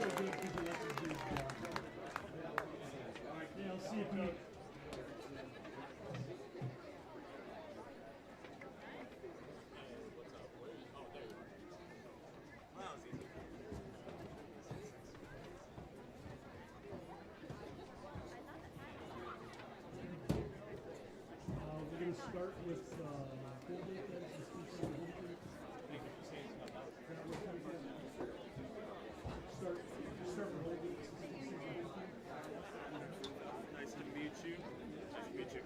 We're going to start with Holgate. Start with Holgate. Nice to meet you. Nice to meet you.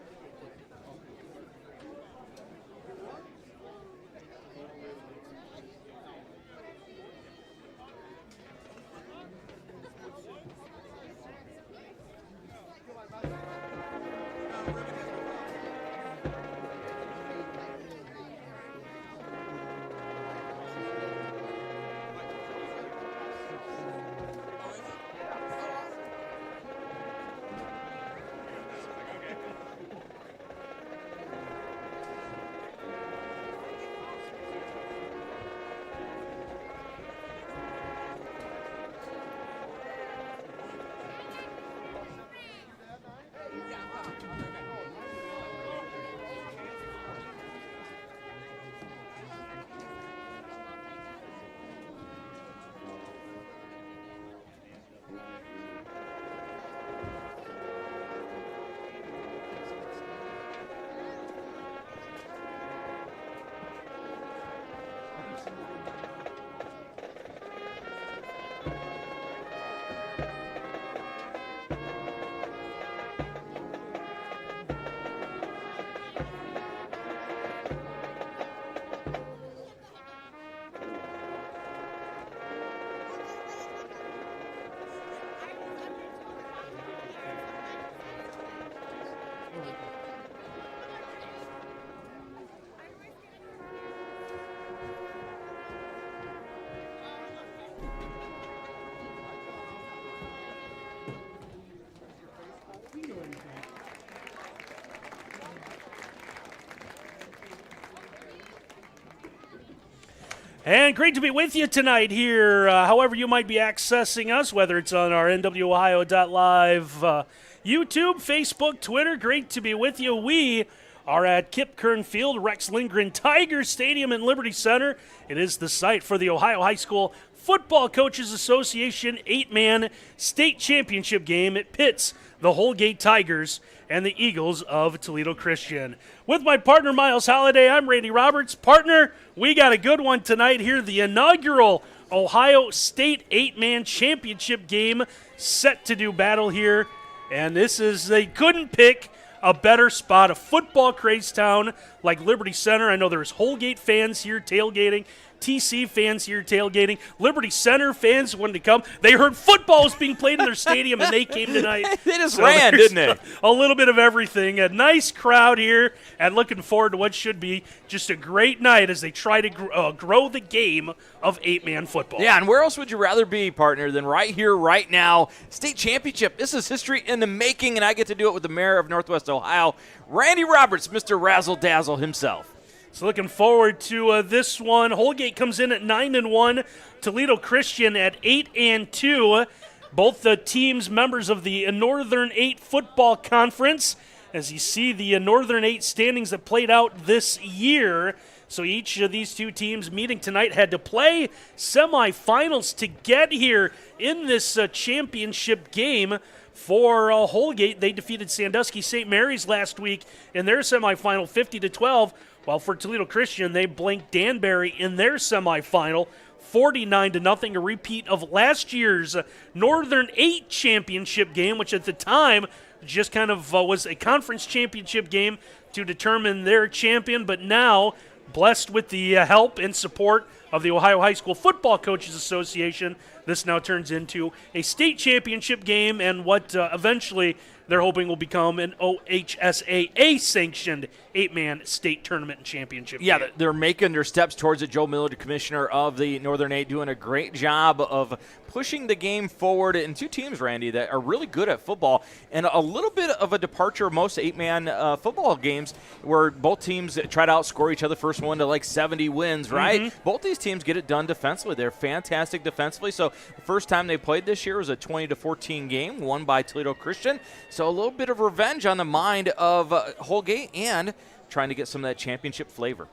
And great to be with you tonight here, however you might be accessing us, whether it's on our NWOhio.live YouTube, Facebook, Twitter. Great to be with you. We are at Kip Kern Field, Rex Lindgren Tiger Stadium in Liberty Center. It is the site for the Ohio High School Football Coaches Association 8-man state championship game. It pits the Holgate Tigers and the Eagles of Toledo Christian. With my partner, Miles Holliday, I'm Randy Roberts. Partner, we got a good one tonight here. The inaugural Ohio State 8-man championship game set to do battle here. And this is, they couldn't pick a better spot, a football-crazed town like Liberty Center. I know there's Holgate fans here tailgating, TC fans here tailgating, Liberty Center fans wanted to come. They heard football was being played in their stadium, and they came tonight. They just ran, didn't they? A little bit of everything. A nice crowd here, and looking forward to what should be just a great night as they try to grow the game of 8-man football. Yeah, and where else would you rather be, partner, than right here, right now? State championship. This is history in the making, and I get to do it with the mayor of Northwest Ohio, Randy Roberts, Mr. Razzle Dazzle himself. So looking forward to this one. Holgate comes in at 9-1. Toledo Christian at 8-2. Both the teams members of the Northern 8 Football Conference. As you see the Northern 8 standings that played out this year. So each of these two teams meeting tonight had to play semifinals to get here in this championship game. For Holgate, they defeated Sandusky St. Mary's last week in their semifinal 50-12. While for Toledo Christian, they blanked Danbury in their semifinal, 49-0, a repeat of last year's Northern 8 championship game, which at the time just kind of was a conference championship game to determine their champion, but now, blessed with the help and support of the Ohio High School Football Coaches Association, this now turns into a state championship game and what eventually they're hoping will become an OHSAA-sanctioned 8-man state tournament and championship game. Yeah, they're making their steps towards it. Joe Miller, the commissioner of the Northern 8, doing a great job of pushing the game forward. And two teams, Randy, that are really good at football and a little bit of a departure of most 8-man football games where both teams try to outscore each other first one to like 70 wins, right? Mm-hmm. Both these these teams get it done defensively. They're fantastic defensively. So the first time they played this year was a 20-14 game, won by Toledo Christian. So a little bit of revenge on the mind of Holgate and trying to get some of that championship flavor.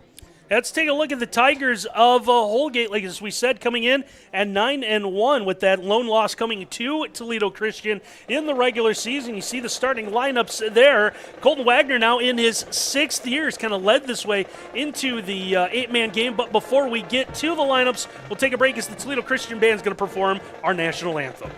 Let's take a look at the Tigers of Holgate, like as we said, coming in at 9-1 with that lone loss coming to Toledo Christian in the regular season. You see the starting lineups there. Colton Wagner now in his 6th year has kind of led this way into the 8-man game. But before we get to the lineups, we'll take a break as the Toledo Christian Band is going to perform our national anthem.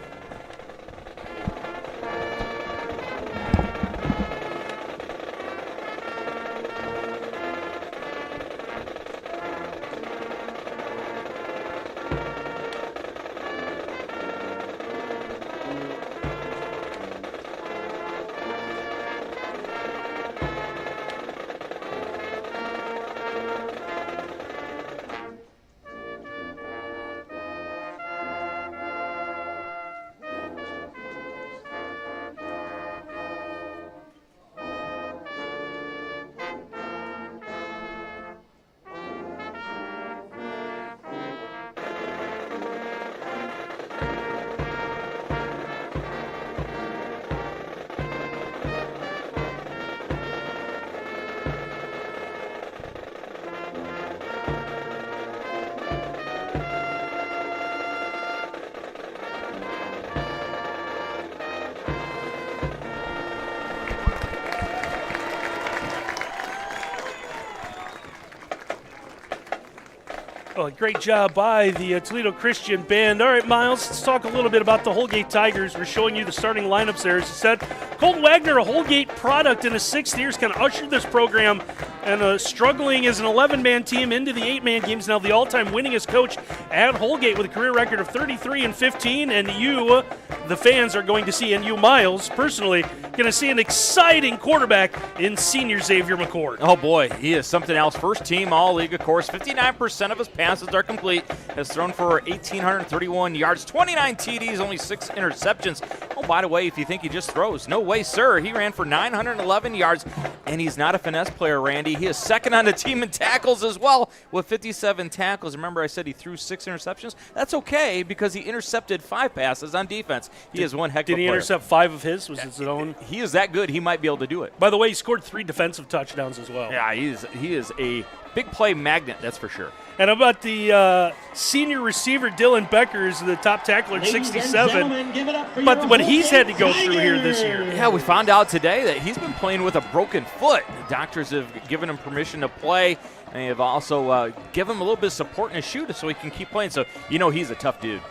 Well, great job by the Toledo Christian Band. All right, Miles, let's talk a little bit about the Holgate Tigers. We're showing you the starting lineups there. As I said, Colton Wagner, a Holgate product in his 6th year, has kind of ushered this program and struggling as an 11-man team into the 8-man games. Now the all-time winningest coach at Holgate with a career record of 33-15. And you, the fans, are going to see, and you, Miles, personally, going to see an exciting quarterback in senior Xavier McCord. Oh, boy, he is something else. First team all-league, of course. 59% of his passes are complete. Has thrown for 1,831 yards, 29 TDs, only 6 interceptions. Oh, by the way, if you think he just throws, no way, sir. He ran for 911 yards, and he's not a finesse player, Randy. He is second on the team in tackles as well with 57 tackles. Remember I said he threw 6 interceptions? That's okay because he intercepted 5 passes on defense. He is one heck of a player. Did he intercept 5 of his? Was it his own? He is that good. He might be able to do it. By the way, he scored 3 defensive touchdowns as well. Yeah, he is a big play magnet, that's for sure. And how about the senior receiver, Dylan Becker, is the top tackler at 67. But what he's had to go through here this year. Yeah, we found out today that he's been playing with a broken foot. The doctors have given him permission to play. And they have also given him a little bit of support in his shoe so he can keep playing. So, you know, he's a tough dude.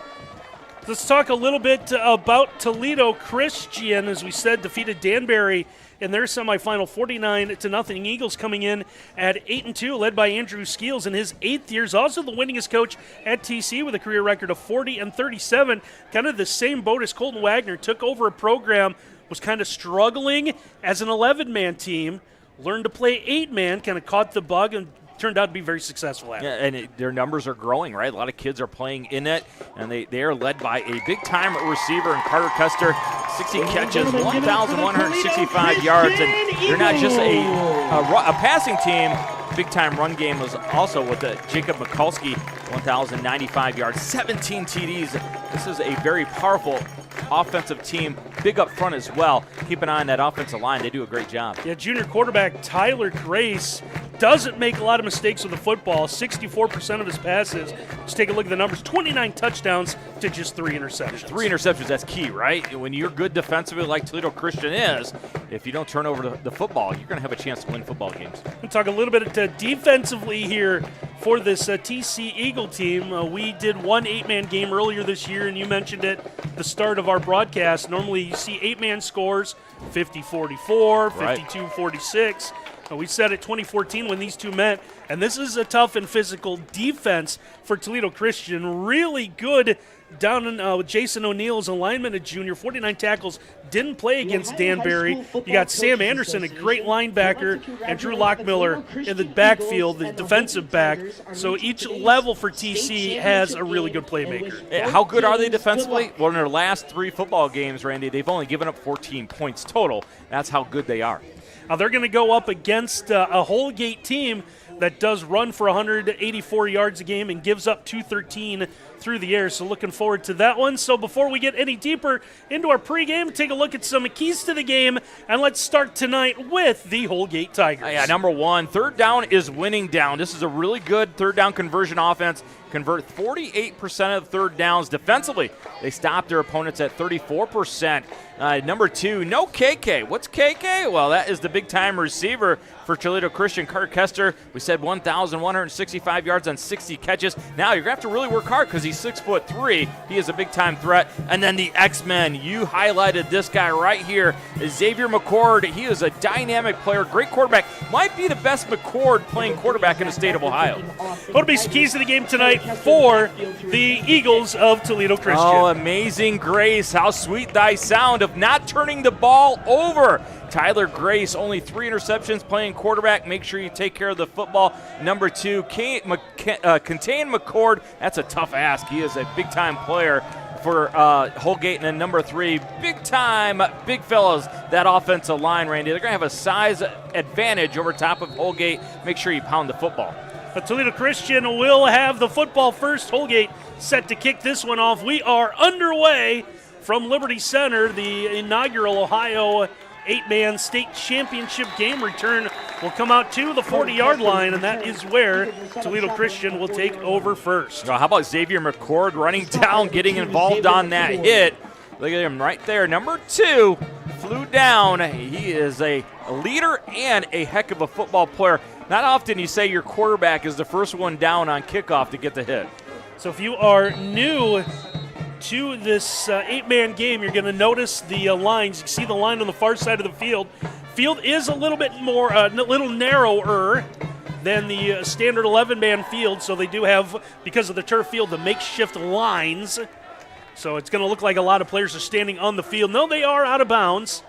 Let's talk a little bit about Toledo Christian. As we said, defeated Danbury in their semifinal 49-0. Eagles coming in at 8-2, led by Andrew Skeels in his 8th year. Is also the winningest coach at TC with a career record of 40-37. Kind of the same boat as Colton Wagner. Took over a program, was kind of struggling as an 11-man team, learned to play 8-man, kind of caught the bug and turned out to be very successful at it. Yeah, and their numbers are growing, right? A lot of kids are playing in it, and they are led by a big-time receiver in Carter Custer, 16 catches, 1,165 yards, and they're not just a passing team. Big-time run game was also with Jacob Mikulski, 1,095 yards, 17 TDs. This is a very powerful offensive team, big up front as well. Keep an eye on that offensive line. They do a great job. Yeah, junior quarterback Tyler Grace doesn't make a lot of mistakes with the football. 64% of his passes. Just take a look at the numbers. 29 touchdowns to just 3 interceptions. 3 interceptions, that's key, right? When you're good defensively like Toledo Christian is, if you don't turn over the football, you're going to have a chance to win football games. We'll talk a little bit defensively here for this TC Eagle team. We did one 8-man game earlier this year, and you mentioned it at the start of our broadcast. Normally you see 8-man scores, 50-44, 52-46. We said it 2014 when these two met, and this is a tough and physical defense for Toledo Christian. Really good down in with Jason O'Neill's alignment, a junior, 49 tackles, didn't play against Danbury. You got Sam Anderson, a great linebacker, and Drew Lockmiller in the backfield, the defensive back. So each level for TC has a really good playmaker. How good are they defensively? Well, in their last 3 football games, Randy, they've only given up 14 points total. That's how good they are. Now they're going to go up against a Holgate team that does run for 184 yards a game and gives up 213 through the air. So looking forward to that one. So before we get any deeper into our pregame, take a look at some keys to the game, and let's start tonight with the Holgate Tigers. Yeah, number one, third down is winning down. This is a really good third down conversion offense. Convert 48% of third downs. Defensively, they stop their opponents at 34%. Number two, no KK. What's KK? Well, that is the big-time receiver for Toledo Christian, Carter Kester. We said 1,165 yards on 60 catches. Now you're going to have to really work hard because he's 6'3". He is a big-time threat. And then the X-Men. You highlighted this guy right here, Xavier McCord. He is a dynamic player, great quarterback. Might be the best McCord playing quarterback in the state of Ohio. What'll be some keys to the game tonight for the Eagles of Toledo Christian? Oh, amazing grace. How sweet thy sound of not turning the ball over. Tyler Grace, only 3 interceptions playing quarterback. Make sure you take care of the football. Number two, contain McCord. That's a tough ask. He is a big-time player for Holgate. And then number three, big-time, big fellows, that offensive line, Randy. They're going to have a size advantage over top of Holgate. Make sure you pound the football. But Toledo Christian will have the football first. Holgate set to kick this one off. We are underway from Liberty Center. The inaugural Ohio 8-man state championship game return will come out to the 40-yard line, and that is where Toledo Christian will take over first. How about Xavier McCord running down, getting involved on that hit? Look at him right there. Number two flew down. He is a leader and a heck of a football player. Not often you say your quarterback is the first one down on kickoff to get the hit. So if you are new to this 8-man game, you're going to notice the lines. You see the line on the far side of the field. Field is a little bit more, a little narrower than the standard 11-man field, so they do have, because of the turf field, the makeshift lines. So it's going to look like a lot of players are standing on the field. No, they are out of bounds.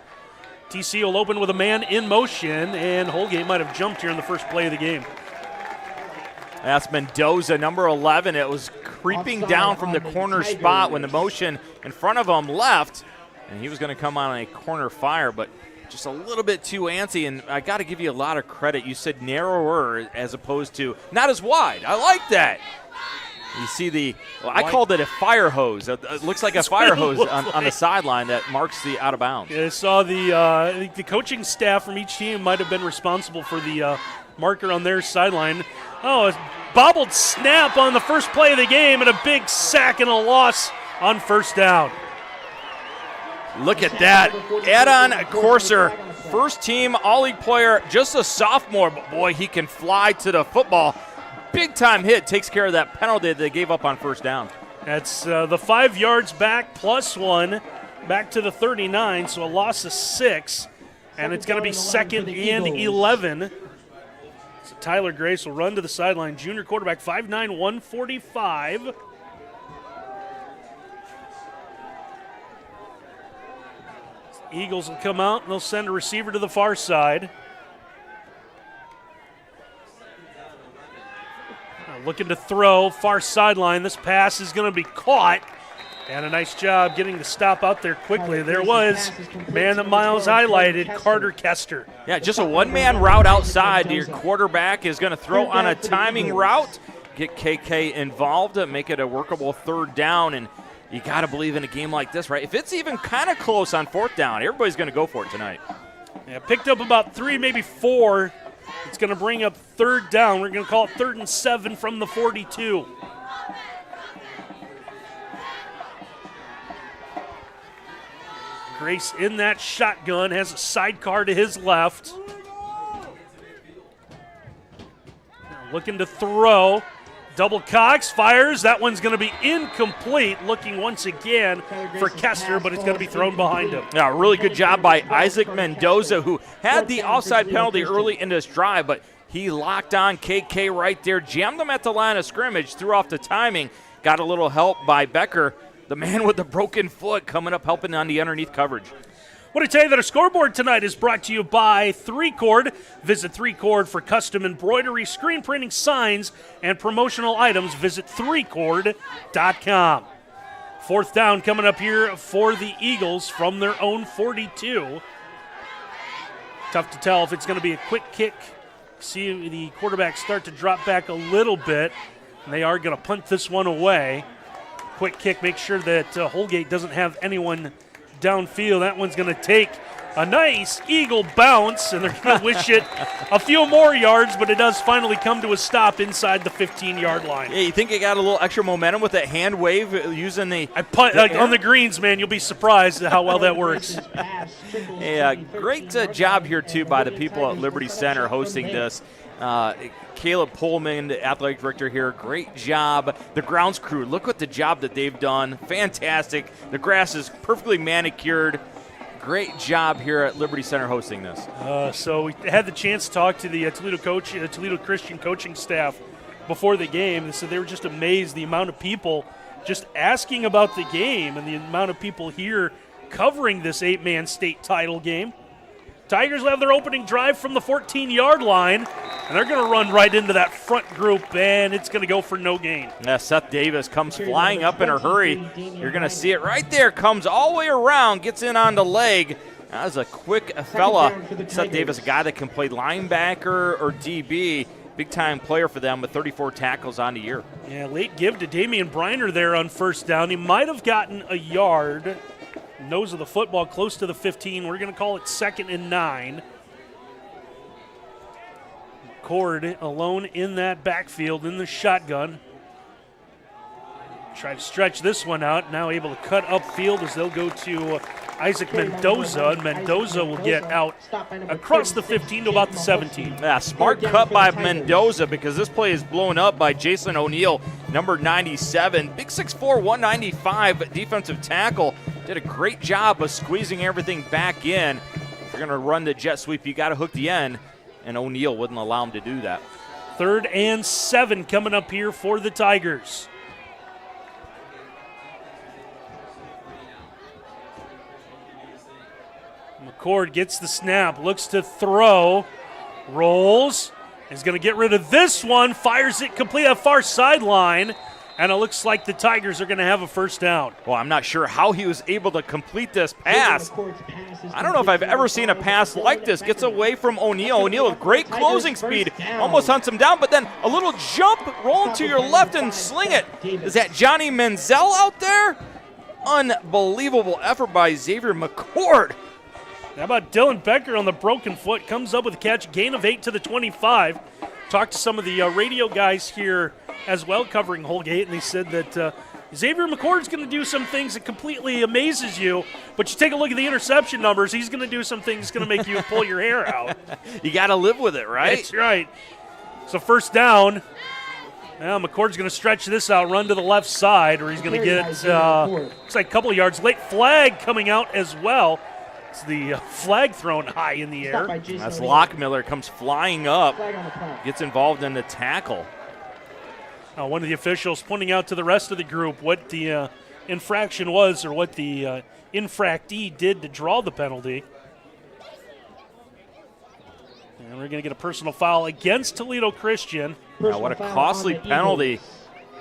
TC will open with a man in motion, and Holgate might have jumped here in the first play of the game. That's Mendoza, number 11. It was creeping down from the corner spot when the motion in front of him left, and he was going to come on a corner fire, but just a little bit too antsy, and I got to give you a lot of credit. You said narrower as opposed to not as wide. I like that. You see I called it a fire hose. It looks like a fire hose on the sideline that marks the out of bounds. Yeah, I saw the coaching staff from each team might have been responsible for the marker on their sideline. Oh, a bobbled snap on the first play of the game and a big sack and a loss on first down. Look at that. Adon Corser, first team All-League player, just a sophomore, but boy, he can fly to the football. Big-time hit, takes care of that penalty that they gave up on first down. That's the 5 yards back plus 1, back to the 39, so a loss of 6, and it's going to be 2nd and 11. So Tyler Grace will run to the sideline. Junior quarterback, 5'9", 145. Eagles will come out, and they'll send a receiver to the far side. Looking to throw, far sideline. This pass is going to be caught. And a nice job getting the stop out there quickly. There was, man that Miles highlighted, Carter Kester. Yeah, just a one-man route outside. Your quarterback is going to throw on a timing route, get KK involved, make it a workable third down. And you got to believe in a game like this, right? If it's even kind of close on fourth down, everybody's going to go for it tonight. Yeah, picked up about 3, maybe 4. It's going to bring up third down. We're going to call it 3rd and 7 from the 42. Grace in that shotgun, has a sidecar to his left. Looking to throw. Double Cox fires. That one's going to be incomplete. Looking once again for Kester, but it's going to be thrown behind him. Yeah, really good job by Isaac Mendoza, who had the offside penalty early in this drive, but he locked on KK right there, jammed him at the line of scrimmage, threw off the timing, got a little help by Becker, the man with the broken foot, coming up helping on the underneath coverage. I want to tell you that our scoreboard tonight is brought to you by 3Chord. Visit 3Chord for custom embroidery, screen printing, signs, and promotional items. Visit 3Chord.com. Fourth down coming up here for the Eagles from their own 42. Tough to tell if it's going to be a quick kick See the quarterback start to drop back a little bit, and they are going to punt this one away. Quick kick, make sure that Holgate doesn't have anyone downfield. That one's going to take a nice eagle bounce, and they're going to wish it a few more yards, but it does finally come to a stop inside the 15-yard line. Yeah, you think it got a little extra momentum with that hand wave using the on the greens, man. You'll be surprised at how well that works. Yeah, great job here, too, by the people at Liberty Center hosting this. Caleb Pullman, the athletic director here, great job. The grounds crew, look at the job that they've done. Fantastic. The grass is perfectly manicured. Great job here at Liberty Center hosting this. So we had the chance to talk to the Toledo Christian coaching staff before the game. They said they were just amazed the amount of people just asking about the game and the amount of people here covering this 8-man state title game. Tigers will have their opening drive from the 14-yard line, and they're going to run right into that front group, and it's going to go for no gain. Yeah, Seth Davis comes flying up in a hurry. You're going to see it right there. Comes all the way around, gets in on the leg. That was a quick fella. Seth Davis, a guy that can play linebacker or DB. Big-time player for them with 34 tackles on the year. Yeah, late give to Damian Briner there on first down. He might have gotten a yard. Nose of the football close to the 15. We're going to call it 2nd and 9. Cord alone in that backfield in the shotgun. Try to stretch this one out. Now able to cut upfield as they'll go to Isaac Mendoza. And Mendoza will get out across the 15 to about the 17. Yeah, smart cut by Mendoza because this play is blown up by Jason O'Neill, number 97. Big 6'4", 195 defensive tackle. Did a great job of squeezing everything back in. If you're going to run the jet sweep, you got to hook the end, and O'Neill wouldn't allow him to do that. 3rd and 7 coming up here for the Tigers. McCord gets the snap, looks to throw, rolls, is going to get rid of this one, fires it complete at far sideline, and it looks like the Tigers are going to have a first down. Well, I'm not sure how he was able to complete this pass. I don't know if I've ever seen a pass like this. Gets away from O'Neill. O'Neill with great closing speed, almost hunts him down, but then a little jump, rolling to your left and sling it. Is that Johnny Menzel out there? Unbelievable effort by Xavier McCord. How about Dylan Becker on the broken foot? Comes up with a catch, gain of 8 to the 25. Talked to some of the radio guys here as well covering Holgate, and they said that Xavier McCord's going to do some things that completely amazes you, but you take a look at the interception numbers, he's going to do some things that's going to make you pull your hair out. You got to live with it, right? That's right. So first down. Now McCord's going to stretch this out, run to the left side, or he's going to get, looks like a couple of yards. Late flag coming out as well. It's the flag thrown high in the air. That's Lockmiller, comes flying up, gets involved in the tackle. One of the officials pointing out to the rest of the group what the infraction was, or what the infractee did to draw the penalty. And we're going to get a personal foul against Toledo Christian. Now, what a costly penalty.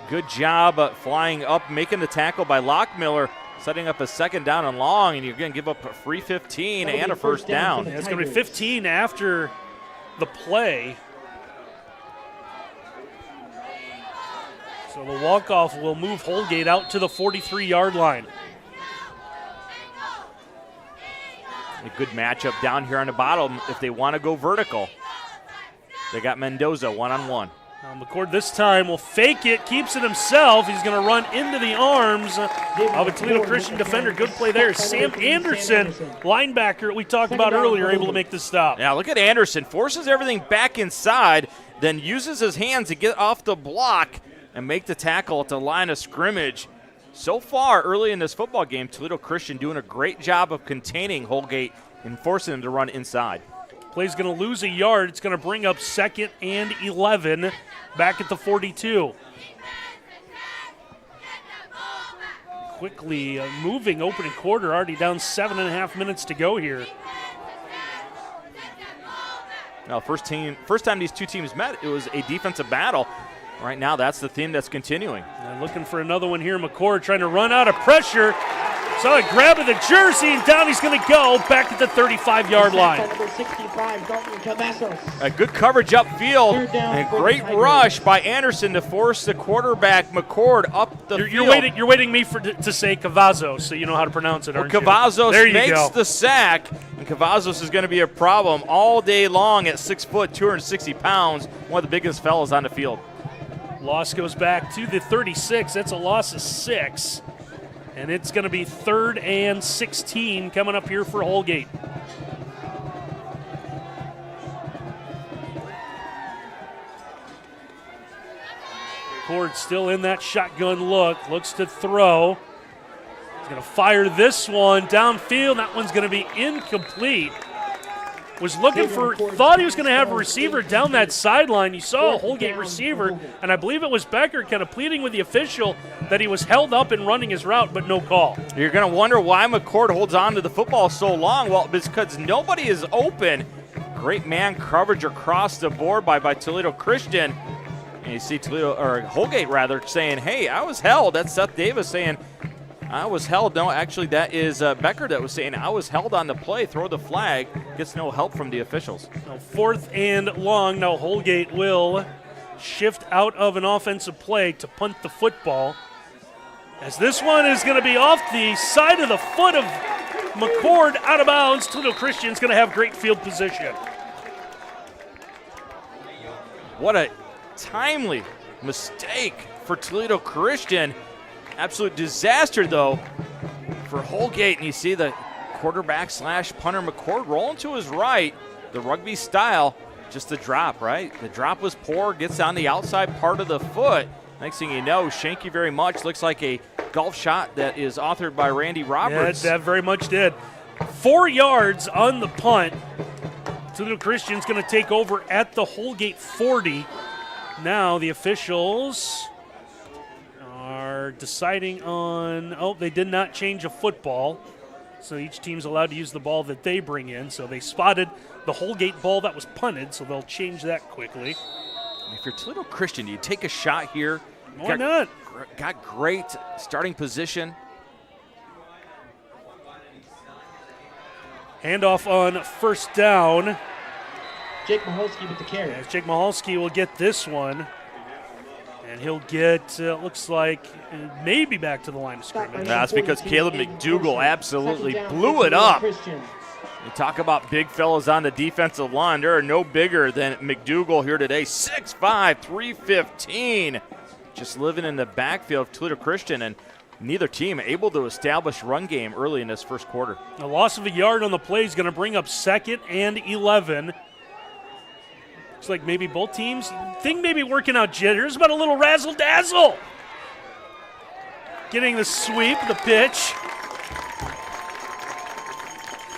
Good job flying up, making the tackle by Lockmiller, setting up a 2nd down and long, and you're going to give up a free 15 and a first down. Yeah, it's going to be 15 after the play. So the walk-off will move Holgate out to the 43-yard line. A good matchup down here on the bottom if they want to go vertical. They got Mendoza one-on-one. McCord this time will fake it, keeps it himself. He's going to run into the arms of a Toledo Christian defender. Good play there. Sam Anderson, linebacker we talked about earlier, able to make the stop. Yeah, look at Anderson. Forces everything back inside, then uses his hands to get off the block and make the tackle at the line of scrimmage. So far, early in this football game, Toledo Christian doing a great job of containing Holgate and forcing them to run inside. Play's going to lose a yard. It's going to bring up 2nd and 11 back at the 42. Quickly moving opening quarter, already down 7.5 minutes to go here. Now, first time these two teams met, it was a defensive battle. Right now, that's the theme that's continuing. And looking for another one here. McCord trying to run out of pressure. So a grab of the jersey, and down he's going to go back at the 35-yard line. Number 65, Dalton Cavazos. A good coverage upfield Third down and for the great Tigers. rush by Anderson to force the quarterback McCord up the field. You're waiting me to say Cavazos, so you know how to pronounce it, aren't you? Cavazos There you makes go. the sack, and Cavazos is going to be a problem all day long at 6 foot, 260 pounds, one of the biggest fellas on the field. Loss goes back to the 36. That's a loss of 6. And it's going to be 3rd and 16 coming up here for Holgate. Cord still in that shotgun look. Looks to throw. He's going to fire this one downfield. That one's going to be incomplete. Was looking for, thought he was going to have a receiver down that sideline. You saw a Holgate receiver, and I believe it was Becker kind of pleading with the official that he was held up and running his route, but no call. You're going to wonder why McCord holds on to the football so long. Well, it's because nobody is open. Great man coverage across the board by Toledo Christian. And you see Holgate rather saying, hey, I was held. That's Seth Davis saying, I was held. No, actually, that is Becker that was saying, I was held on the play. Throw the flag. Gets no help from the officials. Now 4th and long. Now Holgate will shift out of an offensive play to punt the football. As this one is going to be off the side of the foot of McCord, out of bounds. Toledo Christian's going to have great field position. What a timely mistake for Toledo Christian. Absolute disaster, though, for Holgate. And you see the quarterback / punter McCord rolling to his right, the rugby style, just the drop, right? The drop was poor, gets on the outside part of the foot. Next thing you know, Shanky very much looks like a golf shot that is authored by Randy Roberts. Yeah, that very much did. 4 yards on the punt. Toledo Christian's going to take over at the Holgate 40. Now the officials are deciding on, they did not change a football. So each team's allowed to use the ball that they bring in. So they spotted the Holgate ball that was punted, so they'll change that quickly. If you're Toledo Christian, you take a shot here. Why not? Got great starting position. Handoff on 1st down. Jake Maholsky with the carry. As Jake Maholsky will get this one. And he'll get, looks like, maybe back to the line of scrimmage. That's because Caleb McDougall absolutely blew it up. You talk about big fellas on the defensive line. There are no bigger than McDougall here today. 6'5", 315. Just living in the backfield of Toledo Christian, and neither team able to establish run game early in this first quarter. A loss of a yard on the play is going to bring up 2nd and 11. Looks like maybe both teams think maybe working out jet. Here's about a little razzle-dazzle. Getting the sweep, the pitch.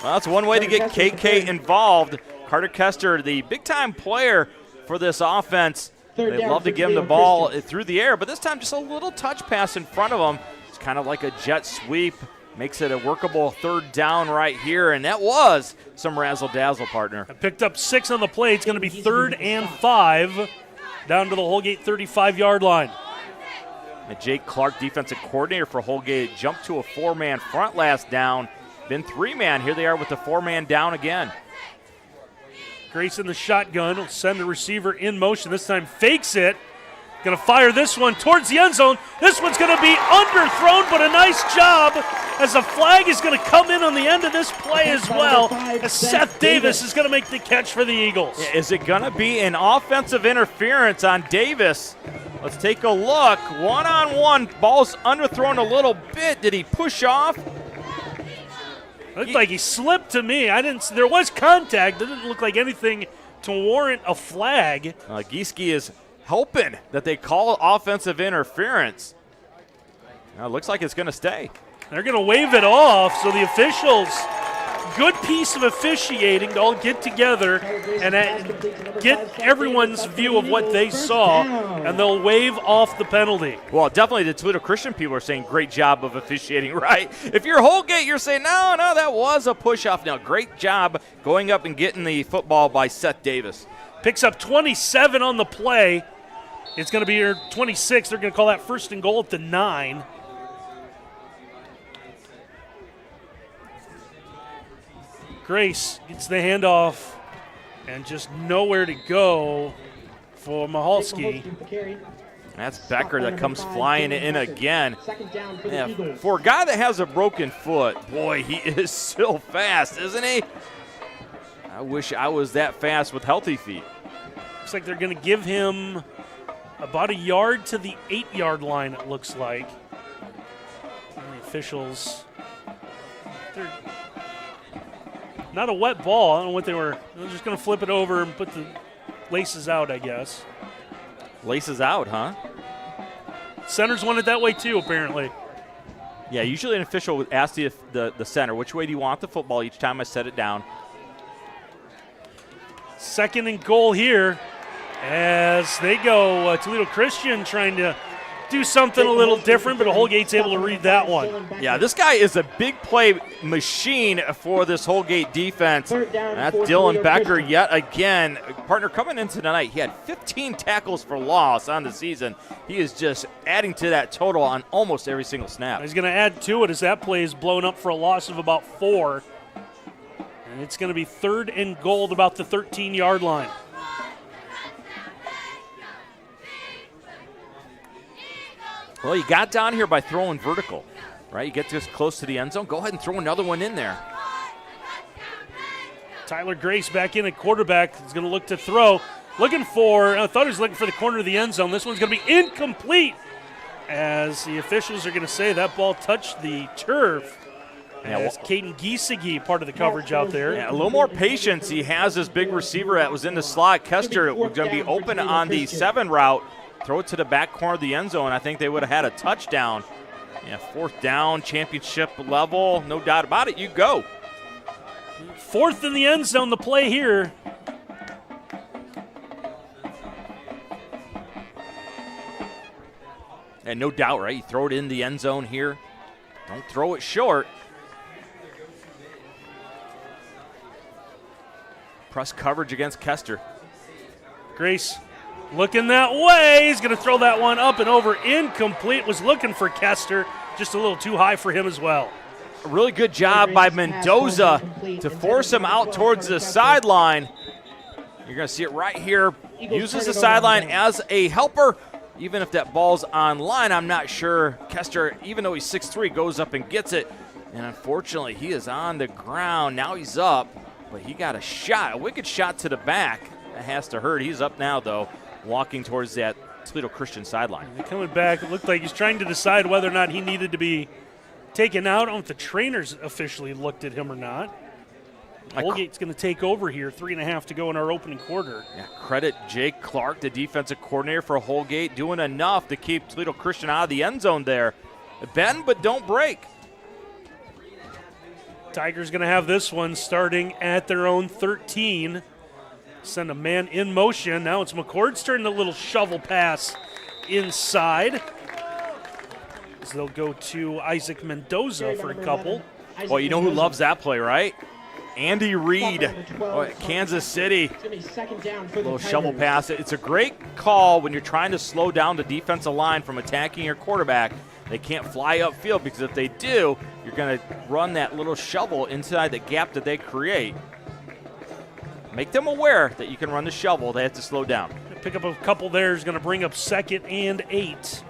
Well, that's one way to get KK involved. Carter Kester, the big-time player for this offense. They'd love to give him the ball through the air, but this time just a little touch pass in front of him. It's kind of like a jet sweep. Makes it a workable 3rd down right here, and that was some razzle-dazzle, partner. I picked up 6 on the play. It's going to be 3rd and 5 down to the Holgate 35-yard line. And Jake Clark, defensive coordinator for Holgate, jumped to a 4-man front last down. Been 3-man. Here they are with the 4-man down again. Grace in the shotgun will send the receiver in motion. This time fakes it. Going to fire this one towards the end zone. This one's going to be underthrown, but a nice job as a flag is going to come in on the end of this play as well. As Seth Davis is going to make the catch for the Eagles. Is it going to be an offensive interference on Davis? Let's take a look. One-on-one. Ball's underthrown a little bit. Did he push off? Looked like he slipped to me. There was contact. Didn't look like anything to warrant a flag. Gieske is hoping that they call offensive interference. Now, it looks like it's going to stay. They're going to wave it off, so the officials, good piece of officiating to all get together and get everyone's view of what they saw, and they'll wave off the penalty. Well, definitely the Toledo Christian people are saying great job of officiating, right? If you're Holgate, you're saying, no, that was a push-off. Now, great job going up and getting the football by Seth Davis. Picks up 27 on the play. It's going to be here 26. They're going to call that 1st and goal at the 9. Grace gets the handoff and just nowhere to go for Mahalski. With the carry. That's Becker that comes flying in again. Second down for the Yeah, Eagles. for a guy that has a broken foot, boy, he is so fast, isn't he? I wish I was that fast with healthy feet. Looks like they're going to give him about a yard to the 8-yard line, it looks like. And the officials, they're not a wet ball. I don't know what they were. They're just going to flip it over and put the laces out, I guess. Laces out, huh? Centers want it that way too, apparently. Yeah, usually an official would ask the center, which way do you want the football each time I set it down? Second and goal here as they go. Toledo Christian trying to do something a little different, but Holgate's able to read that one. Yeah, this guy is a big play machine for this Holgate defense. Third down That's for Dylan Toledo Becker Christian. yet again. Partner, coming into tonight, he had 15 tackles for loss on the season. He is just adding to that total on almost every single snap. He's going to add to it as that play is blown up for a loss of about 4. And it's going to be third and goal at about the 13-yard line. Well, you got down here by throwing vertical, right? You get this close to the end zone. Go ahead and throw another one in there. Tyler Grace back in at quarterback. He's going to look to throw. Looking for, I thought he was looking for the corner of the end zone. This one's going to be incomplete as the officials are going to say that ball touched the turf. Yeah, As Caden Giesige, part of the coverage out there. Yeah, a little more patience. He has this big receiver that was in the slot. Kester was going to be open on the 7 route. Throw it to the back corner of the end zone. I think they would have had a touchdown. Yeah, fourth down, championship level. No doubt about it. You go. Fourth in the end zone, the play here. And no doubt, right? You throw it in the end zone here. Don't throw it short. Press coverage against Kester. Grace looking that way. He's going to throw that one up and over. Incomplete. Was looking for Kester. Just a little too high for him as well. A really good job by Mendoza to force him out towards the sideline. You're going to see it right here. Uses the sideline as a helper. Even if that ball's on line, I'm not sure Kester, even though he's 6'3", goes up and gets it. And unfortunately, he is on the ground. Now he's up, but he got a shot, a wicked shot to the back. That has to hurt. He's up now, though, walking towards that Toledo Christian sideline. And coming back, it looked like he's trying to decide whether or not he needed to be taken out. I don't know if the trainers officially looked at him or not. Holgate's going to take over here. 3.5 to go in our opening quarter. Yeah, credit Jake Clark, the defensive coordinator for Holgate, doing enough to keep Toledo Christian out of the end zone there. Bend, but don't break. Tigers going to have this one starting at their own 13. Send a man in motion. Now it's McCord's turn, the little shovel pass inside. So they'll go to Isaac Mendoza for a couple. Well, you know who loves that play, right? Andy Reid, Kansas City. Second down for the Little shovel Tigers. pass. It's a great call when you're trying to slow down the defensive line from attacking your quarterback. They can't fly upfield because if they do, you're going to run that little shovel inside the gap that they create. Make them aware that you can run the shovel. They have to slow down. Pick up a couple there is going to bring up 2nd and 8.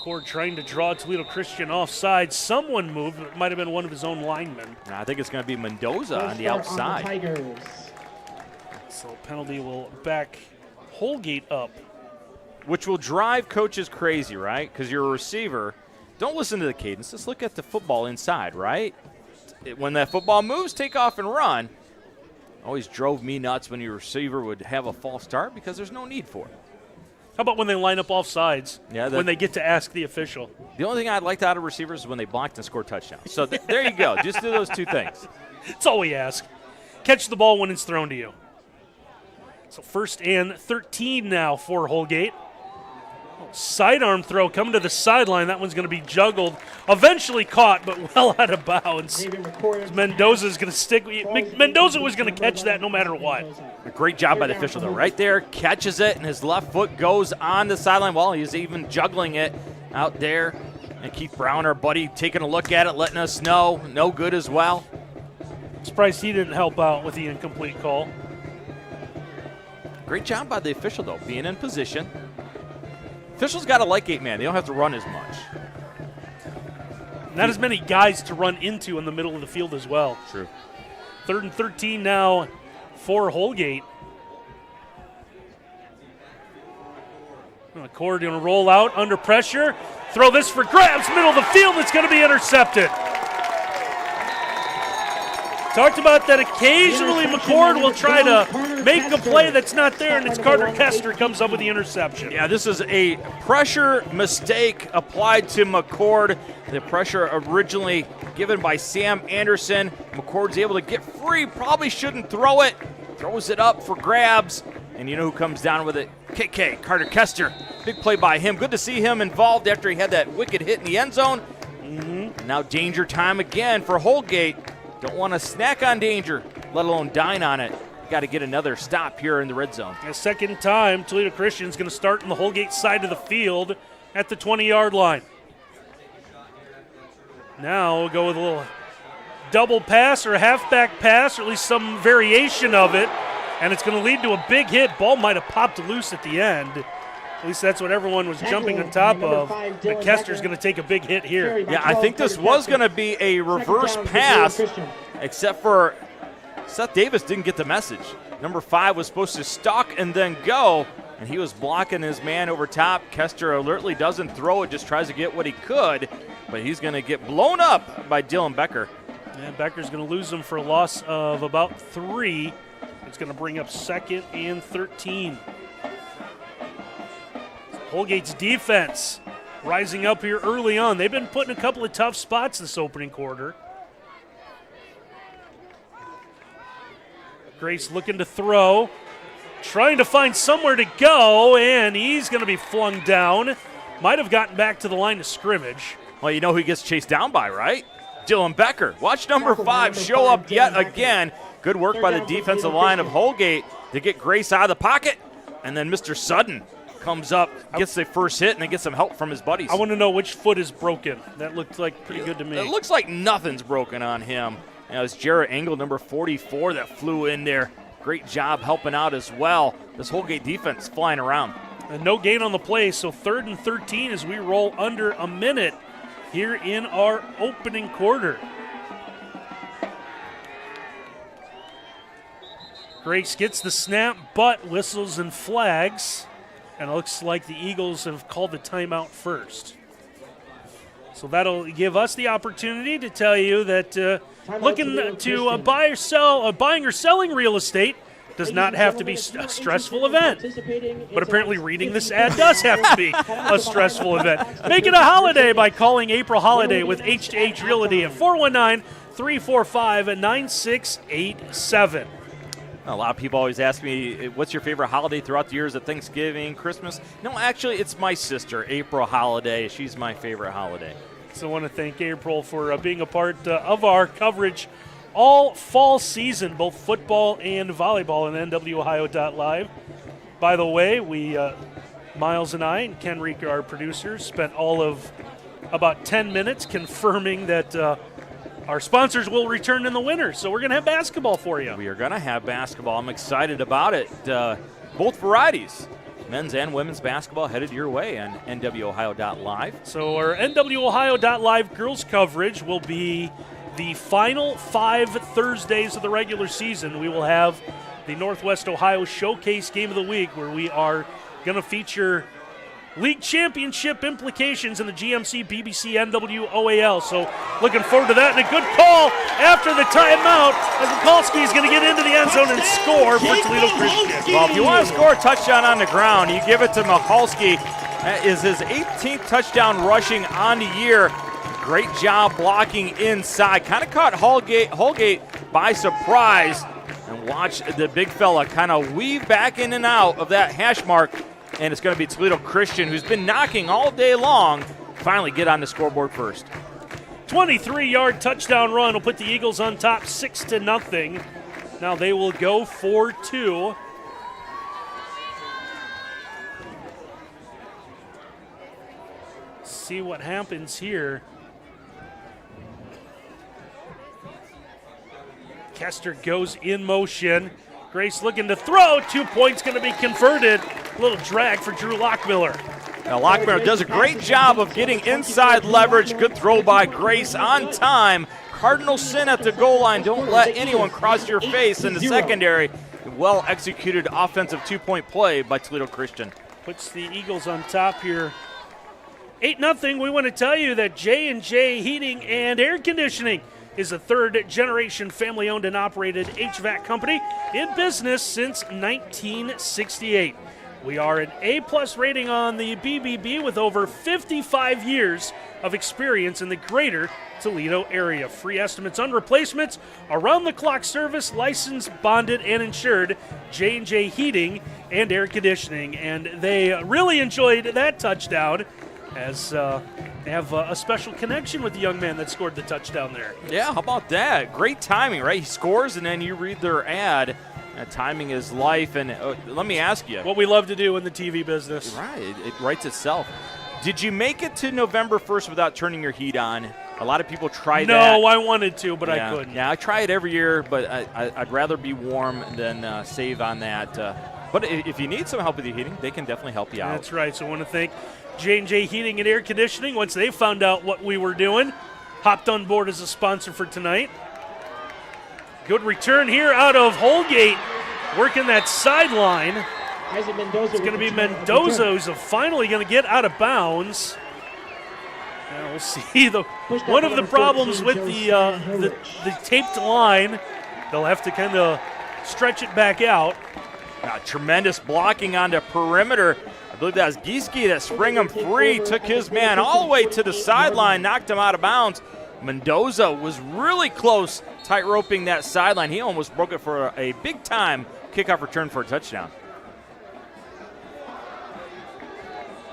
McCord trying to draw Toledo Christian offside. Someone moved. It might have been one of his own linemen. I think it's going to be Mendoza on the First start outside. Tigers. So penalty will back Holgate up. Which will drive coaches crazy, right? Because you're a receiver. Don't listen to the cadence. Just look at the football inside, right? When that football moves, take off and run. Always drove me nuts when your receiver would have a false start because there's no need for it. How about when they line up off sides? Yeah, when they get to ask the official. The only thing I'd like out of receivers is when they blocked and scored touchdowns. So there you go. Just do those two things. That's all we ask. Catch the ball when it's thrown to you. So 1st and 13 now for Holgate. Sidearm throw coming to the sideline. That one's going to be juggled. Eventually caught, but well out of bounds. Mendoza's going to stick. Mendoza was going to catch that no matter what. A great job by the official, though. Right there, catches it, and his left foot goes on the sideline. Well, he's even juggling it. out there. And Keith Brown, our buddy, taking a look at it, letting us know. No good as well. Surprised he didn't help out with the incomplete call. Great job by the official, though, being in position. Officials got to like 8-man. They don't have to run as much. Not as many guys to run into in the middle of the field as well. True. 3rd and 13 now for Holgate. McCord going to roll out under pressure. Throw this for grabs, middle of the field. It's going to be intercepted. Talked about that occasionally McCord will try to make a play that's not there, and it's Carter Kester comes up with the interception. Yeah, this is a pressure mistake applied to McCord. The pressure originally given by Sam Anderson. McCord's able to get free, probably shouldn't throw it. Throws it up for grabs, and you know who comes down with it? KK, Carter Kester. Big play by him. Good to see him involved after he had that wicked hit in the end zone. Now danger time again for Holgate. Don't want to snack on danger, let alone dine on it. Got to get another stop here in the red zone. A second time, Toledo Christian's going to start in the Holgate side of the field at the 20-yard line. Now we'll go with a little double pass or a halfback pass, or at least some variation of it, and it's going to lead to a big hit. Ball might have popped loose at the end. At least that's what everyone was jumping on top of. But Kester's going to take a big hit here. Yeah, I think this was going to be a reverse pass, except for Seth Davis didn't get the message. Number 5 was supposed to stalk and then go, and he was blocking his man over top. Kester alertly doesn't throw it, just tries to get what he could, but he's going to get blown up by Dylan Becker. And Becker's going to lose him for a loss of about 3. It's going to bring up 2nd and 13. Holgate's defense rising up here early on. They've been put in a couple of tough spots this opening quarter. Grace looking to throw, trying to find somewhere to go, and he's going to be flung down. Might have gotten back to the line of scrimmage. Well, you know who he gets chased down by, right? Dylan Becker. Watch number 5 show up yet again. Good work by the defensive line of Holgate to get Grace out of the pocket, and then Mr. Sutton comes up, gets the first hit, and then gets some help from his buddies. I want to know which foot is broken. That looked like pretty good to me. It looks like nothing's broken on him. And it was Jarrett Engel, number 44, that flew in there. Great job helping out as well. This Holgate defense flying around. And no gain on the play, so 3rd and 13 as we roll under a minute here in our opening quarter. Grace gets the snap, but whistles and flags. And it looks like the Eagles have called the timeout first. So that'll give us the opportunity to tell you that looking to buying or selling real estate does not have to be a stressful event. But apparently reading this ad does have to be a stressful event. Make it a holiday by calling April Holiday with H2H Realty at 419-345-9687. A lot of people always ask me, what's your favorite holiday throughout the years? At Thanksgiving, Christmas? No, actually, it's my sister, April Holiday. She's my favorite holiday. So I want to thank April for being a part of our coverage all fall season, both football and volleyball on NWOhio.live. By the way, Miles and I, and Ken Reek, our producers, spent all of about 10 minutes confirming that our sponsors will return in the winter, so we're going to have basketball for you. We are going to have basketball. I'm excited about it. Both varieties, men's and women's basketball, headed your way on NWOhio.live. So our NWOhio.live girls coverage will be the final 5 Thursdays of the regular season. We will have the Northwest Ohio Showcase Game of the Week, where we are going to feature league championship implications in the GMC BBC NWOAL. So looking forward to that, and a good call after the timeout as Mikulski is going to get into the end zone and score for Toledo Christian. Well, if you want to score a touchdown on the ground, you give it to Mikulski. That is his 18th touchdown rushing on the year. Great job blocking inside. Kind of caught Holgate by surprise. And watch the big fella kind of weave back in and out of that hash mark. And it's going to be Toledo Christian, who's been knocking all day long, finally get on the scoreboard first. 23-yard touchdown run will put the Eagles on top 6-0. Now they will go for 2. see what happens here. Kester goes in motion. Grace looking to throw. 2 points going to be converted. A little drag for Drew Lockmiller. Now Lockmiller does a great job of getting inside leverage. Good throw by Grace on time. Cardinal sin at the goal line. Don't let anyone cross your face in the secondary. Well executed offensive 2-point play by Toledo Christian. Puts the Eagles on top here. 8-0. We want to tell you that J&J Heating and Air Conditioning is a third-generation family-owned and operated HVAC company in business since 1968. We are an A-plus rating on the BBB with over 55 years of experience in the greater Toledo area. Free estimates on replacements, around-the-clock service, licensed, bonded, and insured. J&J Heating and Air Conditioning. And they really enjoyed that touchdown, as they have a special connection with the young man that scored the touchdown there. Yeah, how about that? Great timing, right? He scores, and then you read their ad. Timing is life. And let me ask you. What we love to do in the TV business. Right, it writes itself. Did you make it to November 1st without turning your heat on? A lot of people try that. No, I wanted to, but yeah. I couldn't. Yeah, I try it every year, but I'd rather be warm than save on that. But if you need some help with your heating, they can definitely help you out. That's right. So I want to thank J&J Heating and Air Conditioning. Once they found out what we were doing, hopped on board as a sponsor for tonight. Good return here out of Holgate, working that sideline. It's going to be Mendoza who's finally going to get out of bounds. And we'll see. One of the problems with the taped line, they'll have to kind of stretch it back out. Tremendous blocking on the perimeter. I believe that was Gieske that sprang him free, took his man all the way to the sideline, knocked him out of bounds. Mendoza was really close, tight-roping that sideline. He almost broke it for a big-time kickoff return for a touchdown.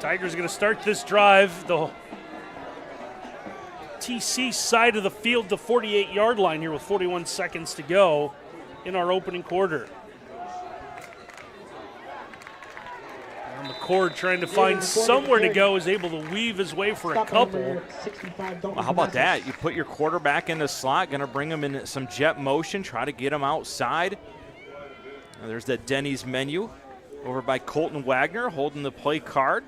Tigers going to start this drive. The TC side of the field, the 48-yard line here with 41 seconds to go in our opening quarter. McCord trying to find somewhere to go, is able to weave his way for a couple. Well, how about that? You put your quarterback in the slot, going to bring him in some jet motion, try to get him outside. And there's that Denny's menu over by Colton Wagner holding the play card.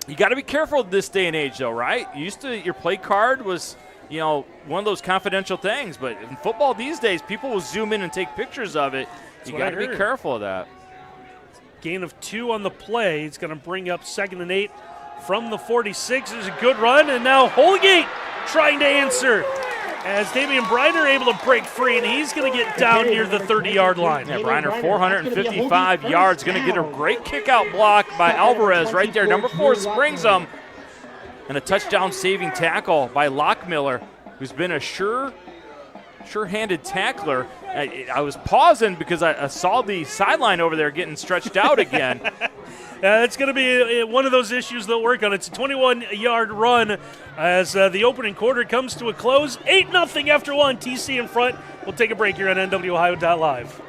You got to be careful this day and age, though, right? Your play card was, one of those confidential things, but in football these days, people will zoom in and take pictures of it. You got to be careful of that. Gain of 2 on the play. It's going to bring up 2nd and 8 from the 46. There's a good run, and now Holgate trying to answer as Damian Briner able to break free, and he's going to get down near the 30-yard line. Yeah, Briner, 455 yards, going to get a great kick-out block by Alvarez right there. Number 4 springs him, and a touchdown-saving tackle by Lockmiller, who's been a sure-handed tackler. I was pausing because I saw the sideline over there getting stretched out again. It's going to be one of those issues they'll work on. It's a 21-yard run as the opening quarter comes to a close. 8-0 after 1. TC in front. We'll take a break here on NWOhio.live.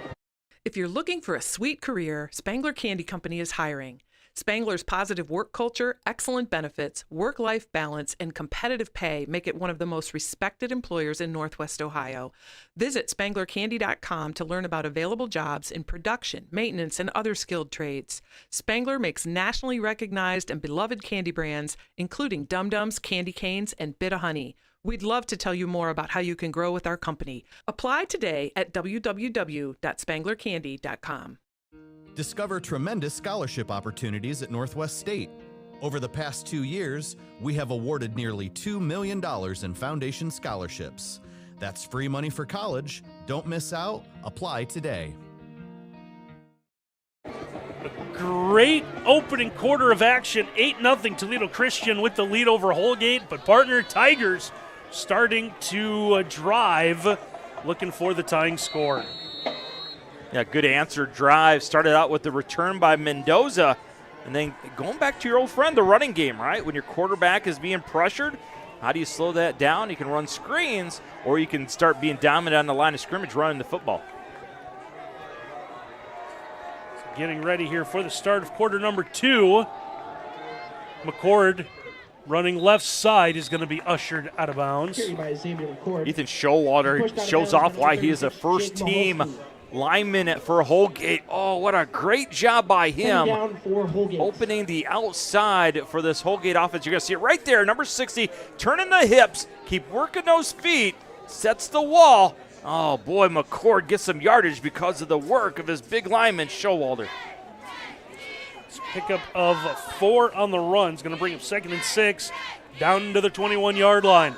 If you're looking for a sweet career, Spangler Candy Company is hiring. Spangler's positive work culture, excellent benefits, work-life balance, and competitive pay make it one of the most respected employers in Northwest Ohio. Visit SpanglerCandy.com to learn about available jobs in production, maintenance, and other skilled trades. Spangler makes nationally recognized and beloved candy brands, including Dum Dums, Candy Canes, and Bit-O-Honey. We'd love to tell you more about how you can grow with our company. Apply today at www.spanglercandy.com. Discover tremendous scholarship opportunities at Northwest State. Over the past 2 years, we have awarded nearly $2 million in foundation scholarships. That's free money for college. Don't miss out. Apply today. Great opening quarter of action. 8-0 Toledo Christian with the lead over Holgate, but partner Tigers starting to drive, looking for the tying score. Yeah, good answer drive. Started out with the return by Mendoza. And then going back to your old friend, the running game, right? When your quarterback is being pressured, how do you slow that down? You can run screens, or you can start being dominant on the line of scrimmage running the football. So getting ready here for the start of quarter number 2. McCord running left side is going to be ushered out of bounds. Carried by Xavier McCord. Ethan Showalter shows off why he is a first-team lineman for Holgate. Oh, what a great job by him. Down for Holgate. Opening the outside for this Holgate offense. You're going to see it right there. Number 60, turning the hips, keep working those feet, sets the wall. Oh, boy, McCord gets some yardage because of the work of his big lineman, Showalter. Pickup of 4 on the run is going to bring up 2nd and 6 down to the 21-yard line.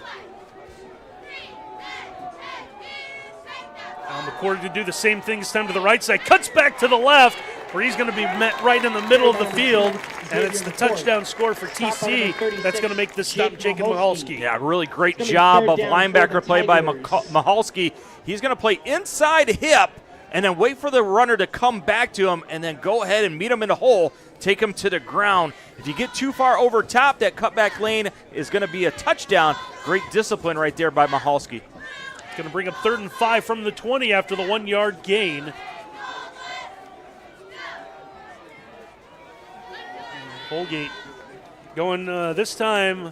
Now McCord to do the same thing this time to the right side. Cuts back to the left where he's going to be met right in the middle of the field. And it's the touchdown score for TC that's going to make this stop Jacob Michalski. Yeah, really great job of linebacker play by Michalski. He's going to play inside hip and then wait for the runner to come back to him and then go ahead and meet him in the hole, take him to the ground. If you get too far over top, that cutback lane is going to be a touchdown. Great discipline right there by Michalski. It's going to bring up 3rd and 5 from the 20 after the 1-yard gain. Holgate going this time.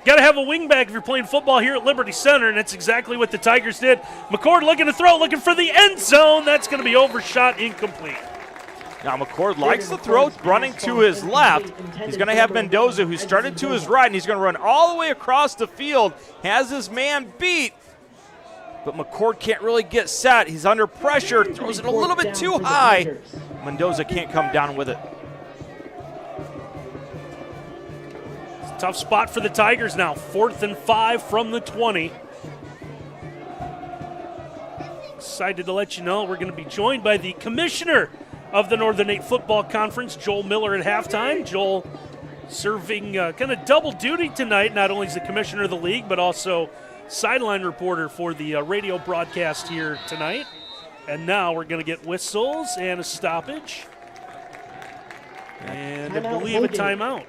Got to have a wingback if you're playing football here at Liberty Center, and that's exactly what the Tigers did. McCord looking to throw, looking for the end zone. That's going to be overshot, incomplete. Now McCord likes the throw, running to his left. He's going to have Mendoza, who started to his right, and he's going to run all the way across the field. Has his man beat, but McCord can't really get set. He's under pressure, throws it a little bit too high. Mendoza can't come down with it. Tough spot for the Tigers now. 4th and 5 from the 20. Excited to let you know we're going to be joined by the commissioner of the Northern 8 Football Conference, Joel Miller, at halftime. Joel serving kind of double duty tonight. Not only is the commissioner of the league, but also sideline reporter for the radio broadcast here tonight. And now we're going to get whistles and a stoppage. And I believe a timeout.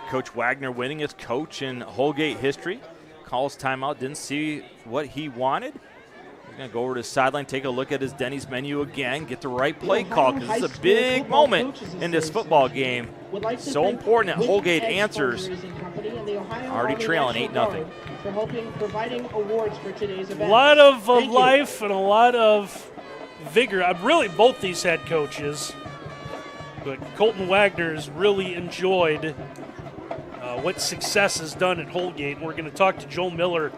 Coach Wagner, winningest coach in Holgate history, calls timeout. Didn't see what he wanted. He's going to go over to the sideline, take a look at his Denny's menu again, get the right play call, because this is a big moment in this football game. So important that Holgate answers. Already trailing 8-0. A lot of life and a lot of vigor. Really, both these head coaches. But Colton Wagner's really enjoyed what success has done at Holgate. And we're going to talk to Joel Miller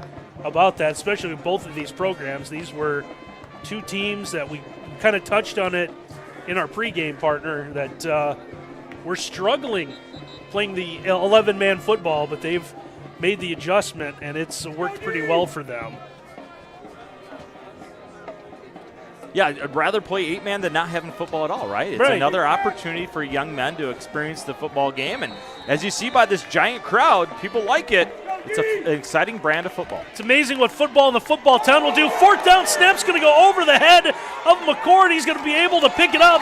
about that, especially with both of these programs. These were two teams that we kind of touched on it in our pregame partner that were struggling playing the 11-man football, but they've made the adjustment, and it's worked pretty well for them. Yeah, I'd rather play 8-man than not having football at all, right? It's another opportunity for young men to experience the football game. And as you see by this giant crowd, people like it. It's an exciting brand of football. It's amazing what football in the football town will do. 4th down snap's going to go over the head of McCord. He's going to be able to pick it up.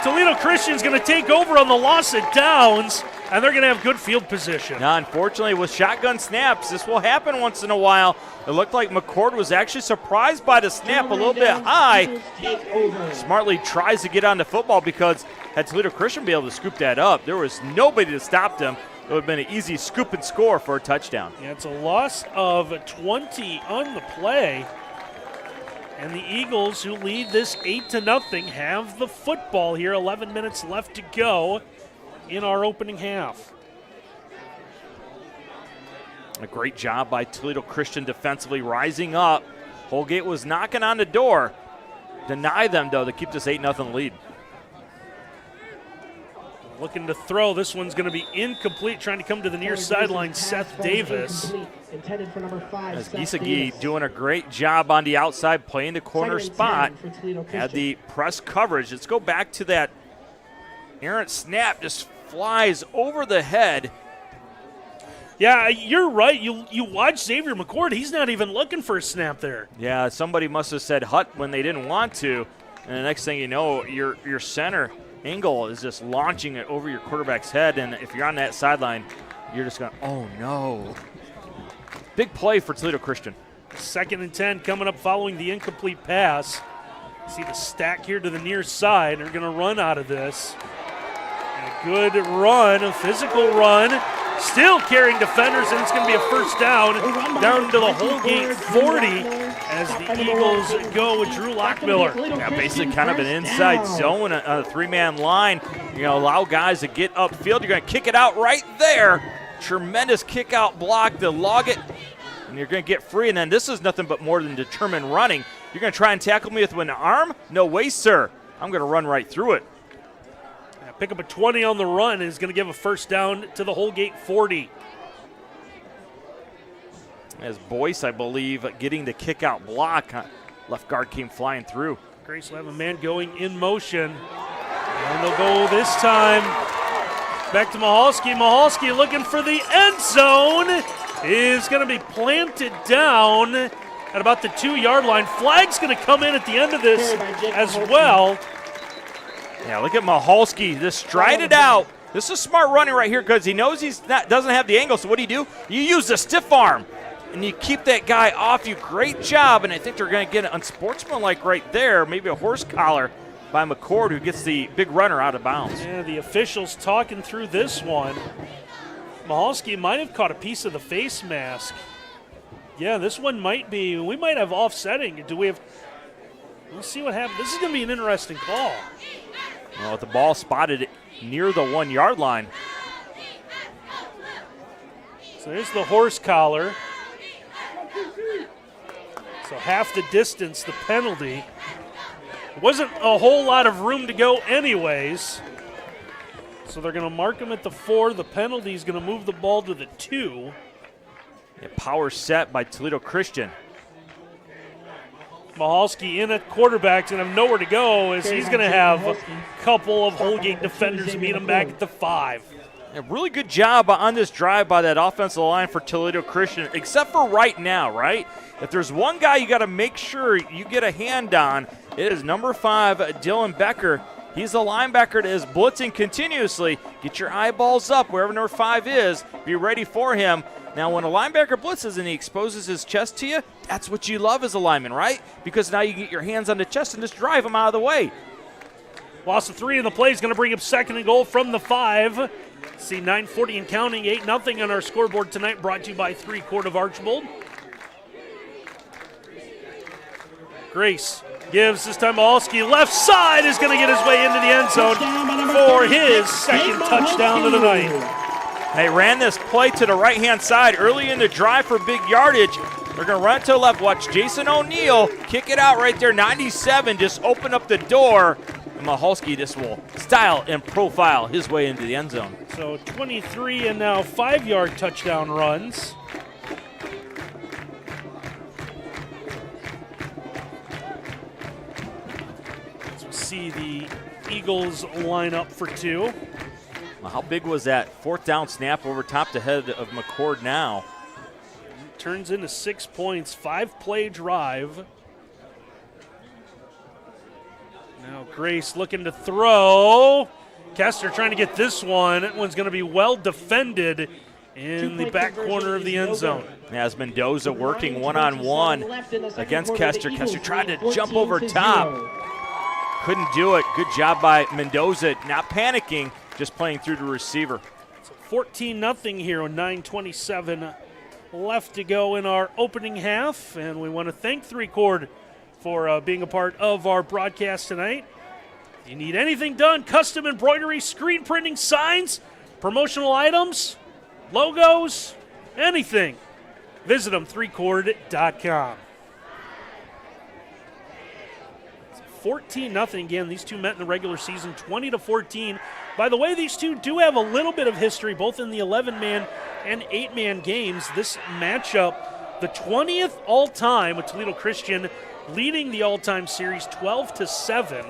Toledo Christian's going to take over on the loss of downs, and they're going to have good field position. Now, unfortunately, with shotgun snaps, this will happen once in a while. It looked like McCord was actually surprised by the snap a little bit high. Smartly tries to get on the football because had Toledo Christian been able to scoop that up, there was nobody to stop them. It would have been an easy scoop and score for a touchdown. Yeah, it's a loss of 20 on the play. And the Eagles, who lead this 8-0, have the football here. 11 minutes left to go in our opening half. A great job by Toledo Christian defensively rising up. Holgate was knocking on the door. Deny them, though, to keep this 8-0 lead. Looking to throw. This one's going to be incomplete. Trying to come to the near sideline, Seth Davis. As Gisagi doing a great job on the outside, playing the corner spot. Had the press coverage. Let's go back to that errant snap. Just flies over the head. Yeah, you're right. You watch Xavier McCord. He's not even looking for a snap there. Yeah, somebody must have said hut when they didn't want to. And the next thing you know, your center Engel is just launching it over your quarterback's head, and if you're on that sideline, you're just going, oh no. Big play for Toledo Christian. 2nd and 10 coming up following the incomplete pass. See the stack here to the near side. They're going to run out of this. And a good run, a physical run. still carrying defenders, and it's going to be a first down to the Holgate 40 as the Eagles go with Drew Lockmiller. Yeah, basically kind of an inside zone, a three-man line. Allow guys to get upfield. You're going to kick it out right there. Tremendous kick-out block to log it, and you're going to get free. And then this is nothing but more than determined running. You're going to try and tackle me with an arm? No way, sir. I'm going to run right through it. Pick up a 20 on the run is going to give a first down to the Holgate 40. As Boyce, I believe, getting the kick-out block. Left guard came flying through. Grace will have a man going in motion. And they'll go this time back to Mahalski. Mahalski looking for the end zone. Is going to be planted down at about the 2-yard line. Flag's going to come in at the end of this as well. Yeah, look at Mahalski just stride it out. This is smart running right here because he knows doesn't have the angle. So what do? You use the stiff arm, and you keep that guy off you. Great job, and I think they're going to get it unsportsmanlike right there. Maybe a horse collar by McCord, who gets the big runner out of bounds. Yeah, the officials talking through this one. Mahalski might have caught a piece of the face mask. Yeah, this one might be. We might have offsetting. We'll see what happens. This is going to be an interesting call. Well, with the ball spotted near the 1-yard line. So there's the horse collar. So half the distance, the penalty. Wasn't a whole lot of room to go anyways. So they're going to mark him at the 4. The penalty is going to move the ball to the 2. A power set by Toledo Christian. Mahalski in at quarterbacks and have nowhere to go as he's going to have a couple of Holgate defenders meet him back at the 5. A really good job on this drive by that offensive line for Toledo Christian, except for right now, right? If there's one guy you got to make sure you get a hand on, it is number 5, Dylan Becker. He's the linebacker that is blitzing continuously. Get your eyeballs up wherever number 5 is. Be ready for him. Now, when a linebacker blitzes and he exposes his chest to you, that's what you love as a lineman, right? Because now you get your hands on the chest and just drive him out of the way. Loss of 3 in the play is going to bring up 2nd and goal from the 5. See 9:40 and counting, 8-0 on our scoreboard tonight, brought to you by 3-Quart of Archbold. Grace gives this time Mahalski. Left side is going to get his way into the end zone for his 2nd touchdown of the night. They ran this play to the right-hand side early in the drive for big yardage. They're going to run it to the left. Watch Jason O'Neal kick it out right there. 97, just open up the door. And Mahalski just will style and profile his way into the end zone. So 23 and now 5-yard touchdown runs. So we'll see the Eagles line up for 2. Well, how big was that 4th down snap over top the head of McCord now? Turns into 6 points, 5-play drive. Now Grace looking to throw. Kester trying to get this one. That one's going to be well defended in the back corner of the end zone. As Mendoza working one-on-one against Kester. Kester tried to jump over top. Couldn't do it. Good job by Mendoza, not panicking, just playing through the receiver. So 14-0 here with 9:27 left to go in our opening half. And we want to thank 3-Quart for being a part of our broadcast tonight. If you need anything done, custom embroidery, screen printing, signs, promotional items, logos, anything, visit them, 3quart.com. 14-0 again. These two met in the regular season, 20-14. By the way, these two do have a little bit of history, both in the 11-man and 8-man games. This matchup, the 20th all-time with Toledo Christian leading the all-time series 12-7.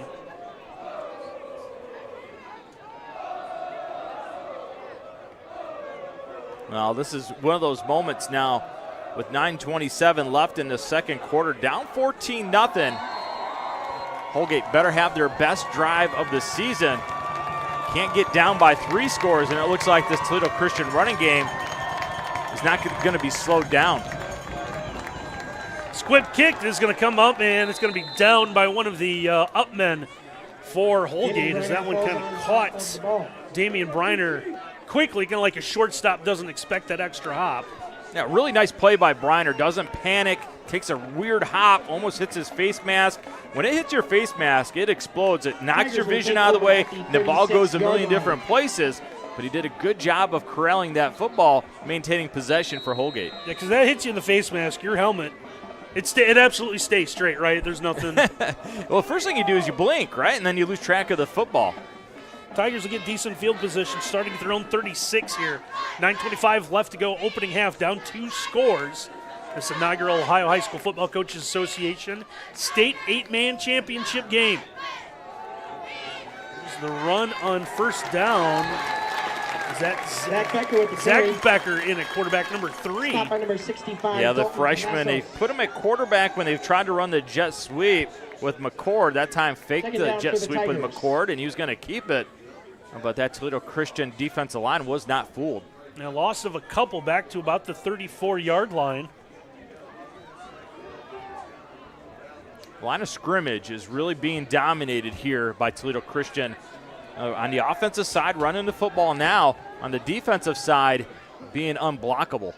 Well, this is one of those moments now with 9:27 left in the second quarter, down 14-0. Holgate better have their best drive of the season. Can't get down by 3 scores, and it looks like this Toledo Christian running game is not going to be slowed down. Squib kick is going to come up, and it's going to be down by one of the upmen for Holgate as that one kind of caught Damian Briner quickly, kind of like a shortstop doesn't expect that extra hop. Yeah, really nice play by Briner. Doesn't panic, takes a weird hop, almost hits his face mask. When it hits your face mask, it explodes. It knocks your vision out of the way, and the ball goes a million different places. But he did a good job of corralling that football, maintaining possession for Holgate. Yeah, because that hits you in the face mask, your helmet, it absolutely stays straight, right? There's nothing. Well, the first thing you do is you blink, right? And then you lose track of the football. Tigers will get decent field position starting at their own 36 here. 9:25 left to go, opening half, down 2 scores. This inaugural Ohio High School Football Coaches Association State 8-man championship game. There's the run on first down. Is that Zach Becker with the carry. Zach Becker in at quarterback number 3. Stop by number 65. Yeah, the Dalton freshman, they Vassos. put him at quarterback when they've tried to run the jet sweep with McCord. That time faked Second the down jet for the sweep with Tigers. McCord, and he was going to keep it. But that Toledo Christian defensive line was not fooled. Now, loss of a couple back to about the 34-yard line. Line of scrimmage is really being dominated here by Toledo Christian. On the offensive side, running the football now. On the defensive side, being unblockable.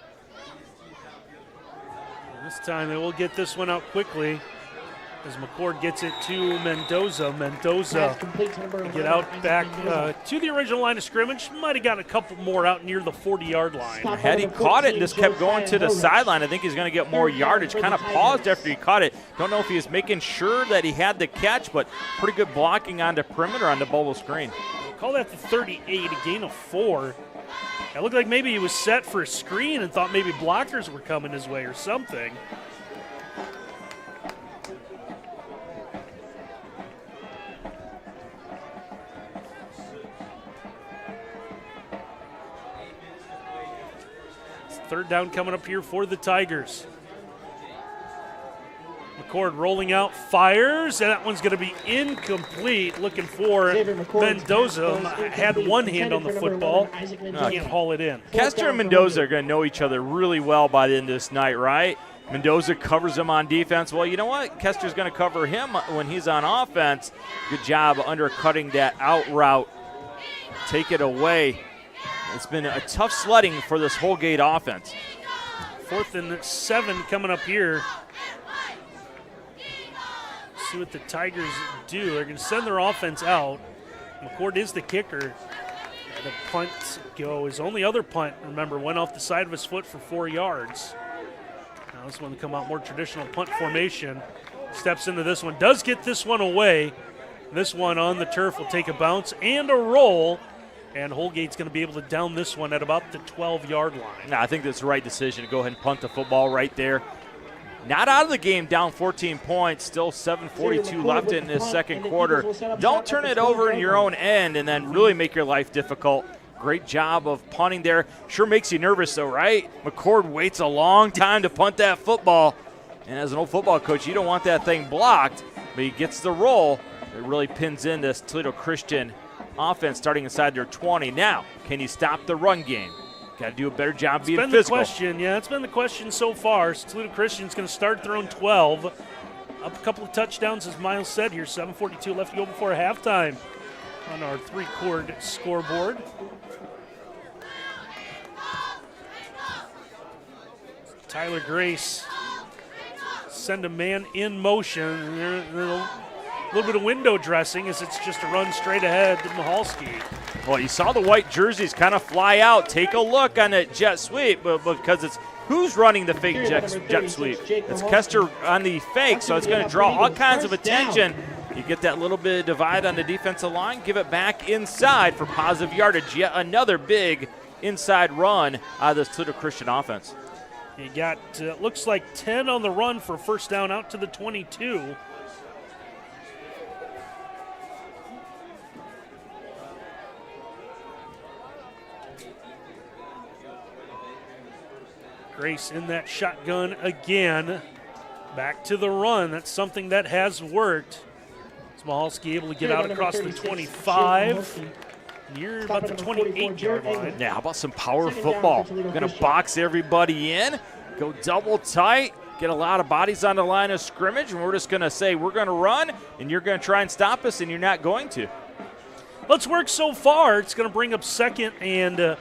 This time they will get this one out quickly as McCord gets it to Mendoza. Mendoza Pass complete to number get 11, out Isaac back Mendoza. to the original line of scrimmage. Might have got a couple more out near the 40-yard line. Stop. Had he caught it and just kept going to the sideline, I think he's going to get more yardage. Kind of paused after he caught it. Don't know if he was making sure that he had the catch, but pretty good blocking on the perimeter on the bubble screen. Call that the 38, a gain of 4. It looked like maybe he was set for a screen and thought maybe blockers were coming his way or something. Third down coming up here for the Tigers. McCord rolling out, fires, and that one's going to be incomplete. Looking for Xavier McCord's Mendoza. pass goes Had incomplete. one hand on the Intended for number football. 11, Isaac Can't Mendoza. haul it in. Kester and down for Mendoza Holgate. are going to know each other really well by the end of this night, right? Mendoza covers him on defense. Well, you know what? Kester's going to cover him when he's on offense. Good job undercutting that out route. Take it away. It's been a tough sledding for this Holgate offense. 4th and 7 coming up here. See what the Tigers do. They're going to send their offense out. McCord is the kicker. The punt go. His only other punt, remember, went off the side of his foot for 4 yards. Now this one will come out more traditional punt formation. Steps into this one. Does get this one away. This one on the turf will take a bounce and a roll. And Holgate's going to be able to down this one at about the 12-yard line. No, I think that's the right decision to go ahead and punt the football right there. Not out of the game, down 14 points. Still 7:42 left in this second quarter. Don't turn it over in your own end and then really make your life difficult. Great job of punting there. Sure makes you nervous though, right? McCord waits a long time to punt that football. And as an old football coach, you don't want that thing blocked. But he gets the roll. It really pins in this Toledo Christian offense starting inside their 20. Now, can you stop the run game? Got to do a better job being physical. It's been the question, yeah. It's been the question so far. So Toledo Christian's going to start their own 12. Up a couple of touchdowns, as Miles said here. 7:42 left to go before halftime on our 3-chord scoreboard. Tyler Grace send a man in motion. And they're a little bit of window dressing as it's just a run straight ahead to Mahalski. Well, you saw the white jerseys kind of fly out. Take a look on that jet sweep because it's who's running the fake jet sweep. It's Kester on the fake, so it's going to draw all kinds of attention. You get that little bit of divide on the defensive line, give it back inside for positive yardage. Yet another big inside run out of this Toledo Christian offense. You got, looks like 10 on the run for first down out to the 22. Grace in that shotgun again. Back to the run. That's something that has worked. Smahalski able to get out across the 25. Near about the 28-yard line. Yeah, how about some power football? Going to box everybody in, go double tight, get a lot of bodies on the line of scrimmage, and we're just going to say we're going to run, and you're going to try and stop us, and you're not going to. Let's work so far. It's going to bring up 2nd and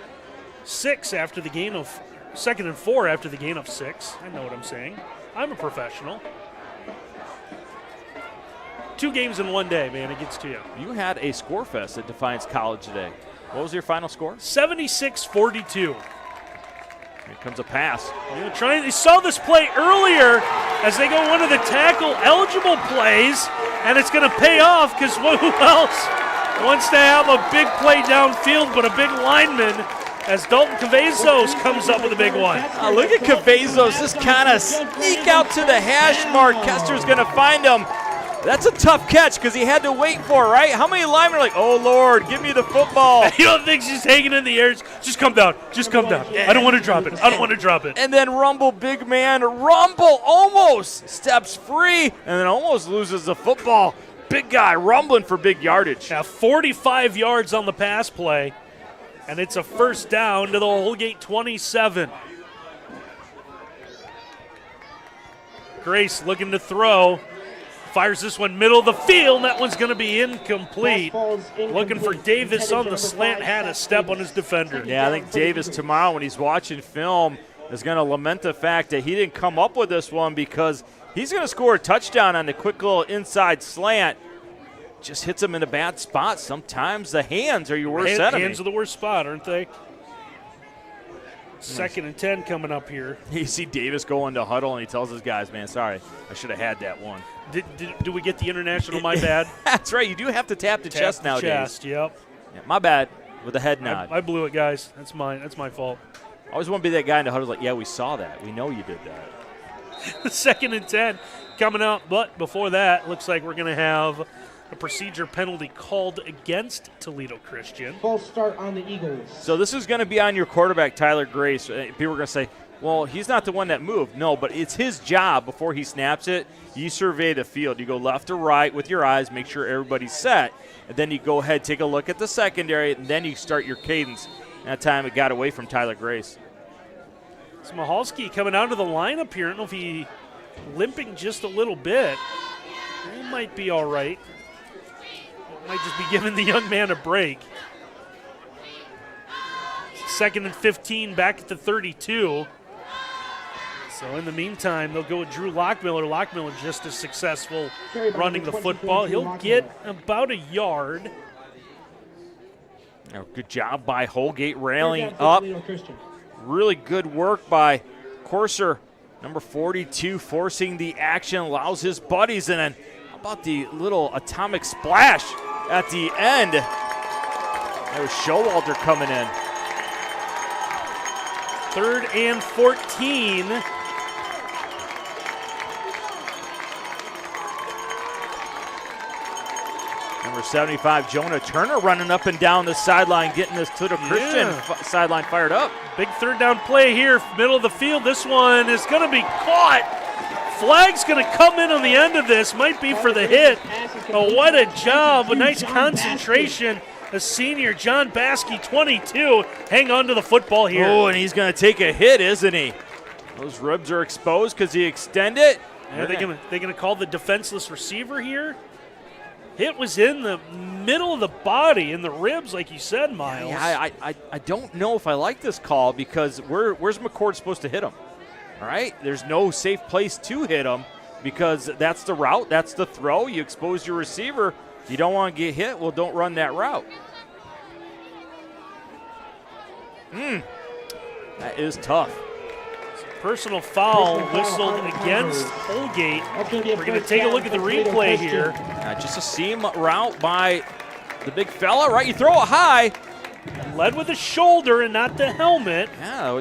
6 after the gain of 2nd and 4 after the gain of 6. I know what I'm saying. I'm a professional. 2 games in one day, man. It gets to you. You had a score fest at Defiance College today. What was your final score? 76-42. Here comes a pass. They saw this play earlier as they go one of the tackle-eligible plays, and it's going to pay off because who else wants to have a big play downfield but a big lineman as Dalton Cavazos comes up with a big one. Look at Cavazos just kind of sneak out to the hash mark. Kester's going to find him. That's a tough catch because he had to wait for it, right? How many linemen are like, oh, Lord, give me the football? You don't think she's hanging in the air? Just come down. Just come down. I don't want to drop it. I don't want to drop it. And then Rumble, big man, Rumble almost steps free and then almost loses the football. Big guy rumbling for big yardage. Now 45 yards on the pass play, and it's a first down to the Holgate 27. Grace looking to throw. Fires this one middle of the field, and that one's going to be incomplete. Looking for Davis on the slant, had a step on his defender. Yeah, I think Davis tomorrow when he's watching film is going to lament the fact that he didn't come up with this one because he's going to score a touchdown on the quick little inside slant. Just hits him in a bad spot. Sometimes the hands are your worst enemy. Hands are the worst spot, aren't they? 2nd and 10 coming up here. You see Davis go into huddle, and he tells his guys, man, sorry, I should have had that one. Do we get the international my bad? That's right. You do have to tap the chest nowadays. Chest, yep. Yeah, my bad with a head nod. I blew it, guys. That's mine. That's my fault. I always want to be that guy in the huddle like, yeah, we saw that. We know you did that. 2nd and 10 coming up, but before that, looks like we're going to have a procedure penalty called against Toledo Christian. False start on the Eagles. So this is going to be on your quarterback, Tyler Grace. People are going to say, well, he's not the one that moved. No, but it's his job before he snaps it. You survey the field. You go left to right with your eyes, make sure everybody's set, and then you go ahead, take a look at the secondary, and then you start your cadence. That time it got away from Tyler Grace. Smahalski coming out of the lineup here. I don't know if he limping just a little bit. He might be all right. Might just be giving the young man a break. 2nd and 15 back at the 32. So in the meantime, they'll go with Drew Lockmiller. Lockmiller just as successful running the football. He'll get about a yard. Good job by Holgate railing up. Really good work by Courser, number 42, forcing the action, allows his buddies, and then how about the little atomic splash at the end? There's Showalter coming in. 3rd and 14. Number 75, Jonah Turner running up and down the sideline, getting this Toledo Christian sideline fired up. Big 3rd down play here, middle of the field. This one is going to be caught. Flag's going to come in on the end of this. Might be for the hit. Oh, what a job. A nice concentration. The senior, John Baskey, 22. Hang on to the football here. Oh, and he's going to take a hit, isn't he? Those ribs are exposed because he extended. Are they going to call the defenseless receiver here? Hit was in the middle of the body, in the ribs, like you said, Miles. Yeah, I don't know if I like this call because where's McCord supposed to hit him? All right? There's no safe place to hit him because that's the route, that's the throw. You expose your receiver. You don't want to get hit, well, don't run that route. That is tough. Personal foul whistled against Holgate. We're going to take a look at the replay here. Just a seam route by the big fella, right? You throw it high. Led with the shoulder and not the helmet. Yeah,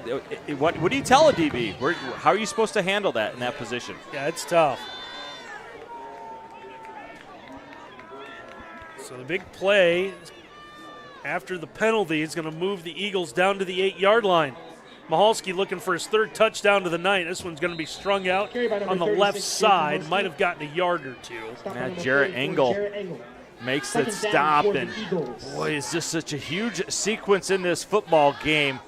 what do you tell a DB? How are you supposed to handle that in that position? Yeah, it's tough. So the big play after the penalty is going to move the Eagles down to the 8-yard line. Mahalski looking for his 3rd touchdown of the night. This one's going to be strung out on the left side. Might have gotten a yard or two. Now Jarrett Engel makes the stop. And boy, is this such a huge sequence in this football game.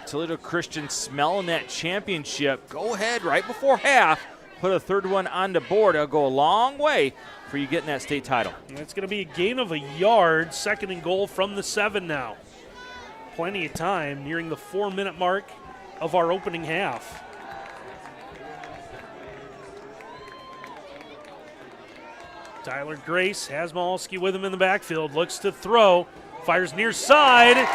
Toledo Christian smelling that championship. Go ahead right before half. put a third one on the board. It'll go a long way for you getting that state title. And it's going to be a gain of a yard, 2nd and goal from the 7 now. Plenty of time, nearing the 4-minute mark of our opening half. Tyler Grace has Mawalski with him in the backfield, looks to throw, fires near side.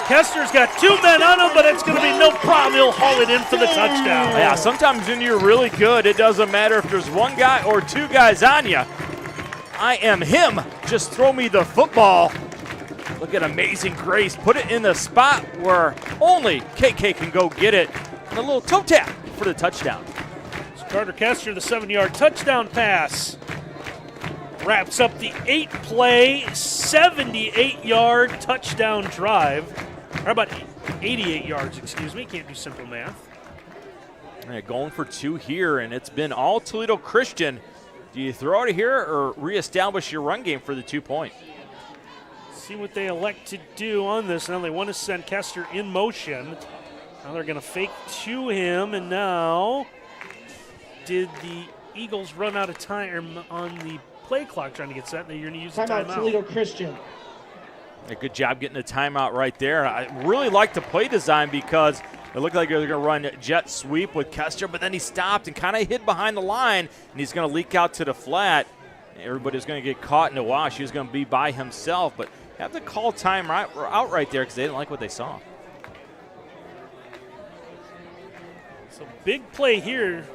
Kester's got 2 men on him, but it's going to be no problem. He'll haul it in for the touchdown. Yeah, sometimes when you're really good, it doesn't matter if there's one guy or 2 guys on you. I am him. Just throw me the football. Look at amazing Grace. Put it in the spot where only KK can go get it. And a little toe tap for the touchdown. So Carter Kester, the 7-yard touchdown pass, wraps up the 8-play, 78-yard touchdown drive. Or about 88 yards, excuse me. Can't do simple math. All right, going for 2 here, and it's been all Toledo Christian. Do you throw it here or reestablish your run game for the 2-point? See what they elect to do on this. Now they want to send Kester in motion. Now they're going to fake to him, and now did the Eagles run out of time on the play clock trying to get set? They're going to use the Timeout, timeout. Toledo Christian. A good job getting the timeout right there. I really like the play design because it looked like they were going to run jet sweep with Kester, but then he stopped and kind of hid behind the line, and he's going to leak out to the flat. Everybody's going to get caught in the wash. He was going to be by himself, but have to call time out right there because they didn't like what they saw. So big play here.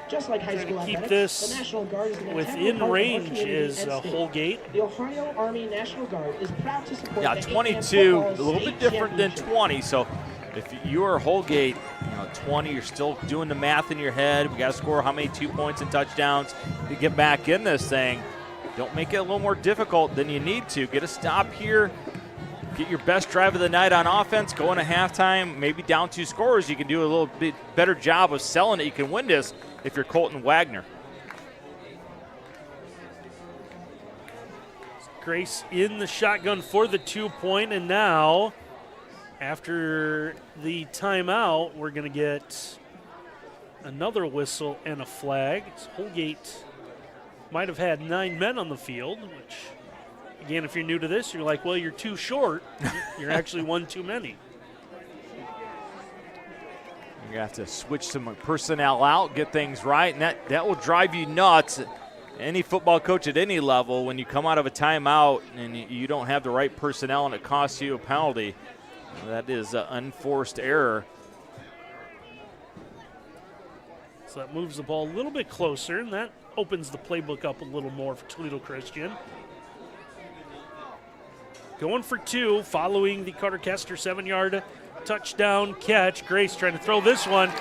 Just like high Trying school to keep athletics, this the National Guard is an integral within part of our range community is and state. Holgate. The Ohio Army National Guard is proud to support Yeah, the 22, football a little state bit different than championship. 20. So if you are Holgate, 20, you're still doing the math in your head. We got to score how many 2 points and touchdowns to get back in this thing. Don't make it a little more difficult than you need to. Get a stop here. Get your best drive of the night on offense. Go into halftime, maybe down 2 scores. You can do a little bit better job of selling it. You can win this if you're Colton Wagner. Grace in the shotgun for the 2-point, and now after the timeout, we're going to get another whistle and a flag. Holgate might have had 9 men on the field, which, again, if you're new to this, you're like, well, you're too short. You're actually 1 too many. You have to switch some personnel out, get things right, and that will drive you nuts. Any football coach at any level, when you come out of a timeout and you don't have the right personnel and it costs you a penalty, that is an unforced error. So that moves the ball a little bit closer, and that opens the playbook up a little more for Toledo Christian. Going for 2, following the Carter Kester 7-yard touchdown catch. Grace trying to throw this one.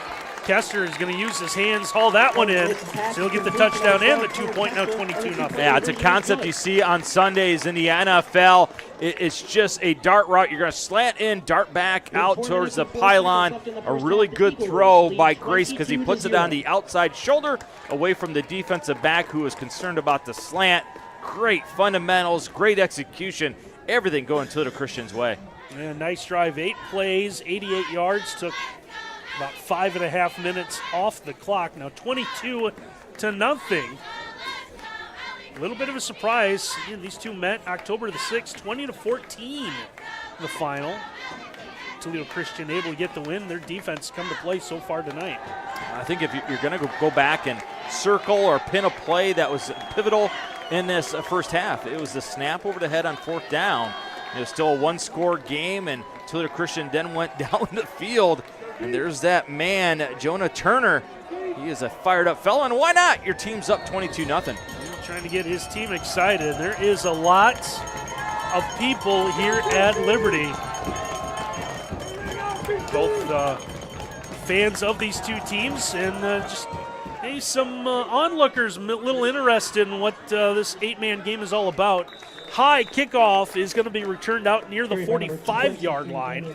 Kester is going to use his hands, haul that one in, so he'll get the touchdown and the 2-point, now 22-0. Yeah, it's a concept you see on Sundays in the NFL. It's just a dart route. You're going to slant in, dart back out towards the pylon. A really good throw by Grace because he puts it on the outside shoulder away from the defensive back who was concerned about the slant. Great fundamentals, great execution, everything going Toledo Christian's way. Yeah, nice drive, 8 plays, 88 yards, took about 5.5 minutes off the clock. Now 22-0. A little bit of a surprise. Again, these two met October the 6th, 20-14 the final. Toledo Christian able to get the win. Their defense come to play so far tonight. I think if you're going to go back and circle or pin a play that was pivotal in this first half, it was the snap over the head on 4th down. It was still a 1-score game, and Toledo Christian then went down the field. And there's that man, Jonah Turner. He is a fired-up fella, and why not? Your team's up 22-0. Trying to get his team excited. There is a lot of people here at Liberty. Both fans of these two teams and just maybe some onlookers a little interested in what this 8-man game is all about. High kickoff is going to be returned out near the 45-yard line.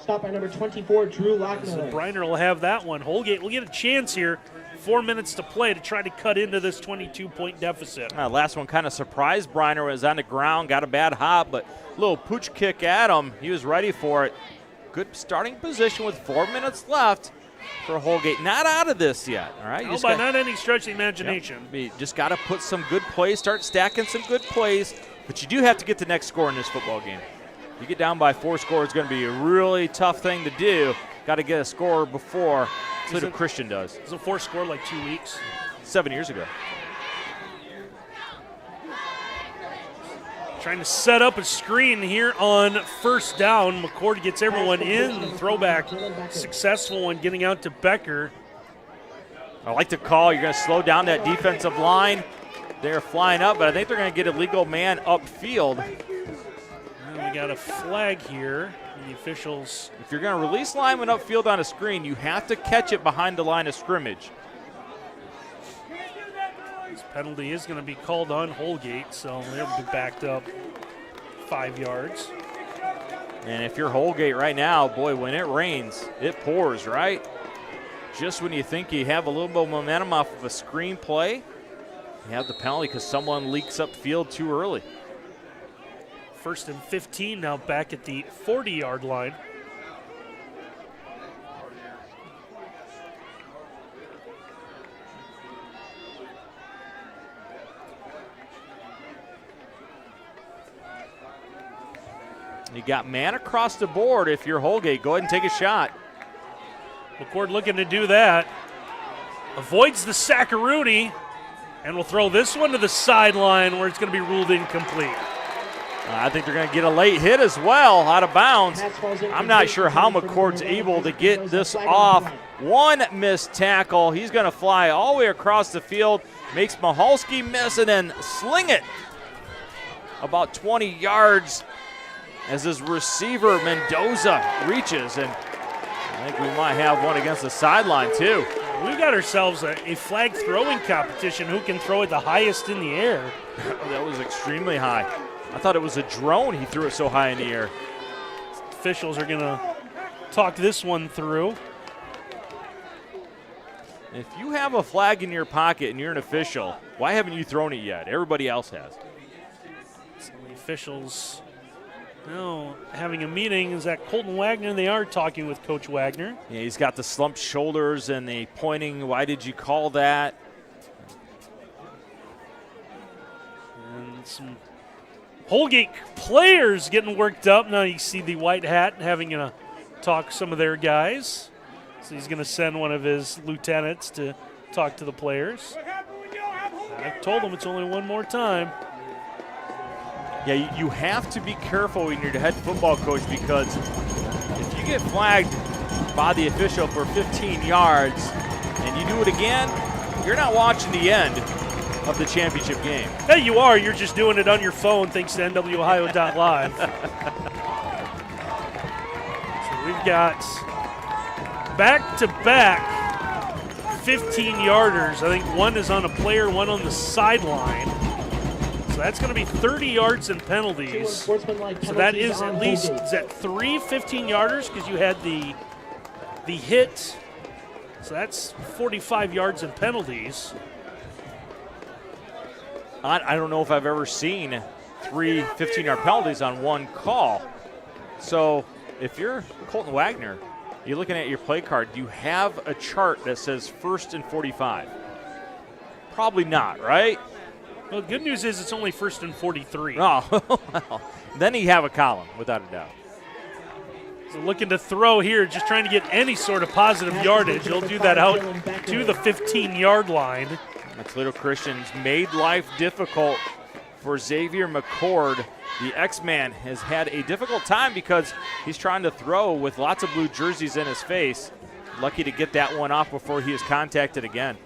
Stop by number 24, Drew Lockmiller. Briner will have that one. Holgate will get a chance here. 4 minutes to play to try to cut into this 22-point deficit. Last one kind of surprised Briner. Was on the ground, got a bad hop, but a little pooch kick at him. He was ready for it. Good starting position with 4 minutes left. for Holgate. Not out of this yet, all right? No, by not any stretch of the imagination. Yep. You just got to put some good plays, start stacking some good plays, but you do have to get the next score in this football game. You get down by 4 scores, it's going to be a really tough thing to do. Got to get a score before Toledo Christian does. Is it 4 score like 2 weeks? 7 years ago. Trying to set up a screen here on first down. McCord gets everyone in. Throwback, successful one getting out to Becker. I like the call. You're going to slow down that defensive line. They're flying up, but I think they're going to get a legal man upfield. And we got a flag here. The officials. If you're going to release lineman upfield on a screen, you have to catch it behind the line of scrimmage. This penalty is going to be called on Holgate, so they'll be backed up 5 yards. And if you're Holgate right now, boy, when it rains, it pours, right? Just when you think you have a little bit of momentum off of a screen play, you have the penalty because someone leaks upfield too early. 1st and 15 now back at the 40-yard line. You got man across the board. If you're Holgate, go ahead and take a shot. McCord looking to do that. Avoids the Saccaroni, and will throw this one to the sideline where it's going to be ruled incomplete. I think they're going to get a late hit as well, out of bounds. I'm not sure how McCord's able to get this off. One missed tackle. He's going to fly all the way across the field, makes Mahalski miss, and then sling it about 20 yards as his receiver, Mendoza, reaches. And I think we might have one against the sideline, too. We've got ourselves a flag throwing competition. Who can throw it the highest in the air? That was extremely high. I thought it was a drone. He threw it so high in the air. Officials are going to talk this one through. If you have a flag in your pocket and you're an official, why haven't you thrown it yet? Everybody else has. So the officials now having a meeting. Is that Colton Wagner? They are talking with Coach Wagner. Yeah, he's got the slumped shoulders and the pointing, why did you call that? And some Holgate players getting worked up. Now you see the white hat having a talk to some of their guys. So he's going to send one of his lieutenants to talk to the players. I've told him it's only one more time. Yeah, you have to be careful when you're the head football coach, because if you get flagged by the official for 15 yards and you do it again, you're not watching the end of the championship game. Hey, you are. You're just doing it on your phone thanks to NWOhio.live. So we've got back-to-back 15-yarders. I think one is on a player, one on the sideline. So that's going to be 30 yards and penalties. So that is at least, is that 3 15-yarders? Because you had the hit. So that's 45 yards and penalties. I don't know if I've ever seen 3 15-yard penalties on one call. So if you're Colton Wagner, you're looking at your play card, do you have a chart that says 1st and 45? Probably not, right? Well, good news is it's only 1st and 43. Oh, well, then you have a column, without a doubt. So looking to throw here, just trying to get any sort of positive yardage. He'll do that out to the 15-yard line. The Toledo Christians made life difficult for Xavier McCord. The X-Man has had a difficult time because he's trying to throw with lots of blue jerseys in his face. Lucky to get that one off before he is contacted again.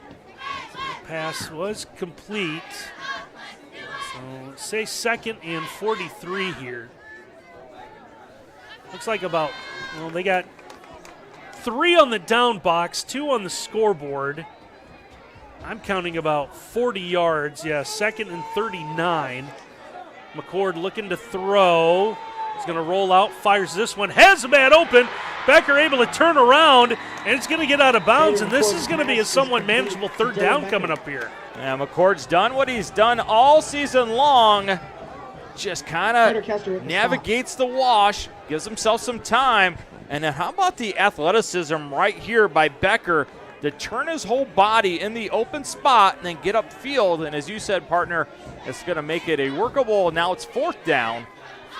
Pass was complete. So say 2nd and 43 here. Looks like about, well, they got 3 on the down box, 2 on the scoreboard. I'm counting about 40 yards. Yeah, 2nd and 39. McCord looking to throw. He's going to roll out, fires this one. Has a man open. Becker able to turn around, and it's going to get out of bounds, and this is going to be a somewhat manageable 3rd down coming up here. Yeah, McCord's done what he's done all season long. Just kind of navigates the wash, gives himself some time. And then how about the athleticism right here by Becker to turn his whole body in the open spot and then get upfield. And as you said, partner, it's going to make it a workable. Now it's fourth down.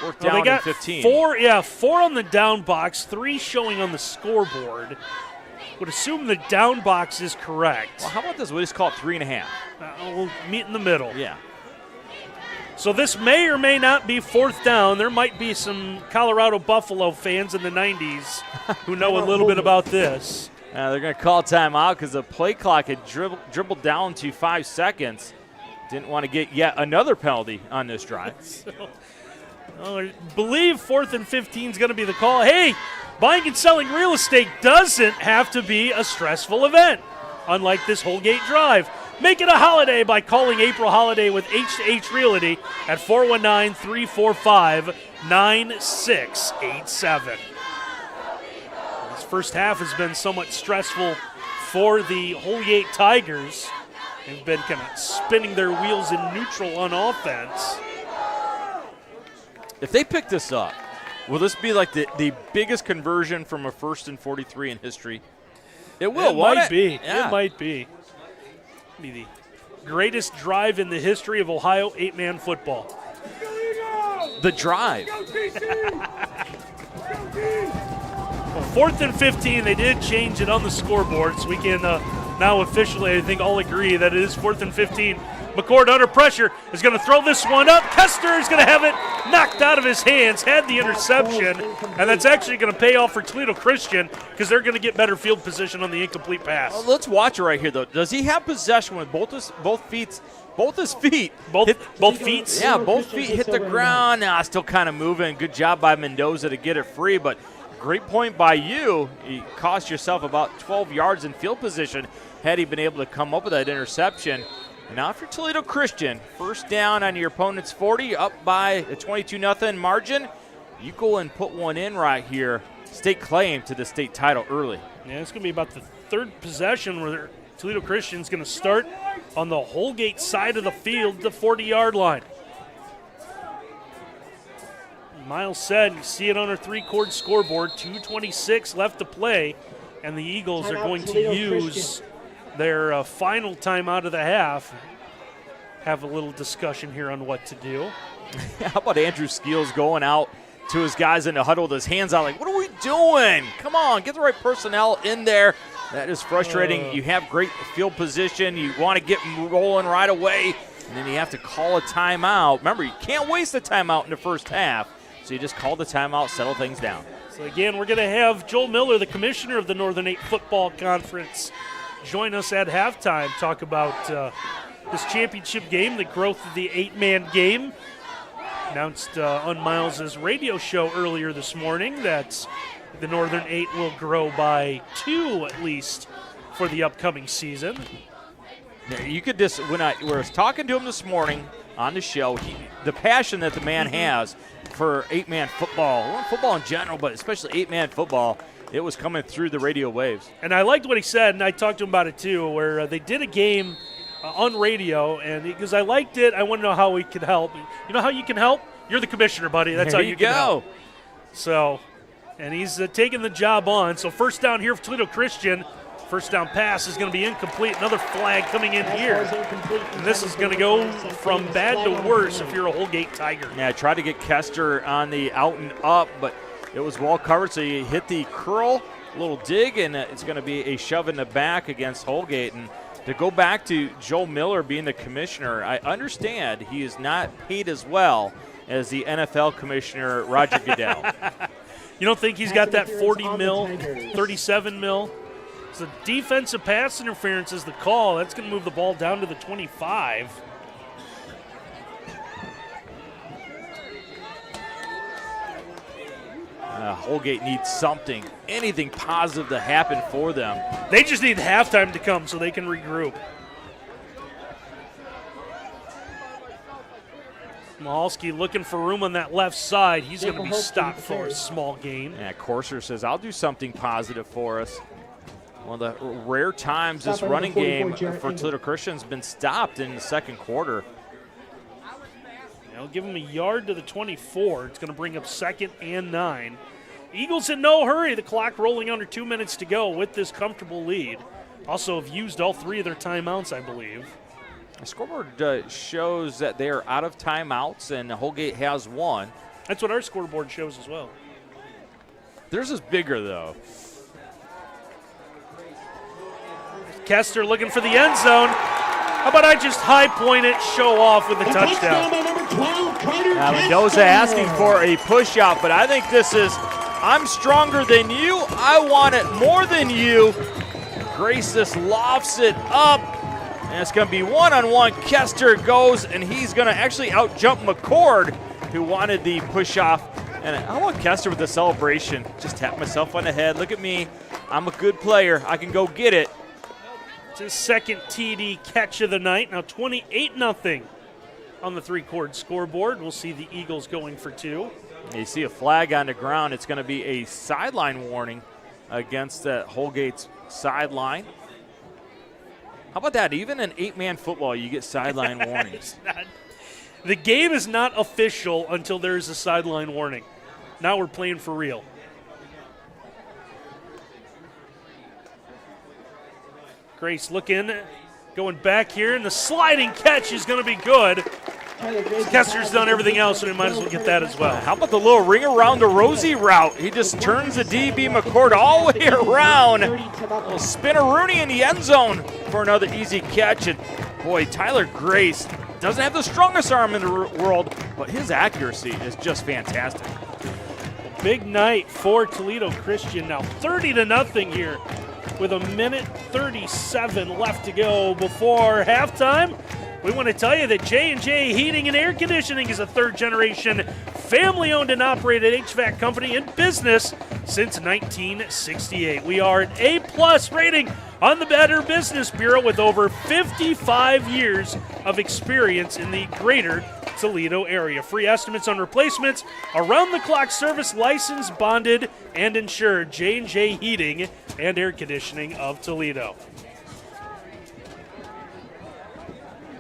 Fourth down they got and 15. Four on the down box, 3 showing on the scoreboard. Would assume the down box is correct. Well, how about this? We just call it 3.5. We'll meet in the middle. Yeah. So this may or may not be fourth down. There might be some Colorado Buffalo fans in the 90s who know a little bit about this. They're going to call timeout because the play clock had dribbled down to 5 seconds. Didn't want to get yet another penalty on this drive. I believe 4th and 15 is going to be the call. Hey, buying and selling real estate doesn't have to be a stressful event, unlike this Holgate drive. Make it a holiday by calling April Holiday with H2H Realty at 419-345-9687. This first half has been somewhat stressful for the Holgate Tigers. They've been kind of spinning their wheels in neutral on offense. If they pick this up, will this be like the biggest conversion from a 1st and 43 in history? It will, won't it? It might be. Be the greatest drive in the history of Ohio 8-man football. The drive. Well, 4th and 15, they did change it on the scoreboard, so we can now officially, I think, all agree that it is 4th and 15. McCord under pressure is going to throw this one up. Kester is going to have it knocked out of his hands, had the interception, and that's actually going to pay off for Toledo Christian because they're going to get better field position on the incomplete pass. Well, let's watch it right here, though. Does he have possession with both his feet? Both feet hit the ground. Now still kind of moving. Good job by Mendoza to get it free, but great point by you. You cost yourself about 12 yards in field position had he been able to come up with that interception. And now for Toledo Christian, first down on your opponent's 40, up by a 22-0 margin. You go and put one in right here. State claim to the state title early. Yeah, it's going to be about the 3rd possession where Toledo Christian's going to start on the Holgate side of the field, the 40-yard line. Miles said, you see it on our 3-chord scoreboard, 2:26 left to play, and the Eagles are going to use their final timeout of the half. Have a little discussion here on what to do. How about Andrew Skeels going out to his guys in the huddle with his hands out like, what are we doing? Come on, get the right personnel in there. That is frustrating. You have great field position. You want to get rolling right away, and then you have to call a timeout. Remember, you can't waste a timeout in the first half, so you just call the timeout, settle things down. So again, we're going to have Joel Miller, the commissioner of the Northern 8 Football Conference, join us at halftime, talk about this championship game, the growth of the 8-man game. Announced on Miles' radio show earlier this morning that the Northern 8 will grow by 2 at least for the upcoming season. You could just, when I was talking to him this morning on the show, the passion that the man has for 8-man football, football in general, but especially 8-man football, it was coming through the radio waves. And I liked what he said, and I talked to him about it too, where they did a game on radio, and because I liked it, I want to know how we could help. You know how you can help? You're the commissioner, buddy. That's there how you can go. help. So, and he's taking the job on. So first down here for Toledo Christian. First down pass is going to be incomplete. Another flag coming in here. And this is going to go from bad to worse if you're a Holgate Tiger. Yeah, I tried to get Kester on the out and up, but it was well covered, so you hit the curl, a little dig, and it's going to be a shove in the back against Holgate. And to go back to Joe Miller being the commissioner, I understand he is not paid as well as the NFL commissioner, Roger Goodell. You don't think he's got that 40 mil, 37 mil? So defensive pass interference is the call. That's going to move the ball down to the 25. Holgate needs something, anything positive to happen for them. They just need halftime to come so they can regroup. Mahalski looking for room on that left side. He's going to be stopped for a small gain. Yeah, Courser says, I'll do something positive for us. One of the rare times this running game for Toledo Christian has been stopped in the second quarter. They'll give him a yard to the 24. It's going to bring up 2nd and 9. Eagles in no hurry. The clock rolling under 2 minutes to go with this comfortable lead. Also have used all 3 of their timeouts, I believe. The scoreboard shows that they are out of timeouts, and Holgate has 1. That's what our scoreboard shows as well. Theirs is bigger, though. Kester looking for the end zone. How about I just high point it, show off with a touchdown? By number 12, Carter Now, Kester. Mendoza asking for a push out, but I think this is, I'm stronger than you. I want it more than you. Grace just lofts it up, and it's going to be one-on-one. Kester goes, and he's going to actually out-jump McCord, who wanted the push-off. And I want Kester with the celebration. Just tap myself on the head. Look at me. I'm a good player. I can go get it. It's his 2nd TD catch of the night. Now 28-0 on the 3-quart scoreboard. We'll see the Eagles going for 2. You see a flag on the ground. It's going to be a sideline warning against that Holgate's sideline. How about that? Even in 8-man football, you get sideline warnings. The game is not official until there's a sideline warning. Now we're playing for real. Grace looking, going back here, and the sliding catch is going to be good. Kester's done everything else, and he might as well get that as well. How about the little ring around the Rosie route? He just turns the DB McCord all the way around. Little spin-a-rooney in the end zone for another easy catch. And boy, Tyler Grace doesn't have the strongest arm in the world, but his accuracy is just fantastic. Big night for Toledo Christian. Now 30-0 here with 1:37 left to go before halftime. We want to tell you that J&J Heating and Air Conditioning is a 3rd-generation family-owned and operated HVAC company in business since 1968. We are an A+ rating on the Better Business Bureau with over 55 years of experience in the greater Toledo area. Free estimates on replacements, around-the-clock service, licensed, bonded, and insured. J&J Heating and Air Conditioning of Toledo.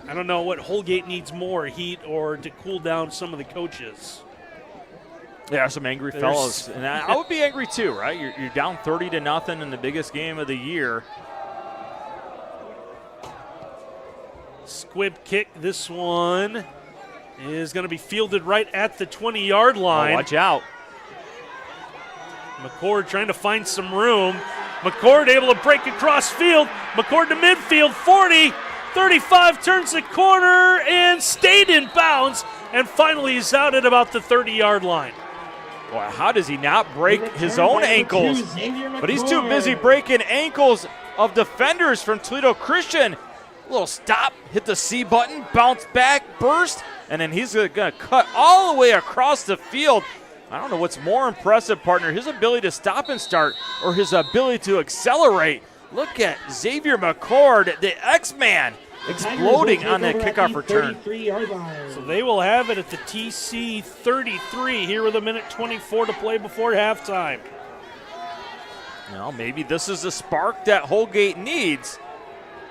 I don't know what Holgate needs more, heat or to cool down some of the coaches. Yeah, some angry fellows. And I would be angry too, right? You're down 30-0 in the biggest game of the year. Squib kick, this one is going to be fielded right at the 20-yard line. Oh, watch out. McCord trying to find some room. McCord able to break across field. McCord to midfield, 40, 35, turns the corner and stayed in bounds, and finally is out at about the 30-yard line. Boy, how does he not break his own ankles? But he's too busy breaking ankles of defenders from Toledo Christian. A little stop, hit the C button, bounce back, burst, and then he's going to cut all the way across the field. I don't know what's more impressive, partner, his ability to stop and start or his ability to accelerate. Look at Xavier McCord, the X-Man, exploding on that kickoff return. So they will have it at the TC 33 here with 1:24 to play before halftime. Well, maybe this is the spark that Holgate needs.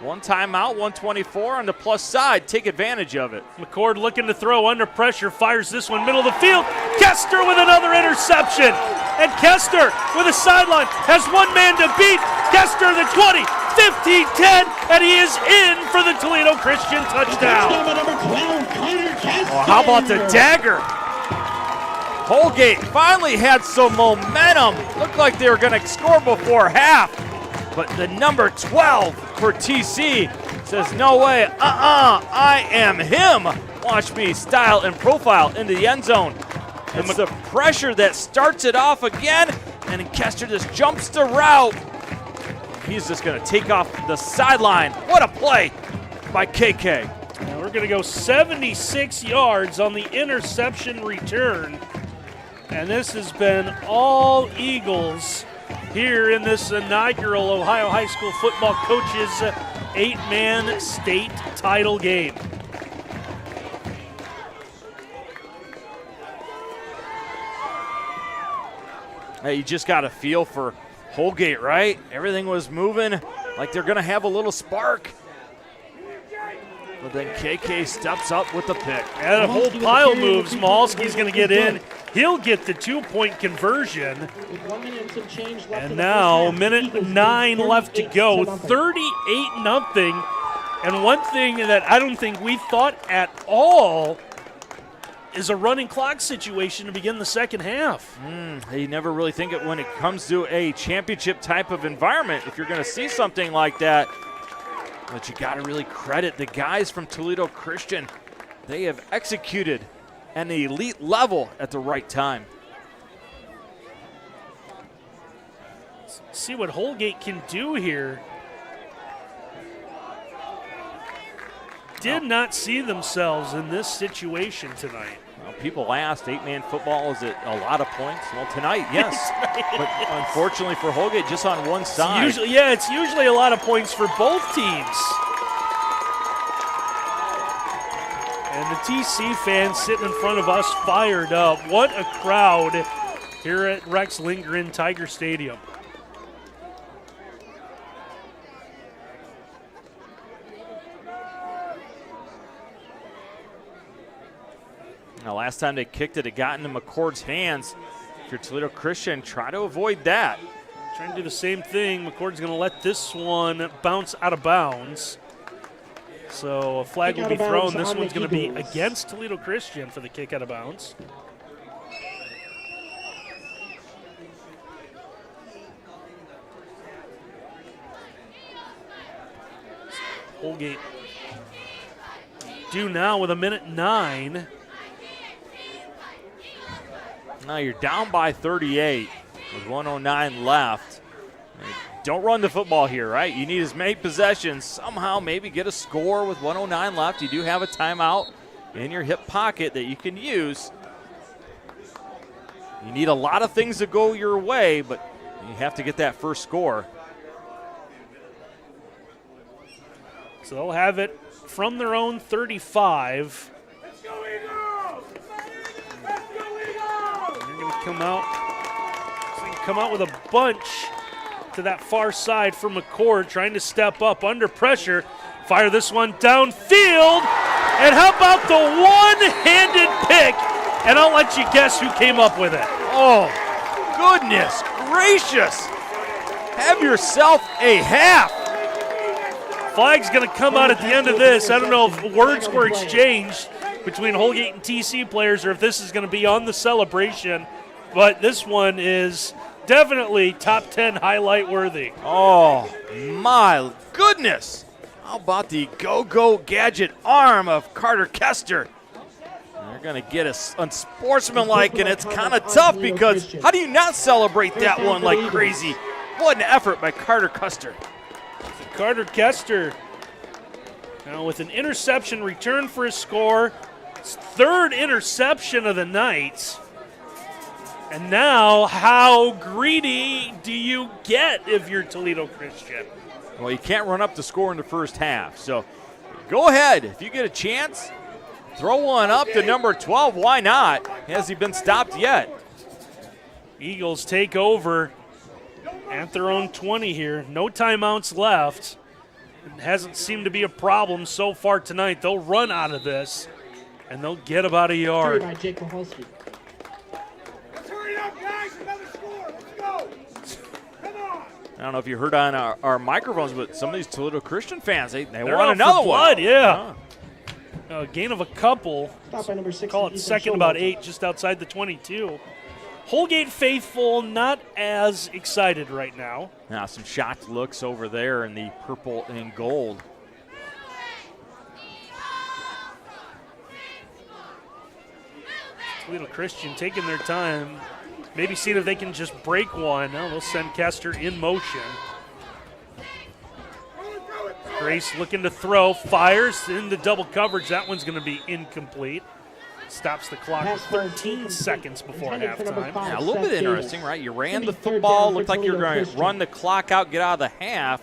One timeout, 124 on the plus side. Take advantage of it. McCord looking to throw under pressure, fires this one middle of the field. Kester with another interception. And Kester with a sideline has one man to beat. Kester the 20, 15, 10, and he is in for the Toledo Christian touchdown. Oh, how about the dagger? Holgate finally had some momentum. Looked like they were going to score before half. But the number 12 for TC says, no way, I am him. Watch me style and profile into the end zone. It's the pressure that starts it off again, and then Kester just jumps the route. He's just going to take off the sideline. What a play by KK. Now we're going to go 76 yards on the interception return. And this has been all Eagles here in this inaugural Ohio High School Football Coaches 8-man state title game. Hey, you just got a feel for Holgate, right? Everything was moving like they're going to have a little spark. But then KK steps up with the pick. And a whole pile moves. Mahalski's going to get in. He'll get the 2-point conversion. With 1 minute and some change left And in the now, first half, minute Eagles lead 9 left to go. 38-0. 38-0. And one thing that I don't think we thought at all is a running clock situation to begin the second half. You never really think it when it comes to a championship type of environment, if you're going to see something like that. But you got to really credit the guys from Toledo Christian. They have executed at an elite level at the right time. See what Holgate can do here. Did not see themselves in this situation tonight. Well, people asked, 8-man football, is it a lot of points? Well, tonight, yes. But unfortunately for Holgate, just on one side. It's usually a lot of points for both teams. And the TC fans sitting in front of us fired up. What a crowd here at Rex Lindgren Tiger Stadium. Now, last time they kicked it got into McCord's hands. If you're Toledo Christian, try to avoid that. Trying to do the same thing. McCord's going to let this one bounce out of bounds. So a flag will be thrown. This one's going to be against Toledo Christian for the kick out of bounds. Holgate due now with 1:09. Now you're down by 38 with 1:09 left. Don't run the football here, right? You need as many possessions. Somehow maybe get a score with 1:09 left. You do have a timeout in your hip pocket that you can use. You need a lot of things to go your way, but you have to get that first score. So they'll have it from their own 35. Let's go, Eagles! Let's go, Eagles! They're going to come out with a bunch to that far side for McCord, trying to step up under pressure. Fire this one downfield. And how about the one-handed pick? And I'll let you guess who came up with it. Oh, goodness gracious. Have yourself a half. Flag's going to come out at the end of this. I don't know if words were exchanged between Holgate and TC players or if this is going to be on the celebration, but this one is definitely top 10 highlight worthy. Oh, my goodness. How about the go-go gadget arm of Carter Kester? They're going to get us unsportsmanlike, and it's kind of tough because how do you not celebrate that one like crazy? What an effort by Carter Kester. Carter Kester now with an interception return for his score. His third interception of the night. And now, how greedy do you get if you're Toledo Christian? Well, you can't run up the score in the first half. So go ahead. If you get a chance, throw one up to number 12. Why not? Has he been stopped yet? Eagles take over at their own 20 here. No timeouts left. It hasn't seemed to be a problem so far tonight. They'll run out of this, and they'll get about a yard. By Jake Mahalski. Let's hurry up, guys! Another score! Let's go! Come on! I don't know if you heard on our microphones, but some of these Toledo Christian fans, they They're want out for another blood, one. yeah. Gain of a couple. Stop by number 6. Call it second about 8, just outside the 22. Holgate faithful not as excited right now. Now some shocked looks over there in the purple and gold. Toledo Christian taking their time, maybe seeing if they can just break one. Now they'll send Kester in motion. Grace looking to throw, fires into double coverage. That one's going to be incomplete. Stops the clock with 13 seconds before halftime. Yeah, a little bit interesting, right? You ran the football, looked like you were going to run the clock out, get out of the half,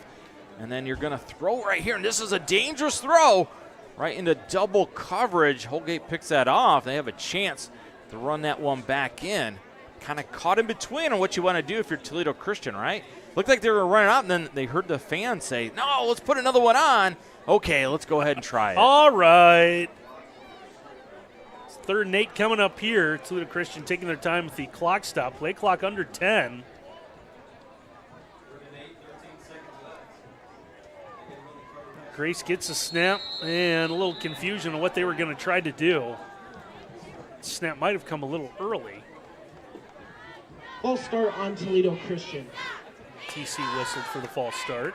and then you're going to throw right here. And this is a dangerous throw right into double coverage. Holgate picks that off. They have a chance to run that one back in. Kind of caught in between on what you want to do if you're Toledo Christian, right? Looked like they were running out, and then they heard the fans say, no, let's put another one on. Okay, let's go ahead and try it. All right. It's 3rd and 8 coming up here. Toledo Christian taking their time with the clock stop. Play clock under 10. Grace gets a snap and a little confusion on what they were going to try to do. Snap might have come a little early. False start on Toledo Christian. TC whistled for the false start.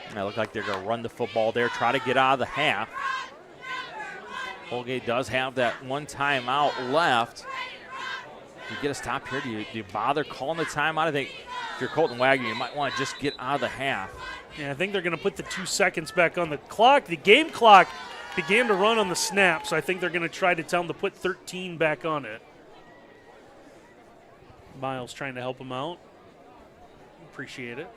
It look like they're going to run the football there, try to get out of the half. Holgate does have that one timeout left. Do you get a stop here? Do you bother calling the timeout? I think if you're Colton Wagner, you might want to just get out of the half. Yeah, I think they're going to put the 2 seconds back on the clock. The game clock began to run on the snap, so I think they're going to try to tell them to put 13 back on it. Miles trying to help him out. Appreciate it.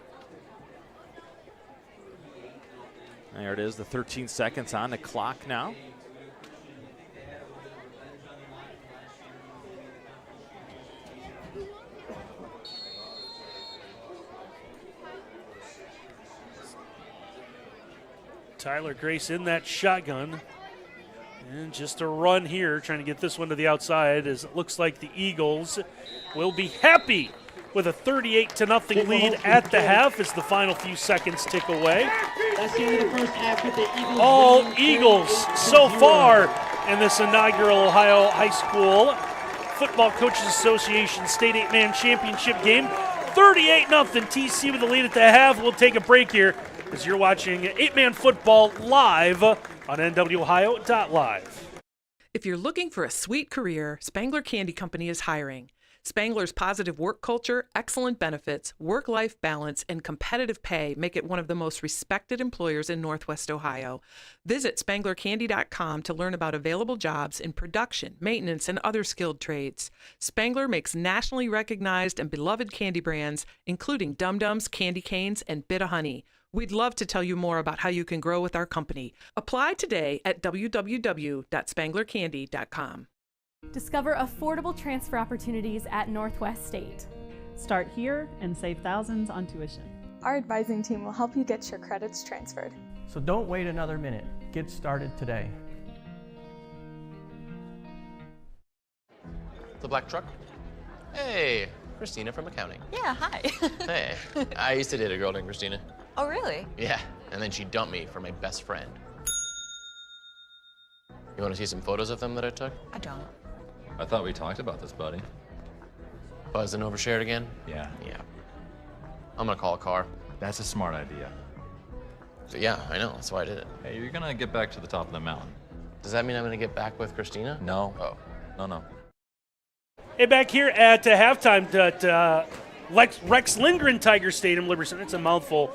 There it is, the 13 seconds on the clock now. Tyler Grace in that shotgun. And just a run here, trying to get this one to the outside, as it looks like the Eagles will be happy with a 38-0 lead at the half as the final few seconds tick away. That's the end of the first half with the Eagles. All winning Eagles 38-0. so far in this inaugural Ohio High School Football Coaches Association State 8-Man Championship game. 38-0 TC with the lead at the half. We'll take a break here as you're watching 8-Man football live on NWOhio.live. If you're looking for a sweet career, Spangler Candy Company is hiring. Spangler's positive work culture, excellent benefits, work-life balance, and competitive pay make it one of the most respected employers in Northwest Ohio. Visit SpanglerCandy.com to learn about available jobs in production, maintenance, and other skilled trades. Spangler makes nationally recognized and beloved candy brands, including Dum Dums, Candy Canes, and Bit-O-Honey. We'd love to tell you more about how you can grow with our company. Apply today at www.spanglercandy.com. Discover affordable transfer opportunities at Northwest State. Start here and save thousands on tuition. Our advising team will help you get your credits transferred. So don't wait another minute. Get started today. The black truck? Hey, Christina from accounting. Yeah, hi. Hey, I used to date a girl named Christina. Oh, really? Yeah, and then she dumped me for my best friend. You want to see some photos of them that I took? I don't. I thought we talked about this, buddy. Buzzed and overshared again? Yeah. Yeah. I'm gonna call a car. That's a smart idea. So yeah, I know, that's why I did it. Hey, you're gonna get back to the top of the mountain. Does that mean I'm gonna get back with Christina? No. Oh. No. Hey, back here at halftime at Rex Lindgren Tiger Stadium, Liberty Center. It's a mouthful.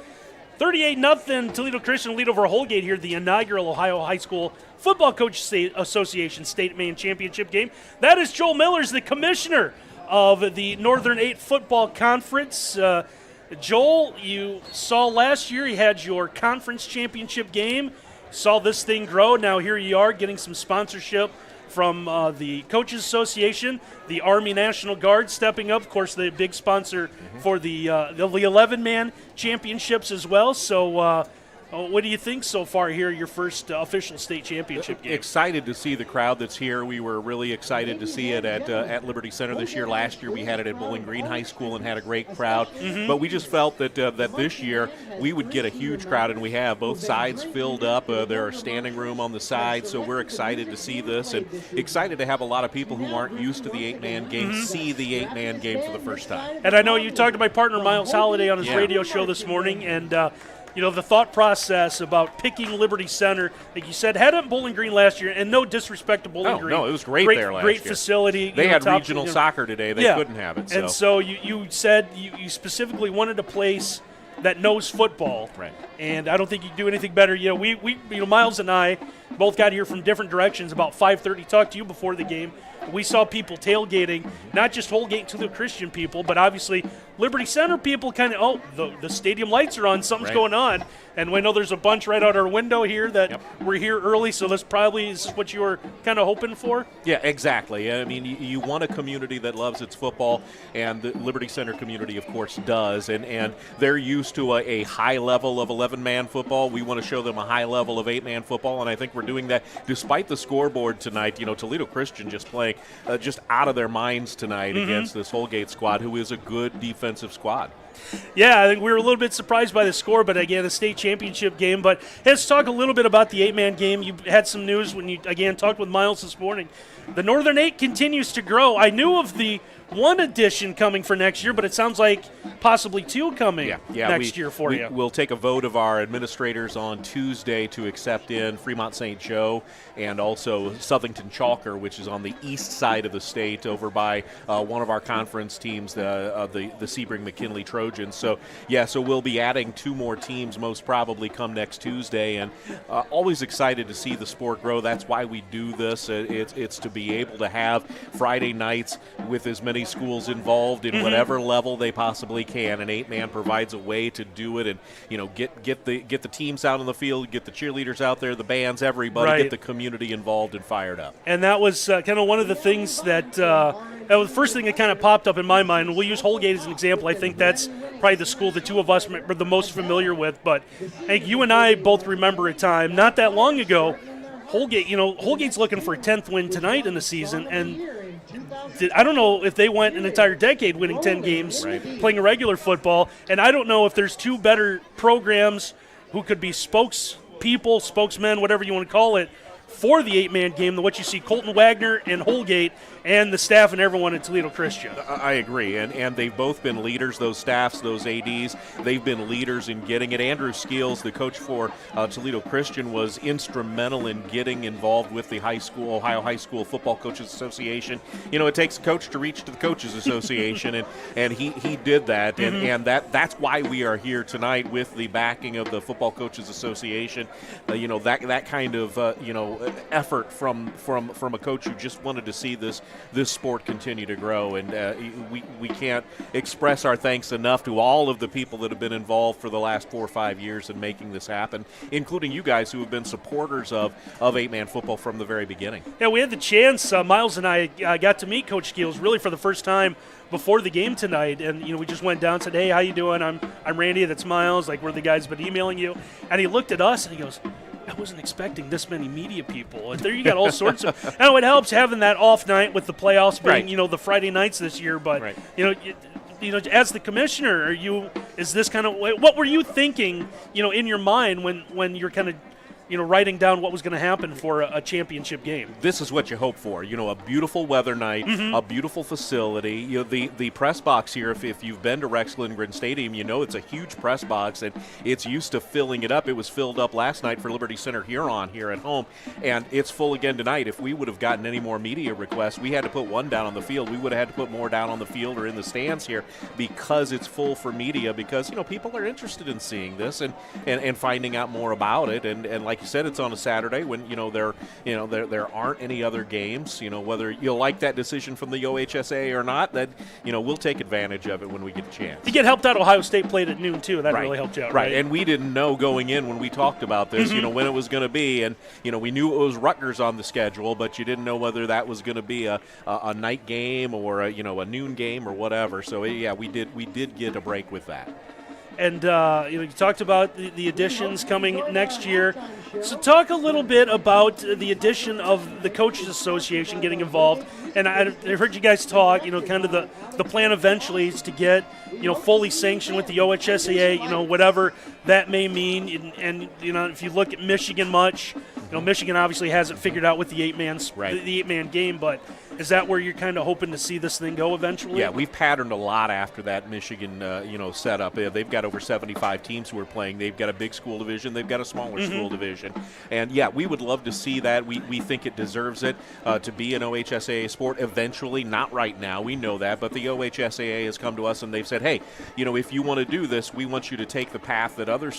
38-0 Toledo Christian lead over Holgate here, the inaugural Ohio High School Football Coaches Association State Man Championship game. That is Joel Millers, the commissioner of the Northern 8 Football Conference. Joel, you saw last year you had your conference championship game. Saw this thing grow. Now here you are getting some sponsorship from the Coaches Association, the Army National Guard stepping up, of course, the big sponsor for the 11-man championships as well. So what do you think so far here, your first official state championship game? Excited to see the crowd that's here. We were really excited to see it at Liberty Center this year. Last year we had it at Bowling Green High School and had a great crowd. But we just felt that that this year we would get a huge crowd, and we have both sides filled up. There are standing room on the side, so we're excited to see this and excited to have a lot of people who aren't used to the 8-man game see the 8-man game for the first time. And I know you talked to my partner Miles Holliday on his radio show this morning, and you know, the thought process about picking Liberty Center, like you said, had it in Bowling Green last year, and no disrespect to Bowling Green. No, it was great there last great year. Facility. They had regional soccer today. They couldn't have it. So. And so you said you specifically wanted a place that knows football. Right. And I don't think you can do anything better. You know, we Miles and I both got here from different directions about 5:30. Talked to you before the game. We saw people tailgating, not just Holgate to the Christian people, but obviously Liberty Center people kind of, the stadium lights are on, something's going on. And we know there's a bunch right out our window here that we're here early, so this probably is what you were kind of hoping for? Yeah, exactly. I mean, you want a community that loves its football, and the Liberty Center community, of course, does. And they're used to a high level of 11-man football. We want to show them a high level of 8-man football, and I think we're doing that despite the scoreboard tonight. Toledo Christian just playing just out of their minds tonight against this Holgate squad, who is a good defensive squad. Yeah, I think we were a little bit surprised by the score, but again, a state championship game. But let's talk a little bit about the 8-man game. You had some news when you, again, talked with Miles this morning. The Northern 8 continues to grow. I knew of the one addition coming for next year, but it sounds like possibly 2 coming next year for you. We'll take a vote of our administrators on Tuesday to accept in Fremont St. Joe and also Southington Chalker, which is on the east side of the state over by one of our conference teams, the Sebring-McKinley Trojans. So we'll be adding 2 more teams most probably come next Tuesday, and always excited to see the sport grow. That's why we do this. It's to be able to have Friday nights with as many schools involved in whatever level they possibly can. An 8-man provides a way to do it, and get the teams out on the field, get the cheerleaders out there, the bands, everybody, get the community involved and fired up. And that was kind of one of the things that was the first thing that kind of popped up in my mind. We'll use Holgate as an example. I think that's probably the school the two of us are the most familiar with. But I think you and I both remember a time not that long ago. Holgate's looking for a 10th win tonight in the season, and I don't know if they went an entire decade winning 10 games, playing a regular football, and I don't know if there's 2 better programs who could be spokesmen, whatever you want to call it, for the 8-man game than what you see Colton Wagner and Holgate and the staff and everyone at Toledo Christian. I agree, and they've both been leaders, those staffs, those ADs. They've been leaders in getting it. Andrew Skeels, the coach for Toledo Christian, was instrumental in getting involved with the Ohio High School Football Coaches Association. It takes a coach to reach to the Coaches Association, and he did that, and that's why we are here tonight with the backing of the Football Coaches Association. That kind of effort from a coach who just wanted to see this sport continue to grow, and we can't express our thanks enough to all of the people that have been involved for the last 4 or 5 years in making this happen, including you guys who have been supporters of 8-man football from the very beginning. Yeah, we had the chance, Miles and I got to meet Coach Skeels really for the first time before the game tonight, and we just went down and said, "Hey, how you doing? I'm Randy, that's Miles, we're the guys been emailing you." And he looked at us and he goes, "I wasn't expecting this many media people." And there you got all sorts of. I know it helps having that off night with the playoffs being, the Friday nights this year. But as the commissioner, is this kind of what were you thinking? In your mind when you're kind of. Writing down what was going to happen for a championship game. This is what you hope for. A beautiful weather night, a beautiful facility. The press box here, if you've been to Rex Lindgren Stadium, it's a huge press box, and it's used to filling it up. It was filled up last night for Liberty Center Huron here at home, and it's full again tonight. If we would have gotten any more media requests, we had to put one down on the field. We would have had to put more down on the field or in the stands here because it's full for media, because, people are interested in seeing this and finding out more about it. And like you said, it's on a Saturday when there aren't any other games. Whether you'll like that decision from the OHSA or not, that we'll take advantage of it when we get a chance. You get helped out. Ohio State played at noon too. That really helped you out, right? And we didn't know going in when we talked about this, when it was going to be, and we knew it was Rutgers on the schedule, but you didn't know whether that was going to be a night game or a noon game or whatever. So we did get a break with that. And you talked about the additions coming next year. So talk a little bit about the addition of the Coaches Association getting involved. And I've heard you guys talk, kind of the plan eventually is to get, fully sanctioned with the OHSAA, whatever that may mean. And if you look at Michigan much, Michigan obviously hasn't figured out with the 8-man game, but Is that where you're kind of hoping to see this thing go eventually? Yeah, we've patterned a lot after that Michigan, setup. They've got over 75 teams who are playing. They've got a big school division. They've got a smaller school division. And, yeah, we would love to see that. We think it deserves it to be an OHSAA sport eventually. Not right now. We know that. But the OHSAA has come to us and they've said, hey, if you want to do this, we want you to take the path that other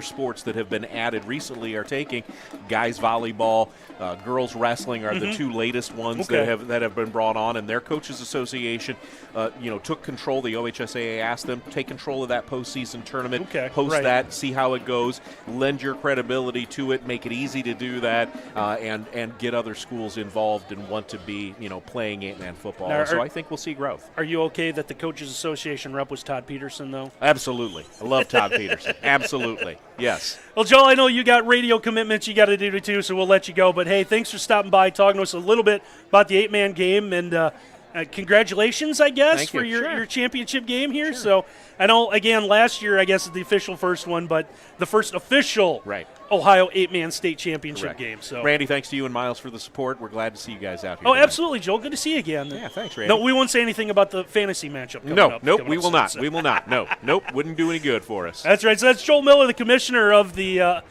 sports that have been added recently are taking. Guys volleyball, girls wrestling are the two latest ones that have been brought on, and their coaches association took control. The OHSAA asked them, take control of that postseason tournament, host that, see how it goes, lend your credibility to it, make it easy to do that, and get other schools involved and want to be playing 8-man football. Now, so I think we'll see growth. Are you okay that the coaches association rep was Todd Peterson, though? Absolutely. I love Todd Peterson. Absolutely. Yes. Well, Joel, I know you got radio commitments you got to do too, so we'll let you go. But, hey, thanks for stopping by, talking to us a little bit about the 8-man game, and congratulations, I guess, for your championship game here. Sure. So I know, again, last year, I guess, is the official first one, but the first official Ohio 8-man state championship game. So, Randy, thanks to you and Miles for the support. We're glad to see you guys out here. Oh, absolutely, Joel. Good to see you again. Yeah, thanks, Randy. No, we won't say anything about the fantasy matchup coming up. We will not. We will not. Nope. Wouldn't do any good for us. That's right. So that's Joel Miller, the commissioner of the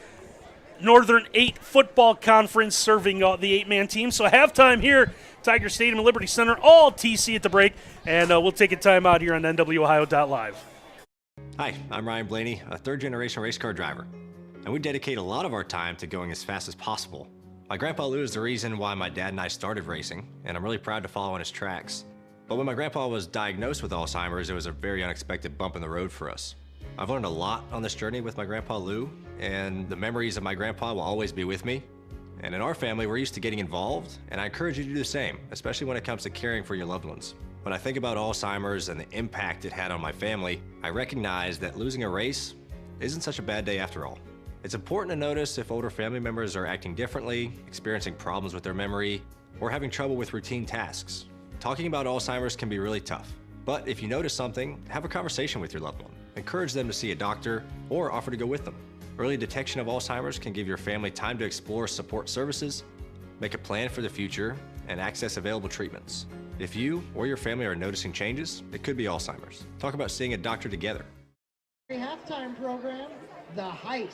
Northern 8 Football Conference, serving the 8-man team. So halftime here, Tiger Stadium and Liberty Center, all TC at the break, and we'll take a time out here on NWOhio.live. Hi, I'm Ryan Blaney, a third-generation race car driver, and we dedicate a lot of our time to going as fast as possible. My grandpa Lou is the reason why my dad and I started racing, and I'm really proud to follow in his tracks. But when my grandpa was diagnosed with Alzheimer's, it was a very unexpected bump in the road for us. I've learned a lot on this journey with my grandpa Lou, and the memories of my grandpa will always be with me. And in our family, we're used to getting involved, and I encourage you to do the same, especially when it comes to caring for your loved ones. When I think about Alzheimer's and the impact it had on my family, I recognize that losing a race isn't such a bad day after all. It's important to notice if older family members are acting differently, experiencing problems with their memory, or having trouble with routine tasks. Talking about Alzheimer's can be really tough, but if you notice something, have a conversation with your loved one. Encourage them to see a doctor or offer to go with them. Early detection of Alzheimer's can give your family time to explore support services, make a plan for the future, and access available treatments. If you or your family are noticing changes, it could be Alzheimer's. Talk about seeing a doctor together. Halftime program, The Heist.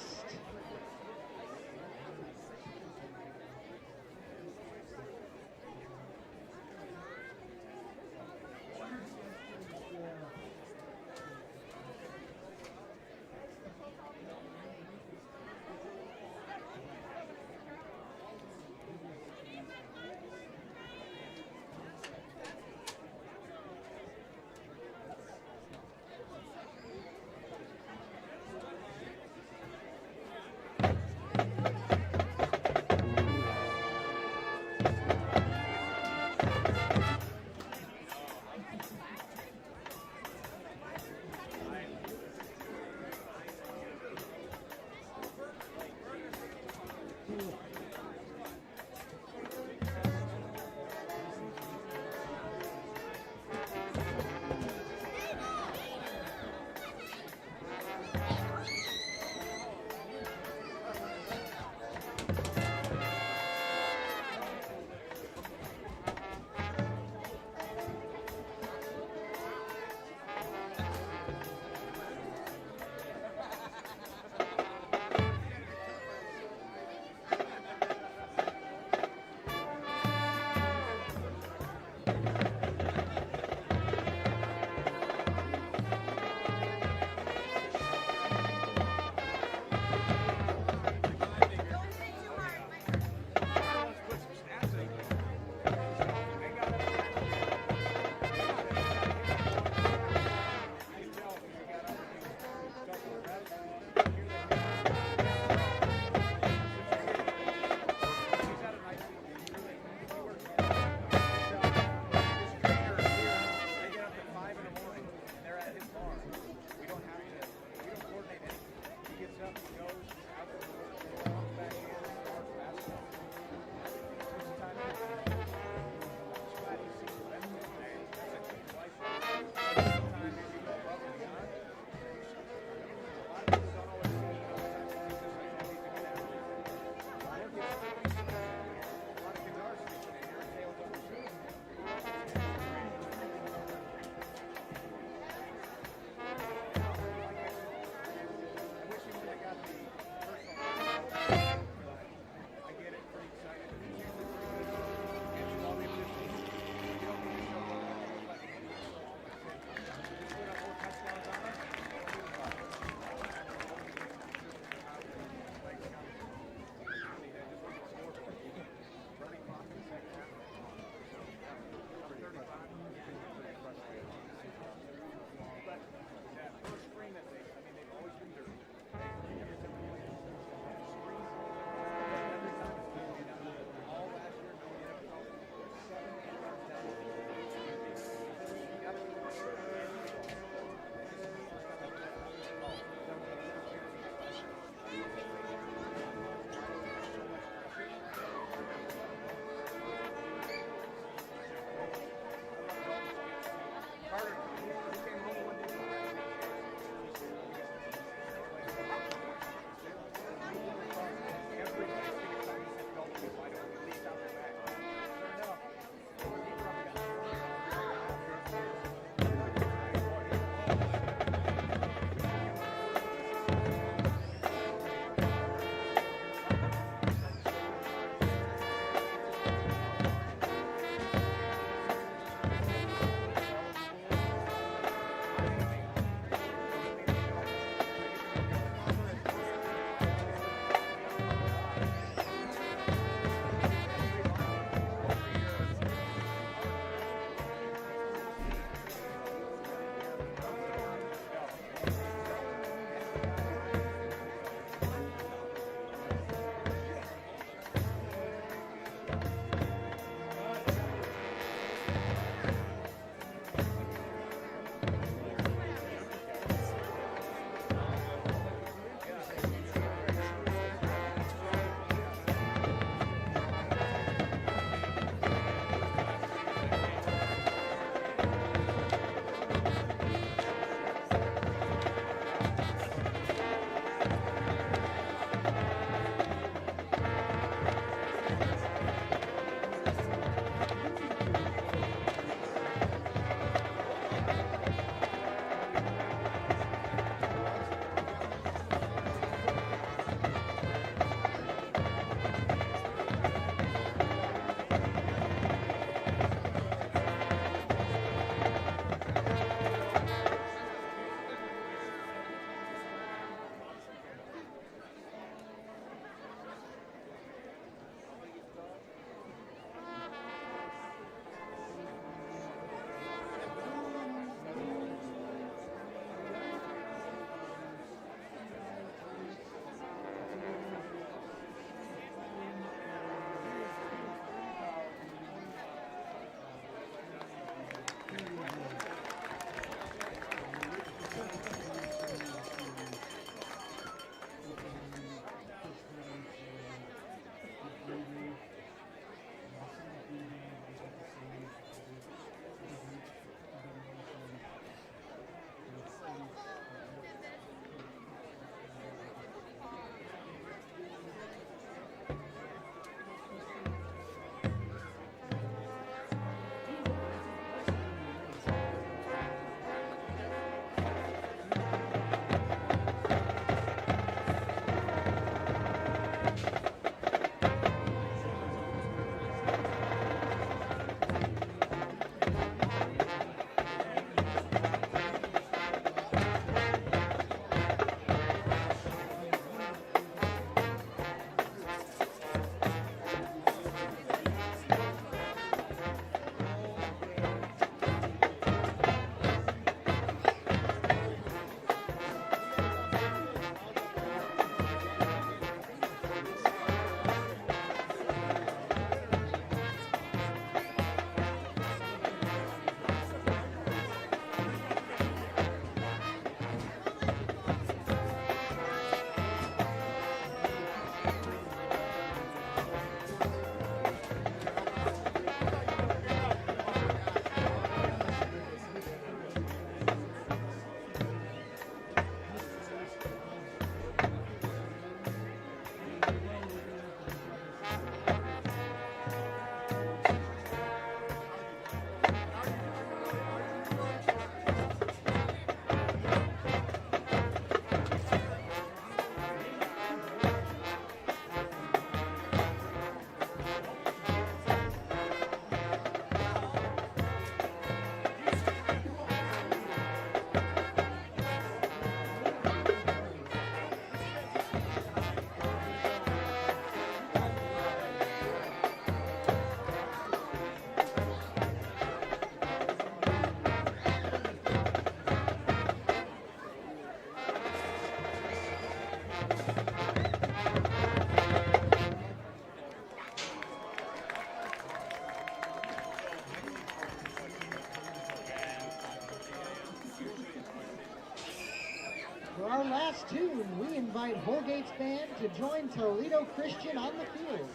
For our last tune, we invite Holgate's band to join Toledo Christian on the field.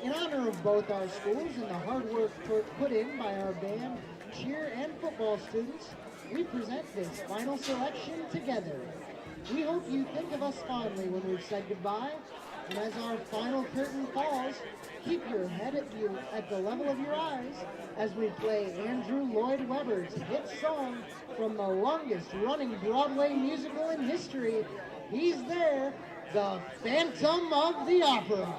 In honor of both our schools and the hard work put in by our band, cheer, and football students, we present this final selection together. We hope you think of us fondly when we've said goodbye, and as our final curtain falls, keep your head at the level of your eyes as we play Andrew Lloyd Webber's hit song from the longest running Broadway musical in history. He's there, the Phantom of the Opera.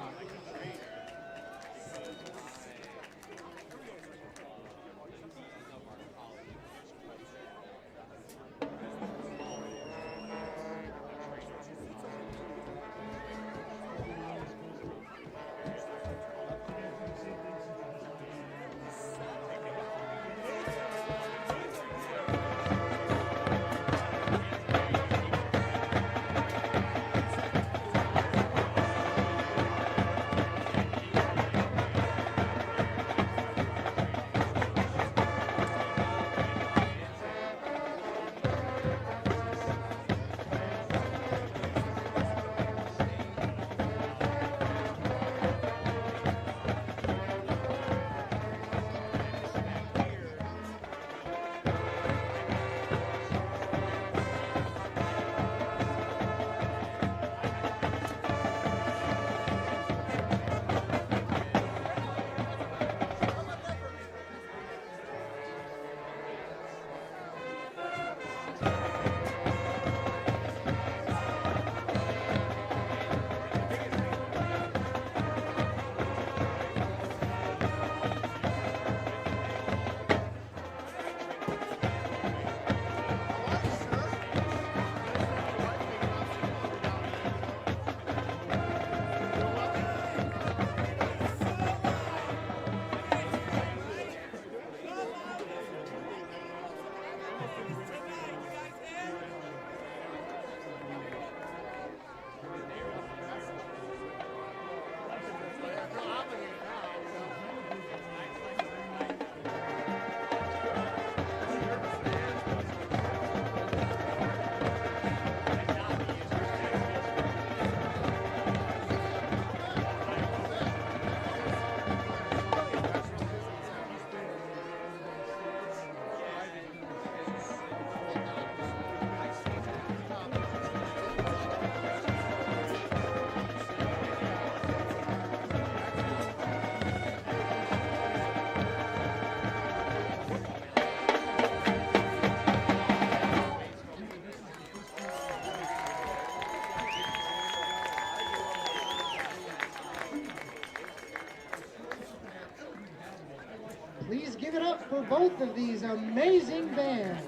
Please give it up for both of these amazing bands.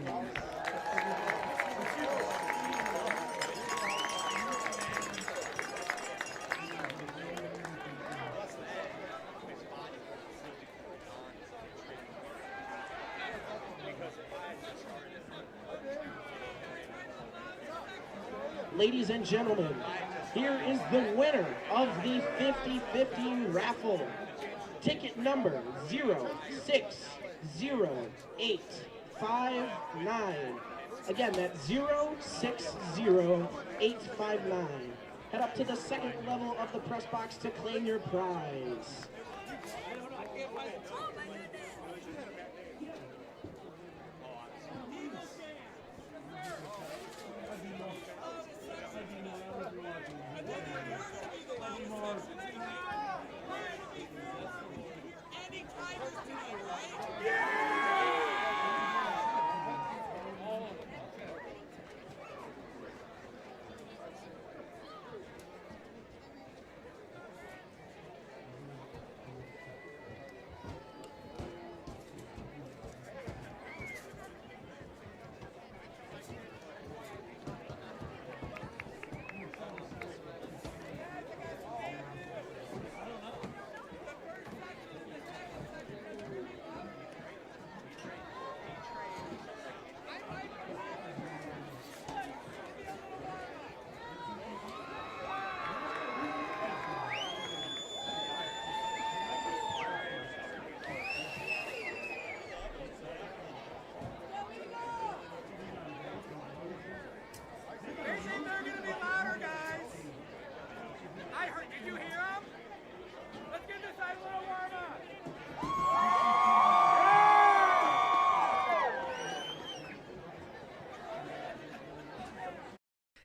Ladies and gentlemen, here is the winner of the 50-50 raffle. Ticket number 060859. Again, that's 060859. Head up to the second level of the press box to claim your prize.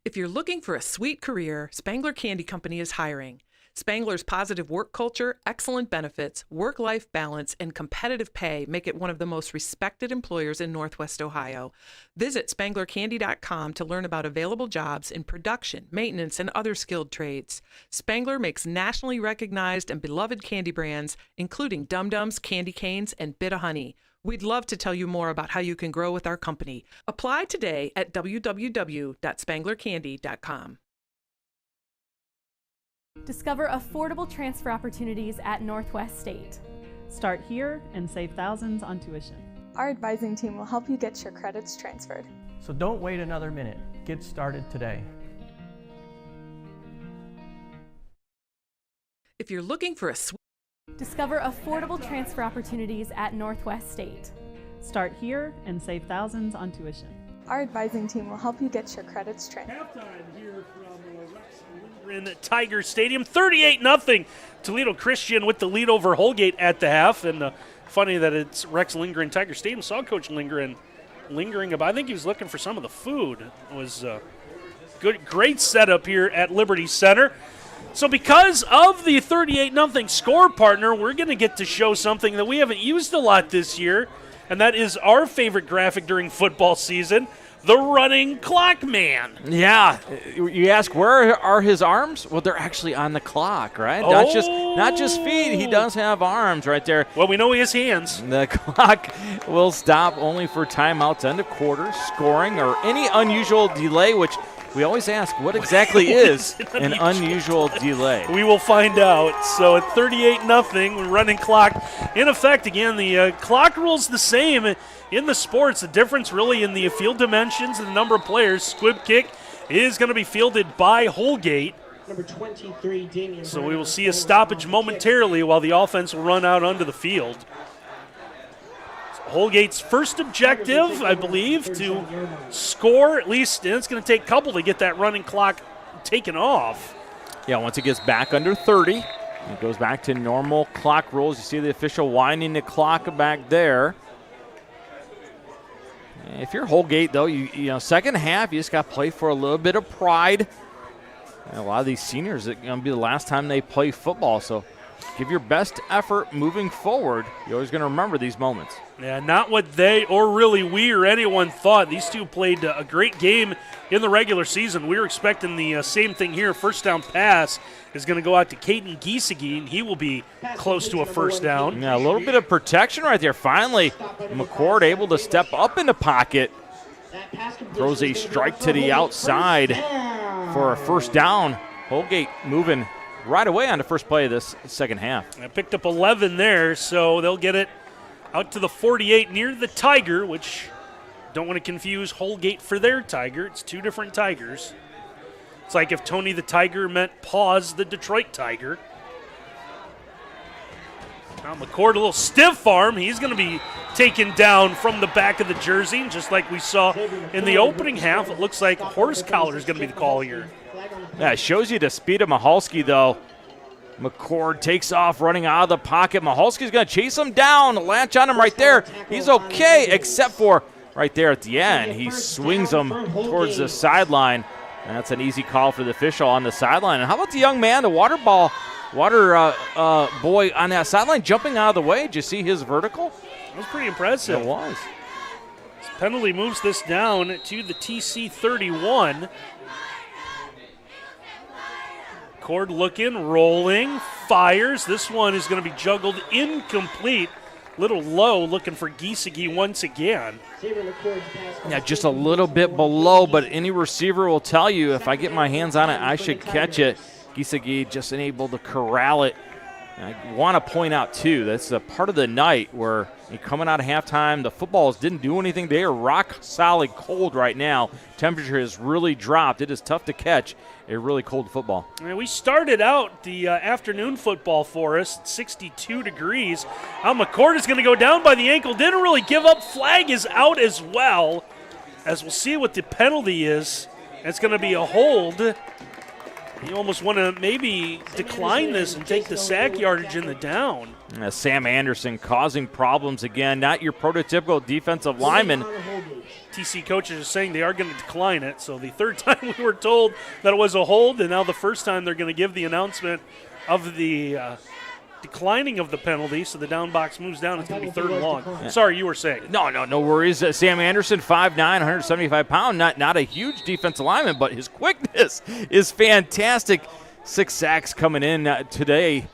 If you're looking for a sweet career, Spangler Candy Company is hiring. Spangler's positive work culture, excellent benefits, work-life balance, and competitive pay make it one of the most respected employers in Northwest Ohio. Visit SpanglerCandy.com to learn about available jobs in production, maintenance, and other skilled trades. Spangler makes nationally recognized and beloved candy brands, including Dum Dums, Candy Canes, and Bit of Honey. We'd love to tell you more about how you can grow with our company. Apply today at www.spanglercandy.com. Discover affordable transfer opportunities at Northwest State. Start here and save thousands on tuition. Our advising team will help you get your credits transferred. So don't wait another minute. Get started today. If you're looking for a Discover affordable transfer opportunities at Northwest State. Start here and save thousands on tuition. Our advising team will help you get your credits transferred. Halftime here from Rex in Tiger Stadium, 38-0. Toledo Christian with the lead over Holgate at the half. And funny that it's Rex Lindgren, Tiger Stadium. Saw Coach Lindgren lingering about. I think he was looking for some of the food. It was great setup here at Liberty Center. So because of the 38-0 score, partner, we're going to get to show something that we haven't used a lot this year, and that is our favorite graphic during football season, the running clock man. Yeah, you ask where are his arms? Well, they're actually on the clock, right? Not just feet. He does have arms right there. Well, we know he has hands. The clock will stop only for timeouts, end of quarter, scoring, or any unusual delay, which we always ask, what exactly is an unusual delay? We will find out. So at 38-0, running clock in effect. Again, the clock rule's the same in the sports. The difference really in the field dimensions and the number of players. Squib kick is going to be fielded by Holgate. Number 23, Damian. So we will see a stoppage momentarily while the offense will run out onto the field. Holgate's first objective, I believe, to score at least, and it's going to take a couple to get that running clock taken off. Yeah, once it gets back under 30, it goes back to normal clock rules. You see the official winding the clock back there. If you're Holgate, though, you know, second half, you just got to play for a little bit of pride. And a lot of these seniors, it's going to be the last time they play football, so give your best effort moving forward. You're always going to remember these moments. Yeah, not what they or really we or anyone thought. These two played a great game in the regular season. We were expecting the same thing here. First down pass is going to go out to Caden Giesecke, and he will be close to a first down. Yeah, a little bit of protection right there. Finally, McCord able to step up in the pocket. Throws a strike to the outside for a first down. Holgate moving right away on the first play of this second half. I picked up 11 there, so they'll get it out to the 48 near the Tiger, which don't want to confuse Holgate for their Tiger. It's two different Tigers. It's like if Tony the Tiger meant pause the Detroit Tiger. Now McCord, a little stiff arm. He's going to be taken down from the back of the jersey, just like we saw in the opening half. It looks like horse collar is going to be the call here. Yeah, it shows you the speed of Mahalski, though. McCord takes off running out of the pocket. Mahalski's going to chase him down, latch on him right there. He's okay, except for right there at the end. He swings him towards the sideline. And that's an easy call for the official on the sideline. And how about the young man, the water boy on that sideline jumping out of the way? Did you see his vertical? That was pretty impressive. It was. This penalty moves this down to the TC 31. Cord looking, rolling, fires. This one is going to be juggled incomplete. Little low, looking for Giesecke once again. Yeah, just a little bit below, but any receiver will tell you if I get my hands on it, I should catch it. Giesecke just unable to corral it. And I want to point out, too, that's a part of the night where coming out of halftime, the footballs didn't do anything. They are rock solid cold right now. Temperature has really dropped. It is tough to catch a really cold football. We started out the afternoon football for us at 62 degrees. McCord is going to go down by the ankle. Didn't really give up. Flag is out as well, as we'll see what the penalty is. It's going to be a hold. You almost want to maybe decline this and take the sack yardage in the down. Sam Anderson causing problems again. Not your prototypical defensive lineman. TC coaches are saying they are going to decline it. So the third time we were told that it was a hold, and now the first time they're going to give the announcement of the declining of the penalty. So the down box moves down. It's going to be 3rd and long. Yeah. Sorry, you were saying. No worries. Sam Anderson, 5'9", 175 pound, not a huge defensive lineman, but his quickness is fantastic. 6 sacks coming in today.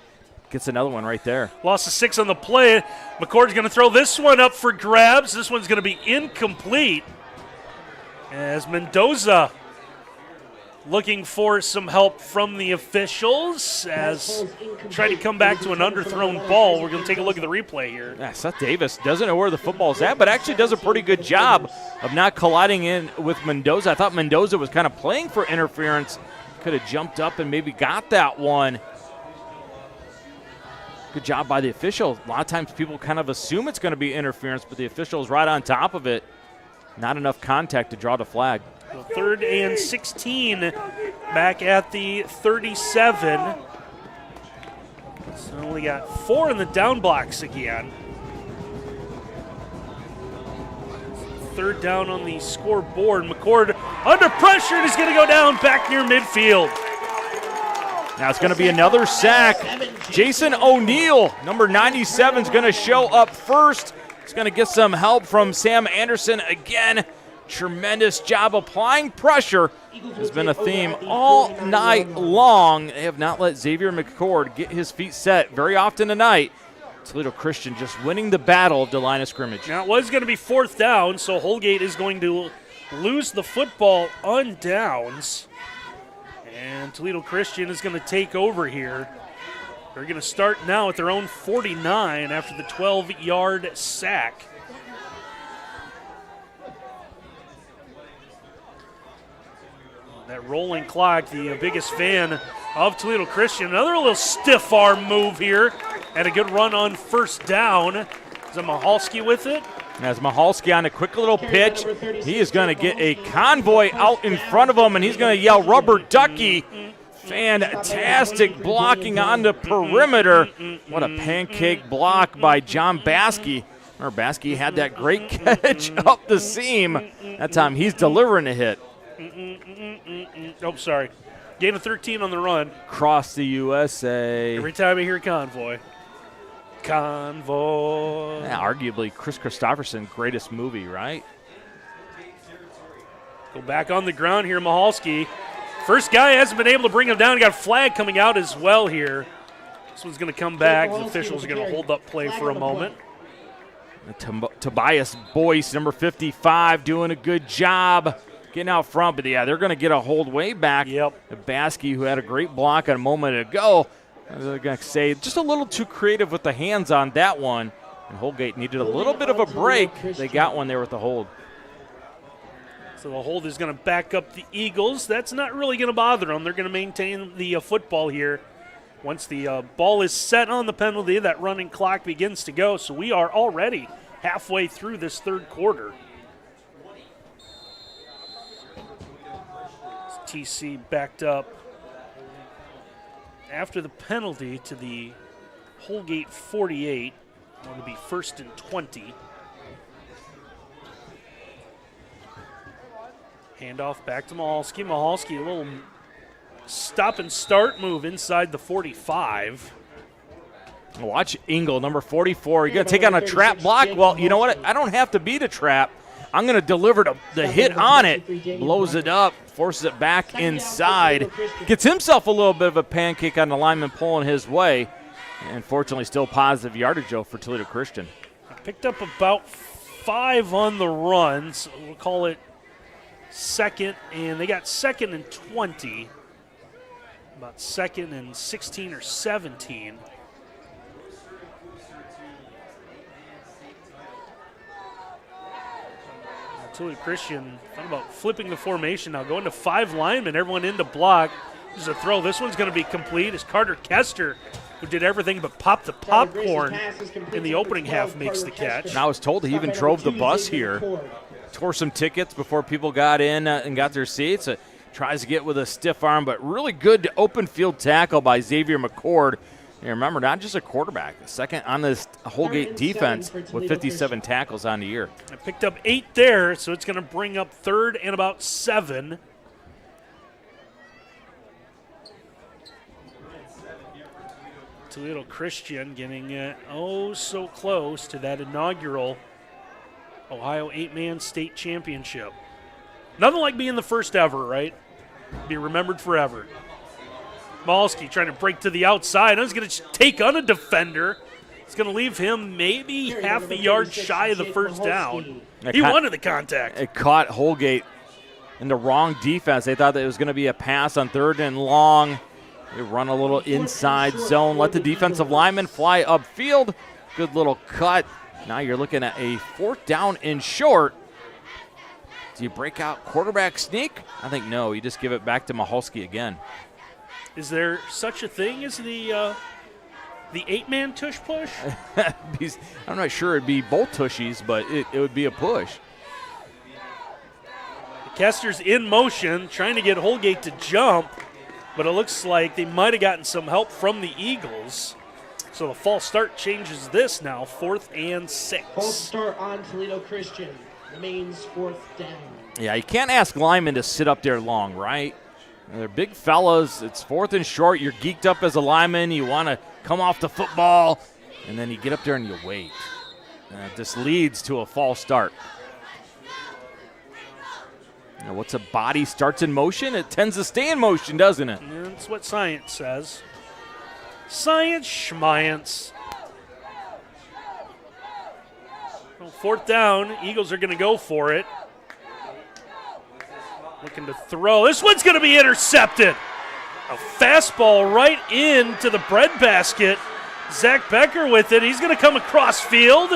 Gets another one right there. Loss of 6 on the play. McCord's going to throw this one up for grabs. This one's going to be incomplete as Mendoza looking for some help from the officials as trying to come back to an underthrown ball. We're going to take a look at the replay here. Yeah, Seth Davis doesn't know where the football's at, but actually does a pretty good job of not colliding in with Mendoza. I thought Mendoza was kind of playing for interference. Could have jumped up and maybe got that one. Good job by the official. A lot of times people kind of assume it's going to be interference, but the official's right on top of it. Not enough contact to draw the flag. 3rd and 16 back at the 37. So we got 4 in the down blocks again. 3rd down on the scoreboard. McCord under pressure and is going to go down back near midfield. Now it's going to be another sack. Jason O'Neill, number 97, is going to show up first. He's going to get some help from Sam Anderson again. Tremendous job applying pressure. Has been a theme all night long. They have not let Xavier McCord get his feet set very often tonight. Toledo Christian just winning the battle of the line of scrimmage. Now it was going to be 4th down, so Holgate is going to lose the football on downs. And Toledo Christian is going to take over here. They're going to start now at their own 49 after the 12-yard sack. That rolling clock, the biggest fan of Toledo Christian. Another little stiff arm move here. And a good run on 1st down. Is that Mahalski with it? As Mahalski on a quick little pitch, he is going to get a convoy out in front of him, and he's going to yell rubber ducky. Fantastic blocking on the perimeter. What a pancake block by John Baskey. Remember, Baskey had that great catch up the seam. That time he's delivering a hit. Oh, sorry. Gain of 13 on the run. Across the USA. Every time I hear convoy. Convoy. Yeah, arguably Chris Christopherson, greatest movie, right? Go back on the ground here, Mahalski. First guy hasn't been able to bring him down. Got a flag coming out as well here. This one's going to come back. The officials are going to hold up play for a moment. Tobias Boyce, number 55, doing a good job getting out front. But, yeah, they're going to get a hold way back. Yep. Baskey, who had a great block a moment ago, I was going to say just a little too creative with the hands on that one. And Holgate needed a little bit of a break. They got one there with the hold. So the hold is going to back up the Eagles. That's not really going to bother them. They're going to maintain the football here. Once the ball is set on the penalty, that running clock begins to go. So we are already halfway through this 3rd quarter. TC backed up after the penalty to the Holgate 48. Going to be 1st and 20. Handoff back to Mahalski. Mahalski, a little stop and start move inside the 45. Watch Engel, number 44. You're going to take on a trap block? Well, you know what? I don't have to beat a trap. I'm going to deliver the hit on it. Blows it up, forces it back inside. Gets himself a little bit of a pancake on the lineman pulling his way. And fortunately, still positive yardage, Joe, for Toledo Christian. Picked up about 5 on the run, so we'll call it 2nd, and they got 2nd and 20. About 2nd and 16 or 17. Toledo Christian thought about flipping the formation now, going to 5 linemen, everyone into block. There's a throw. This one's going to be complete as Carter Kester, who did everything but pop the popcorn in the opening half, makes the catch. And I was told he even drove the bus here. Tore some tickets before people got in and got their seats. Tries to get with a stiff arm, but really good open field tackle by Xavier McCord. You remember, not just a quarterback, second on this Holgate defense with 57 tackles on the year. I picked up 8 there, so it's going to bring up 3rd and about 7. Toledo Christian getting so close to that inaugural Ohio 8-man state championship. Nothing like being the first ever, right? Be remembered forever. Malski trying to break to the outside. He's going to take on a defender. It's going to leave him maybe half a yard shy of the first down. He wanted the contact. It caught Holgate in the wrong defense. They thought that it was going to be a pass on 3rd and long. They run a little inside zone, let the defensive lineman fly upfield. Good little cut. Now you're looking at a 4th down and short. Do you break out quarterback sneak? I think no. You just give it back to Mahalski again. Is there such a thing as the 8-man tush push? I'm not sure it'd be both tushies, but it would be a push. Kester's in motion, trying to get Holgate to jump, but it looks like they might have gotten some help from the Eagles. So the false start changes this now, 4th and 6. False start on Toledo Christian. Remains 4th down. Yeah, you can't ask linemen to sit up there long, right? They're big fellas. It's 4th and short. You're geeked up as a lineman. You want to come off the football, and then you get up there and you wait. This leads to a false start. Now, what's a body starts in motion? It tends to stay in motion, doesn't it? That's what science says. Science schmience. Well, 4th down. Eagles are going to go for it. Looking to throw. This one's going to be intercepted. A fastball right into the breadbasket. Zach Becker with it. He's going to come across field.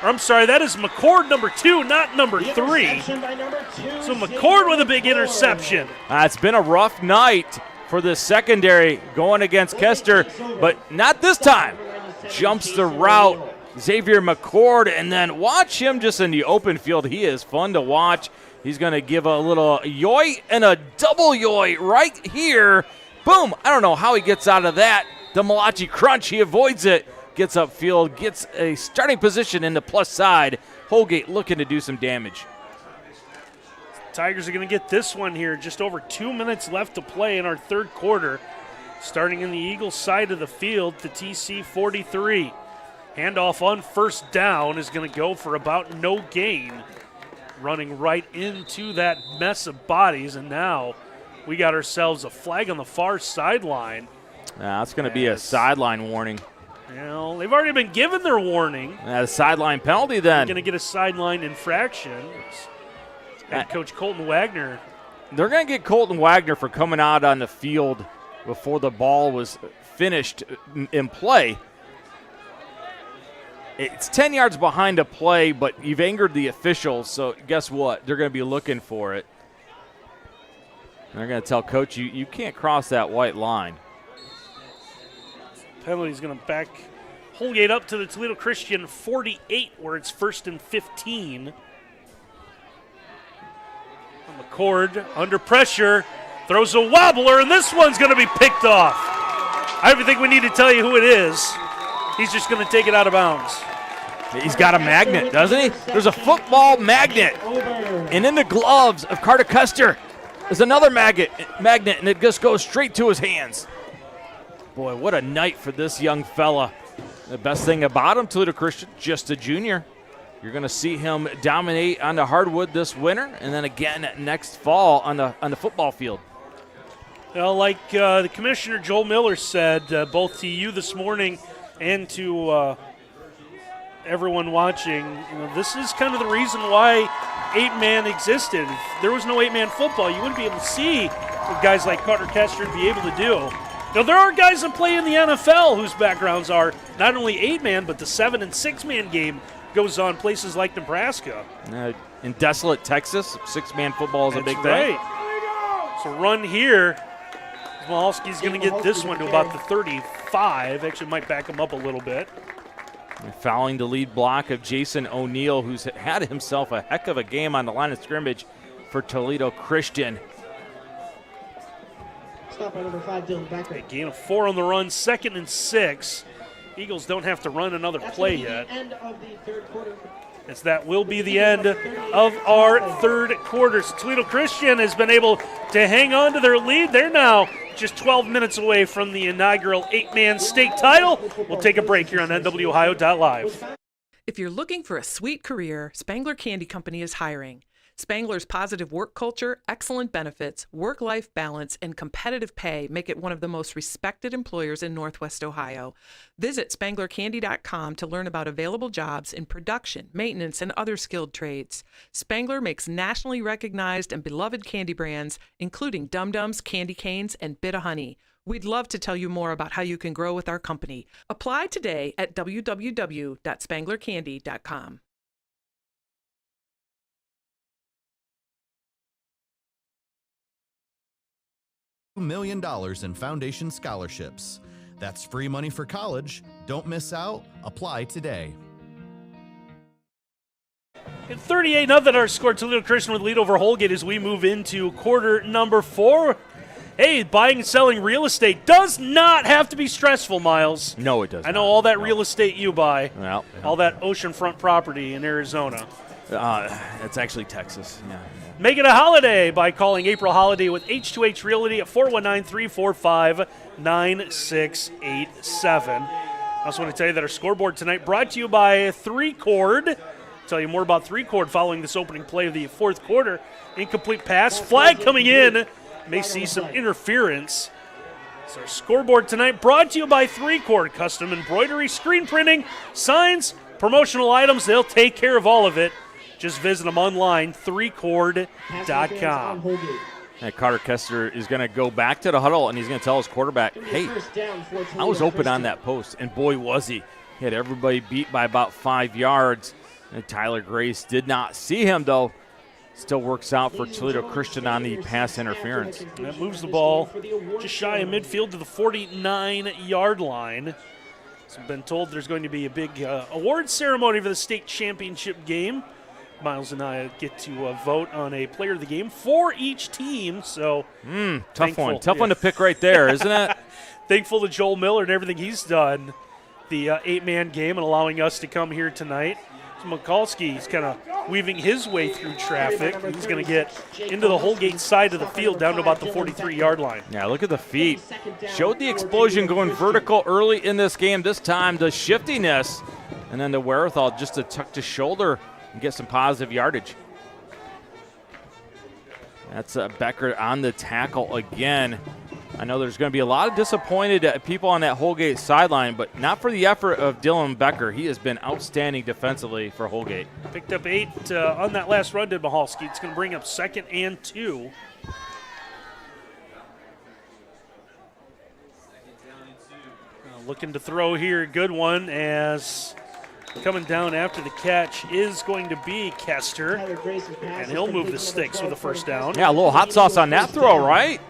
I'm sorry, that is McCord, number 2, not number 3. So McCord with a big interception. It's been a rough night for the secondary going against Kester, but not this time. Jumps the route, Xavier McCord, and then watch him just in the open field. He is fun to watch. He's going to give a little yoy and a double yoy right here. Boom. I don't know how he gets out of that. The Malachi crunch, he avoids it. Gets upfield, gets a starting position in the plus side. Holgate looking to do some damage. Tigers are going to get this one here. Just over 2 minutes left to play in our 3rd quarter. Starting in the Eagles side of the field to TC 43. Handoff on 1st down is going to go for about no gain. Running right into that mess of bodies, and now we got ourselves a flag on the far sideline. That's going to be a sideline warning. Well, they've already been given their warning. A sideline penalty then. They're going to get a sideline infraction. And Coach Colton Wagner. They're going to get Colton Wagner for coming out on the field before the ball was finished in play. It's 10 yards behind a play, but you've angered the officials, so guess what? They're going to be looking for it. And they're going to tell Coach, you can't cross that white line. Penalty is going to back Holgate up to the Toledo Christian 48, where it's 1st and 15. McCord under pressure, throws a wobbler, and this one's going to be picked off. I don't think we need to tell you who it is. He's just going to take it out of bounds. He's got a magnet, doesn't he? There's a football magnet. And in the gloves of Carter Custer is another magnet, and it just goes straight to his hands. Boy, what a night for this young fella. The best thing about him, Toledo Christian, just a junior. You're going to see him dominate on the hardwood this winter, and then again next fall on the football field. Well, like the Commissioner Joel Miller said, both to you this morning and to everyone watching, this is kind of the reason why 8-man existed. If there was no 8-man football, you wouldn't be able to see what guys like Carter Kester would be able to do. Now, there are guys that play in the NFL whose backgrounds are not only 8-man, but the 7- and 6-man game goes on places like Nebraska. In desolate Texas, 6-man football is a big thing. So run here. Mahalski's going to get this one to about the 35. Actually, might back him up a little bit. Fouling the lead block of Jason O'Neill, who's had himself a heck of a game on the line of scrimmage for Toledo Christian. stop by number 5, Dylan Becker. A gain of 4 on the run, 2nd and 6. Eagles don't have to run another play yet. End of the third quarter. As that will be the end of our third quarter. So Toledo Christian has been able to hang on to their lead. They're now just 12 minutes away from the inaugural 8-man state title. We'll take a break here on NWOhio.live. If you're looking for a sweet career, Spangler Candy Company is hiring. Spangler's positive work culture, excellent benefits, work-life balance, and competitive pay make it one of the most respected employers in Northwest Ohio. Visit SpanglerCandy.com to learn about available jobs in production, maintenance, and other skilled trades. Spangler makes nationally recognized and beloved candy brands, including Dum Dums, Candy Canes, and Bit of Honey. We'd love to tell you more about how you can grow with our company. Apply today at www.spanglercandy.com. $2 million in foundation scholarships. That's free money for college. Don't miss out. Apply today. At 38-0 our score. Toledo Christian with lead over Holgate as we move into quarter number 4. Hey, buying and selling real estate does not have to be stressful, Miles. No, it doesn't. I know all that real estate you buy, Well, all that oceanfront property in Arizona. it's actually Texas. Yeah. Make it a holiday by calling April Holiday with H2H Realty at 419-345-9687. I also want to tell you that our scoreboard tonight brought to you by 3Chord. Tell you more about 3Chord following this opening play of the fourth quarter. Incomplete pass, flag coming in. May see some interference. So our scoreboard tonight brought to you by 3Chord. Custom embroidery, screen printing, signs, promotional items. They'll take care of all of it. Just visit them online, 3chord.com. And Carter Kester is going to go back to the huddle, and he's going to tell his quarterback, hey, I was open on that post, and boy, was he. He had everybody beat by about 5 yards. And Tyler Grace did not see him, though. Still works out for Toledo Christian on the pass interference. That moves the ball just shy of midfield to the 49-yard line. So I've been told there's going to be a big award ceremony for the state championship game. Miles and I get to vote on a player of the game for each team. So tough one to pick right there, isn't it? Thankful to Joel Miller and everything he's done, the 8-man game, and allowing us to come here tonight. So Mikulski's kind of weaving his way through traffic. He's going to get into the Holgate side of the field down to about the 43-yard line. Yeah, look at the feet. Showed the explosion going vertical early in this game. This time the shiftiness, and then the wherewithal just to tuck the shoulder and get some positive yardage. That's Becker on the tackle again. I know there's going to be a lot of disappointed people on that Holgate sideline, but not for the effort of Dylan Becker. He has been outstanding defensively for Holgate. Picked up 8 on that last run, did Mikulski. It's going to bring up 2nd and 2. Looking to throw here, good one, as coming down after the catch is going to be Kester, and he'll move the sticks with a first down. Yeah, a little hot sauce on that throw, right?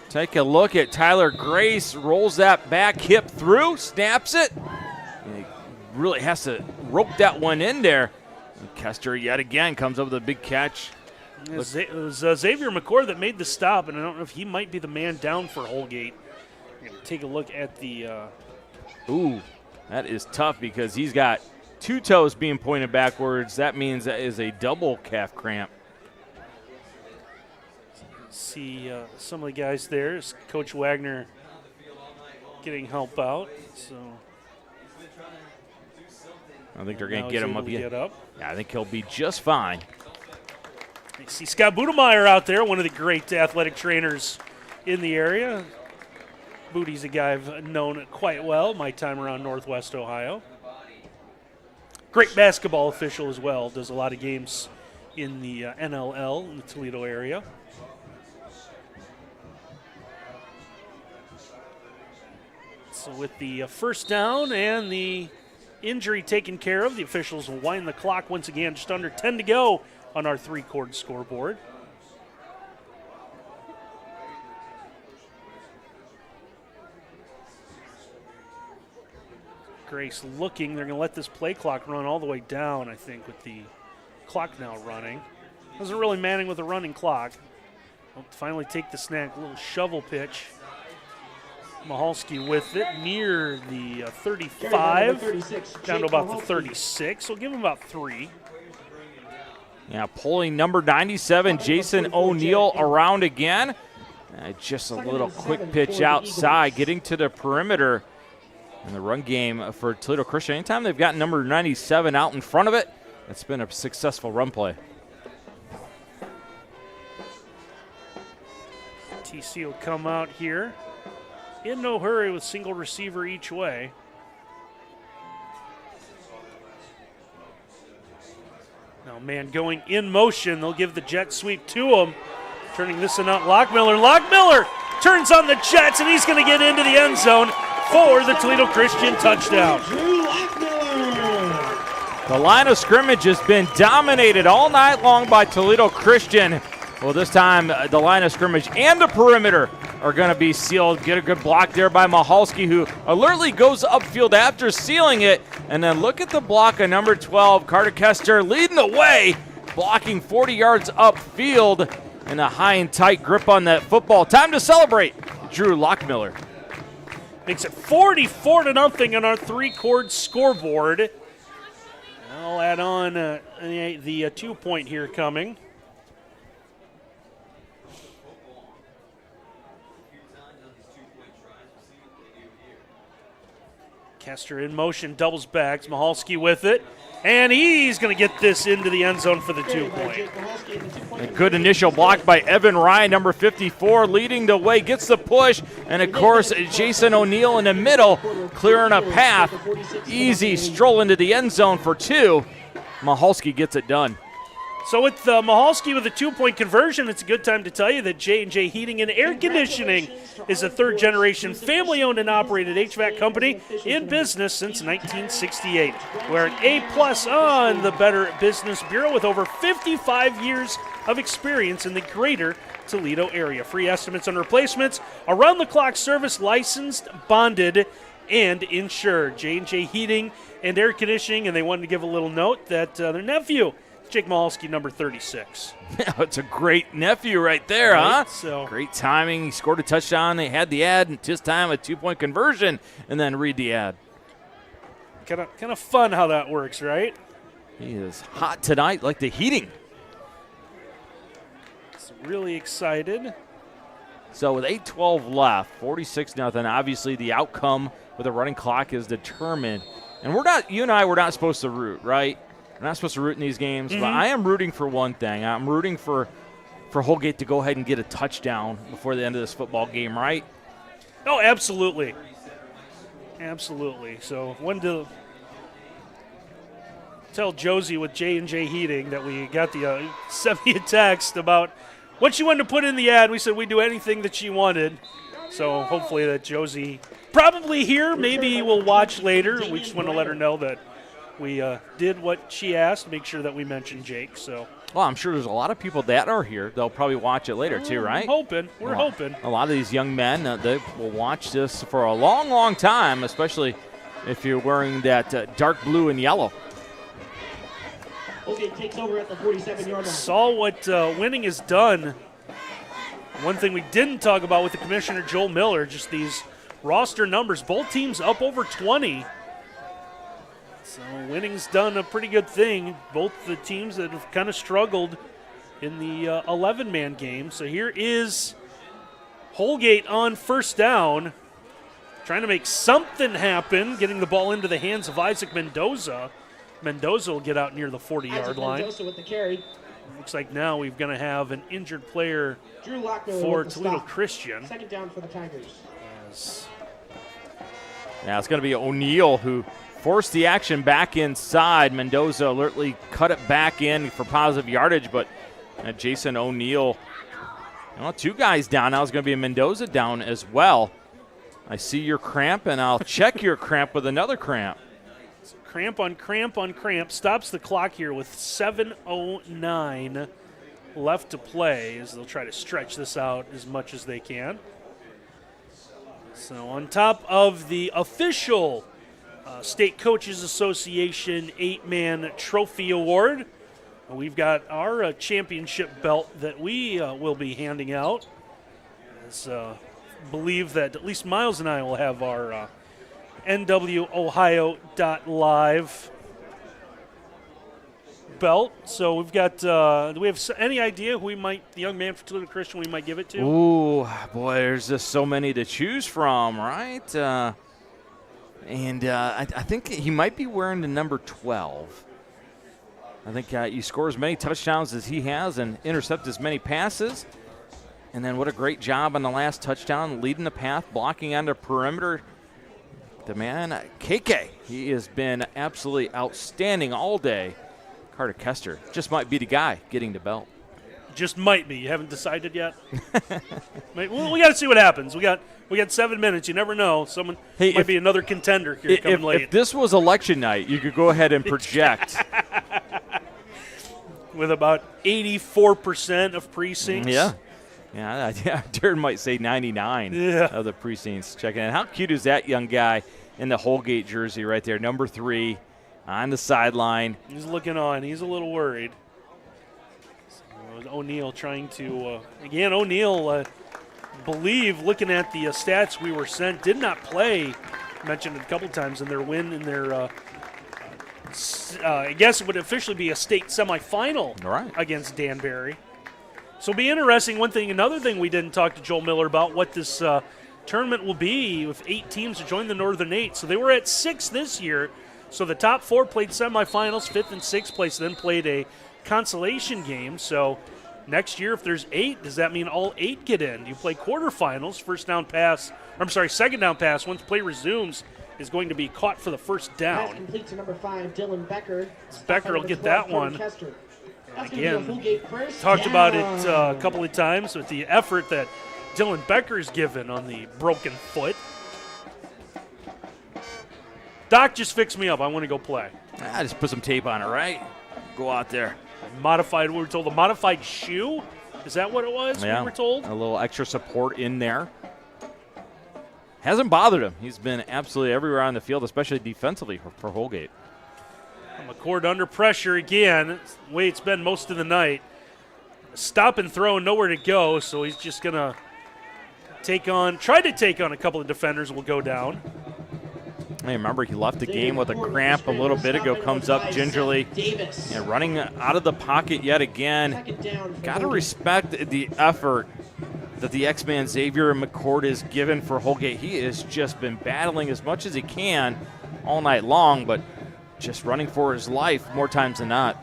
Take a look at Tyler Grace, rolls that back hip through, snaps it. And he really has to rope that one in there. And Kester yet again comes up with a big catch. It was Xavier McCord that made the stop, and I don't know if he might be the man down for Holgate. We're going to take a look at the Ooh, that is tough because he's got 2 toes being pointed backwards. That means that is a double calf cramp. See some of the guys there. Coach Wagner getting help out. So I think they're going to get him up again. Get up. Yeah, I think he'll be just fine. You see Scott Budemeyer out there, one of the great athletic trainers in the area. Booty's a guy I've known quite well my time around Northwest Ohio. Great basketball official as well. Does a lot of games in the NLL in the Toledo area. So with the first down and the injury taken care of, the officials will wind the clock once again. Just under 10 to go on our 3-chord scoreboard. Grace looking. They're going to let this play clock run all the way down, I think, with the clock now running. Wasn't really manning with a running clock. Will finally take the snap, a little shovel pitch. Mahalski with it near the 35, down to about the 36. We'll give him about 3. Yeah, pulling number 97, Jason O'Neill, around again. Just a little quick pitch outside, getting to the perimeter in the run game for Toledo Christian. Anytime they've got number 97 out in front of it, it's been a successful run play. TC will come out here. In no hurry with single receiver each way. Now, man going in motion. They'll give the jet sweep to him. Turning this one out, Lockmiller. Lockmiller turns on the Jets, and he's going to get into the end zone for the Toledo Christian touchdown. The line of scrimmage has been dominated all night long by Toledo Christian. Well, this time the line of scrimmage and the perimeter are going to be sealed. Get a good block there by Mahalski, who alertly goes upfield after sealing it. And then look at the block of number 12, Carter Kester, leading the way, blocking 40 yards upfield, and a high and tight grip on that football. Time to celebrate, Drew Lockmiller. Makes it 44-0 on our 3-chord scoreboard. I'll add on the 2-point here coming. Kester in motion, doubles back. Mahalski with it. And he's going to get this into the end zone for the 2-point. A good initial block by Evan Ryan, number 54, leading the way, gets the push. And, of course, Jason O'Neill in the middle, clearing a path. Easy stroll into the end zone for 2. Mahalski gets it done. So with Mahalski with a 2-point conversion, it's a good time to tell you that J&J Heating and Air Conditioning is a 3rd-generation family-owned and operated HVAC company in business since 1968. We're an A+ on the Better Business Bureau with over 55 years of experience in the greater Toledo area. Free estimates on replacements, around-the-clock service, licensed, bonded, and insured. J&J Heating and Air Conditioning, and they wanted to give a little note that their nephew, Jake Mahalski, number 36. It's a great nephew right there, right, huh? So. Great timing. He scored a touchdown. They had the ad, and this time a 2-point conversion, and then read the ad. Kind of fun how that works, right? He is hot tonight, like the heating. It's really excited. So with 8:12 left, 46-0. Obviously, the outcome with the running clock is determined. And you and I, we're not supposed to root, right? We're not supposed to root in these games, but I am rooting for one thing. I'm rooting for Holgate to go ahead and get a touchdown before the end of this football game, right? Oh, absolutely. Absolutely. So when to tell Josie with J&J Heating that we got the sent me a text about what she wanted to put in the ad. We said we'd do anything that she wanted. So hopefully that Josie probably here, maybe we'll watch later. We just want to let her know that we did what she asked, make sure that we mentioned Jake. So, well, I'm sure there's a lot of people that are here. They'll probably watch it later too, right? We're hoping. A lot of these young men, they will watch this for a long, long time, especially if you're wearing that dark blue and yellow. Holgate takes over at the 47-yard line. Saw what winning has done. One thing we didn't talk about with the commissioner, Joel Miller, just these roster numbers. Both teams up over 20. So winning's done a pretty good thing. Both the teams that have kind of struggled in the 11-man game. So here is Holgate on first down, trying to make something happen, getting the ball into the hands of Isaac Mendoza. Mendoza will get out near the 40-yard line. Mendoza with the carry. Looks like now we're going to have an injured player for Toledo Christian. 2nd down for the Tigers. Yes. Yeah, it's going to be O'Neill who forced the action back inside. Mendoza alertly cut it back in for positive yardage, but Jason O'Neill, 2 guys down. Now it's going to be Mendoza down as well. I see your cramp, and I'll check your cramp with another cramp. So cramp on cramp on cramp. Stops the clock here with 7:09 left to play as they'll try to stretch this out as much as they can. So on top of the official State Coaches Association 8-man trophy award, We've got our championship belt that we will be handing out. Believe that at least Miles and I will have our NWOhio.live belt. So we've got, do we have any idea who the young man for Toledo Christian we might give it to? Ooh, boy, there's just so many to choose from, right? I think he might be wearing the number 12. I think you score as many touchdowns as he has and intercept as many passes. And then what a great job on the last touchdown, leading the path, blocking on the perimeter. The man, KK, he has been absolutely outstanding all day. Carter Kester just might be the guy getting the belt. Just might be. You haven't decided yet? We got to see what happens. We got 7 minutes. You never know. Someone might be another contender here coming late. If this was election night, you could go ahead and project. With about 84% of precincts. Yeah, Darren might say 99 of the precincts checking in. How cute is that young guy in the Holgate jersey right there, number 3, on the sideline? He's looking on. He's a little worried. So O'Neal trying to, O'Neal, believe, looking at the stats we were sent, did not play, mentioned it a couple times, in their win in their I guess it would officially be a state semifinal against Danbury. So it'll be interesting. Another thing we didn't talk to Joel Miller about, what this tournament will be with 8 teams to join the Northern 8. So they were at 6 this year. So the top 4 played semifinals, 5th and 6th place, then played a consolation game. So next year, if there's 8, does that mean all 8 get in? You play quarterfinals, second down pass, once play resumes, is going to be caught for the first down. Pass complete to number 5, Dylan Becker. Becker will get that one. That's Again, Holgate first talked down. about it a couple of times with the effort that Dylan Becker's given on the broken foot. Doc, just fix me up. I want to go play. I just put some tape on it, right? Go out there. We were told a modified shoe? Is that what it was we were told? A little extra support in there. Hasn't bothered him. He's been absolutely everywhere on the field, especially defensively for Holgate. McCord under pressure again, the way it's been most of the night. Stop and throw, nowhere to go, so he's just going to try to take on a couple of defenders, will go down. Hey, remember, he left the game with a cramp a little bit ago, comes up gingerly, and running out of the pocket yet again. Got to respect the effort that the X-Man Xavier McCord is given for Holgate. He has just been battling as much as he can all night long, but just running for his life more times than not.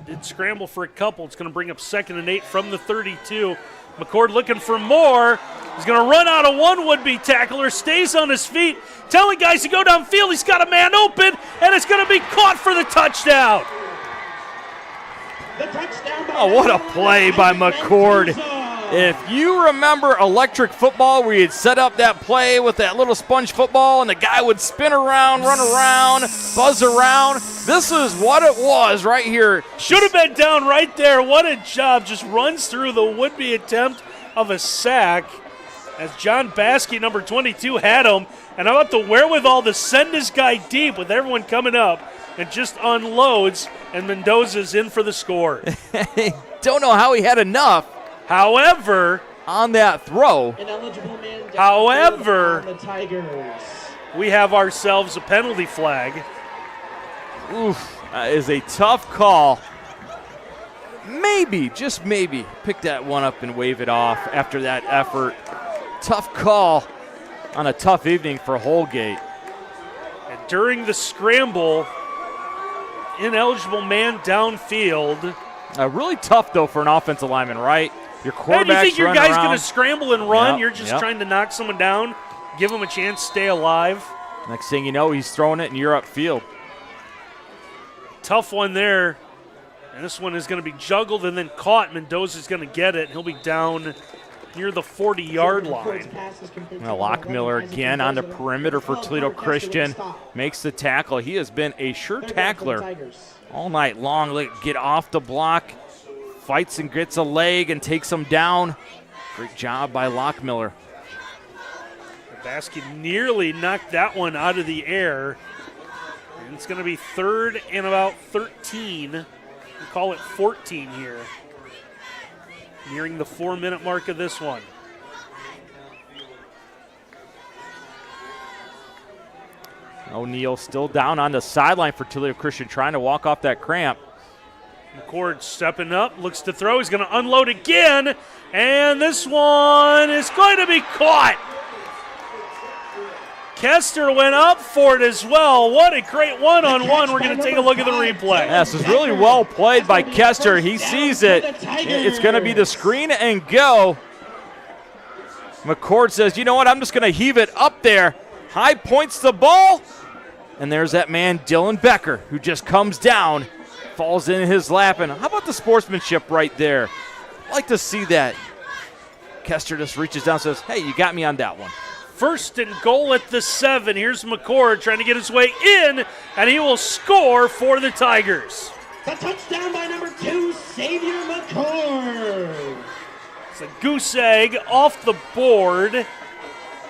Did scramble for a couple. It's going to bring up 2nd and 8 from the 32. McCord looking for more. He's going to run out of one would-be tackler, stays on his feet, telling guys to go downfield. He's got a man open, and it's going to be caught for the touchdown. Oh, what a play by McCord. If you remember electric football where you'd set up that play with that little sponge football and the guy would spin around, run around, buzz around, this is what it was right here. Should have been down right there. What a job. Just runs through the would-be attempt of a sack as John Baskey, number 22, had him. And how about the wherewithal to send this guy deep with everyone coming up and just unloads, and Mendoza's in for the score. Don't know how he had enough. However, on that throw. However, the Tigers. We have ourselves a penalty flag. Oof, that is a tough call. Maybe, just maybe, pick that one up and wave it off after that effort. Tough call on a tough evening for Holgate. And during the scramble, ineligible man downfield. Really tough, though, for an offensive lineman, right? Your quarterback's you think your running guy's around. going to scramble and run? Yep, You're just yep. trying to knock someone down, give him a chance to stay alive. Next thing you know, he's throwing it and you're upfield. Tough one there. And this one is going to be juggled and then caught. Mendoza's going to get it. He'll be down near the 40-yard line. Well, Lockmiller again on the perimeter for Toledo Christian. Makes the tackle. He has been a sure tackler all night long. Get off the block. Fights and gets a leg and takes him down. Great job by Lockmiller. Basket nearly knocked that one out of the air. And it's going to be 3rd and about 13. We'll call it 14 here. Nearing the 4-minute mark of this one. O'Neal still down on the sideline for Toledo Christian, trying to walk off that cramp. McCord stepping up, looks to throw. He's going to unload again, and this one is going to be caught. Kester went up for it as well. What a great one-on-one. We're going to take a look at the replay. Yes, it's really well played by Kester. He sees it. It's going to be the screen and go. McCord says, you know what, I'm just going to heave it up there. High points the ball, and there's that man, Dylan Becker, who just comes down, falls in his lap. And how about the sportsmanship right there? I like to see that. Kester just reaches down and says, hey, you got me on that one. 1st and goal at the 7. Here's McCord trying to get his way in, and he will score for the Tigers. The touchdown by number 2, Xavier McCord. It's a goose egg off the board.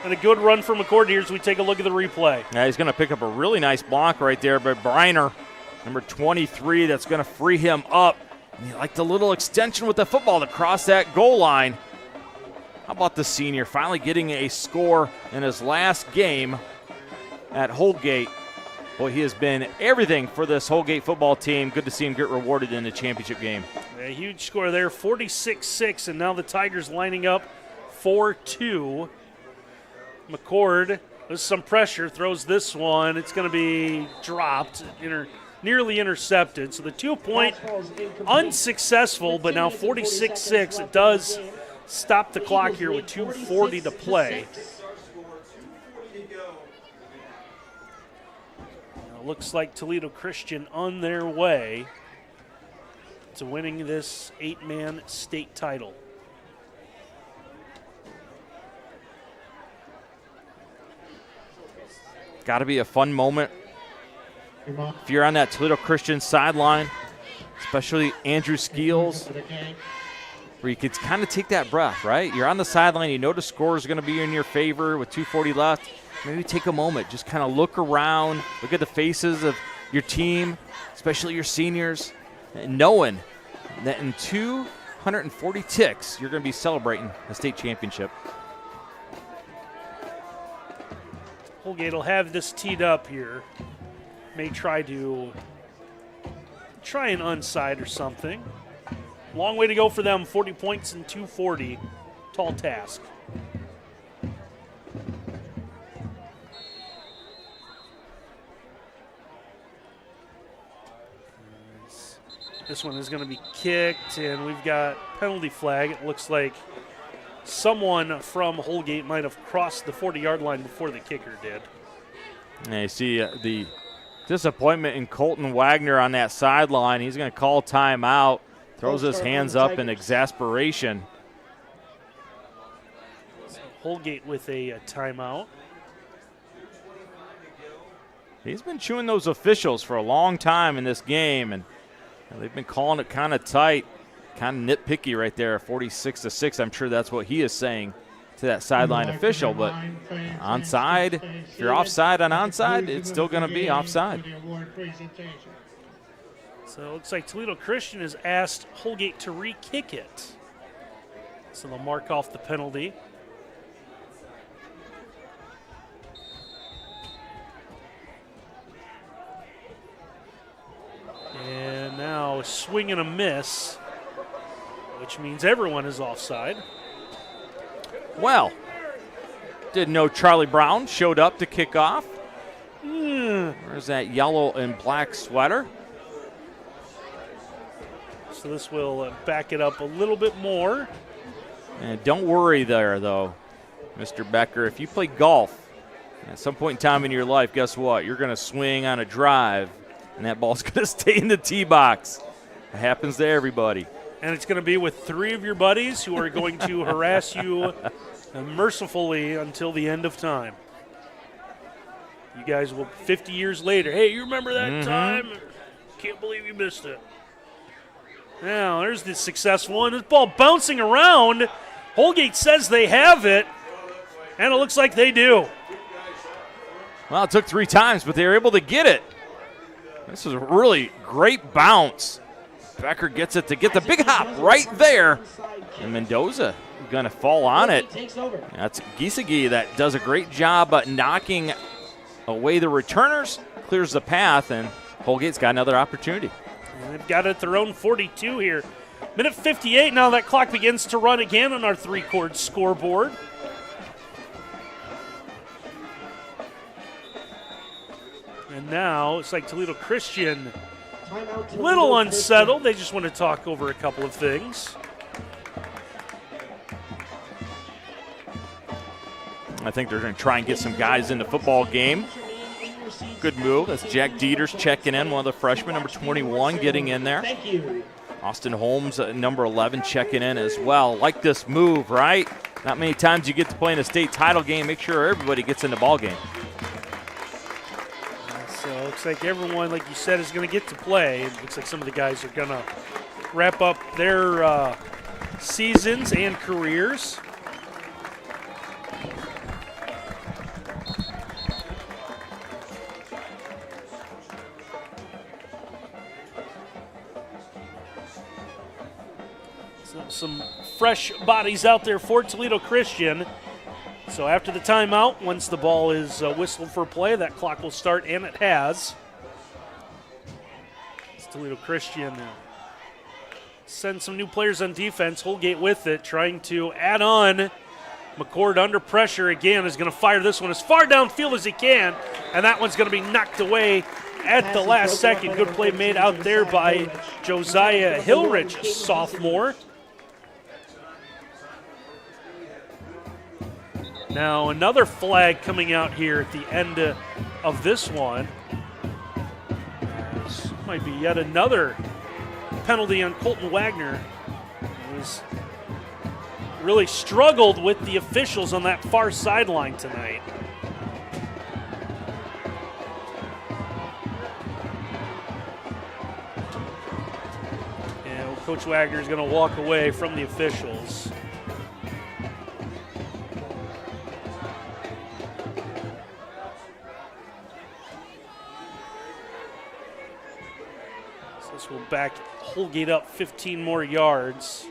And a good run for McCord here as we take a look at the replay. Yeah, he's going to pick up a really nice block right there by Briner, number 23. That's going to free him up. And he liked the little extension with the football to cross that goal line. How about the senior finally getting a score in his last game at Holgate? Boy, he has been everything for this Holgate football team. Good to see him get rewarded in the championship game. A huge score there, 46-6, and now the Tigers lining up 4-2. McCord with some pressure throws this one. It's going to be dropped, nearly intercepted. So the 2-point unsuccessful, but now 46-6. It does stop the clock here with 2:40 to play. Now, looks like Toledo Christian on their way to winning this 8-man state title. Got to be a fun moment if you're on that Toledo Christian sideline, especially Andrew Skeels, where you could kind of take that breath, right? You're on the sideline, you know the score is going to be in your favor with 2:40 left. Maybe take a moment, just kind of look around, look at the faces of your team, especially your seniors, and knowing that in 240 ticks, you're going to be celebrating a state championship. Holgate will have this teed up here. May try an onside or something. Long way to go for them. 40 points in 2:40. Tall task. This one is going to be kicked, and we've got penalty flag. It looks like someone from Holgate might have crossed the 40-yard line before the kicker did. And you see the disappointment in Colton Wagner on that sideline. He's going to call timeout, throws his hands up in exasperation. So Holgate with a timeout. He's been chewing those officials for a long time in this game, and they've been calling it kind of tight. Kind of nitpicky right there, 46-6. I'm sure that's what he is saying to that sideline official. But onside, if you're offside on onside, it's still going to be offside. So it looks like Toledo Christian has asked Holgate to re-kick it. So they'll mark off the penalty. And now a swing and a miss, which means everyone is offside. Well, didn't know Charlie Brown showed up to kick off. There's that yellow and black sweater. So this will back it up a little bit more. And don't worry there, though, Mr. Becker. If you play golf at some point in time in your life, guess what? You're going to swing on a drive, and that ball's going to stay in the tee box. It happens to everybody. And it's going to be with 3 of your buddies who are going to harass you mercifully until the end of time. You guys will, 50 years later, hey, you remember that time? Can't believe you missed it. Now, there's the successful one. This ball bouncing around. Holgate says they have it, and it looks like they do. Well, it took 3 times, but they were able to get it. This is a really great bounce. Becker gets it to get the big hop right there. And Mendoza going to fall on it. That's Gisagi that does a great job knocking away the returners, clears the path, and Holgate's got another opportunity. And they've got it at their own 42 here. Minute 58, now that clock begins to run again on our three-chord scoreboard. And now it's like Toledo Christian, a little unsettled. They just want to talk over a couple of things. I think they're going to try and get some guys in the football game. Good move. That's Jack Dieters checking in, one of the freshmen, number 21, getting in there. Austin Holmes, number 11, checking in as well. Like this move, right? Not many times you get to play in a state title game. Make sure everybody gets in the ball game. So it looks like everyone, like you said, is going to get to play. It looks like some of the guys are going to wrap up their seasons and careers. Some fresh bodies out there for Toledo Christian. So after the timeout, once the ball is whistled for play, that clock will start, and it has. It's Toledo Christian send some new players on defense. Holgate with it, trying to add on. McCord under pressure again is going to fire this one as far downfield as he can, and that one's going to be knocked away at the last second. Good play made out there by Josiah Hillrich, sophomore. Now another flag coming out here at the end of this one. This might be yet another penalty on Colton Wagner. He was really struggled with the officials on that far sideline tonight. And Coach Wagner is going to walk away from the officials. This will back Holgate up 15 more yards.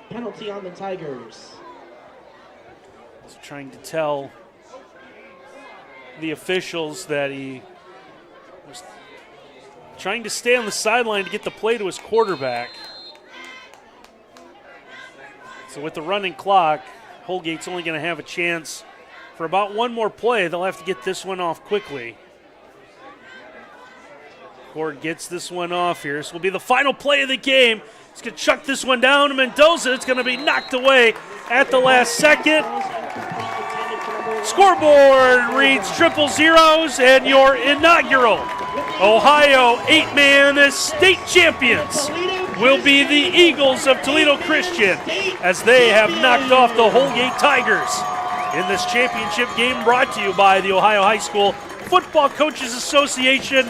Penalty on the Tigers. He's trying to tell the officials that he was trying to stay on the sideline to get the play to his quarterback. So with the running clock, Holgate's only going to have a chance for about one more play. They'll have to get this one off quickly. Cord gets this one off here. This will be the final play of the game. He's going to chuck this one down to Mendoza. It's going to be knocked away at the last second. Scoreboard reads triple zeros, and your inaugural Ohio 8-man state champions will be the Eagles of Toledo Christian as they have knocked off the Holgate Tigers in this championship game, brought to you by the Ohio High School Football Coaches Association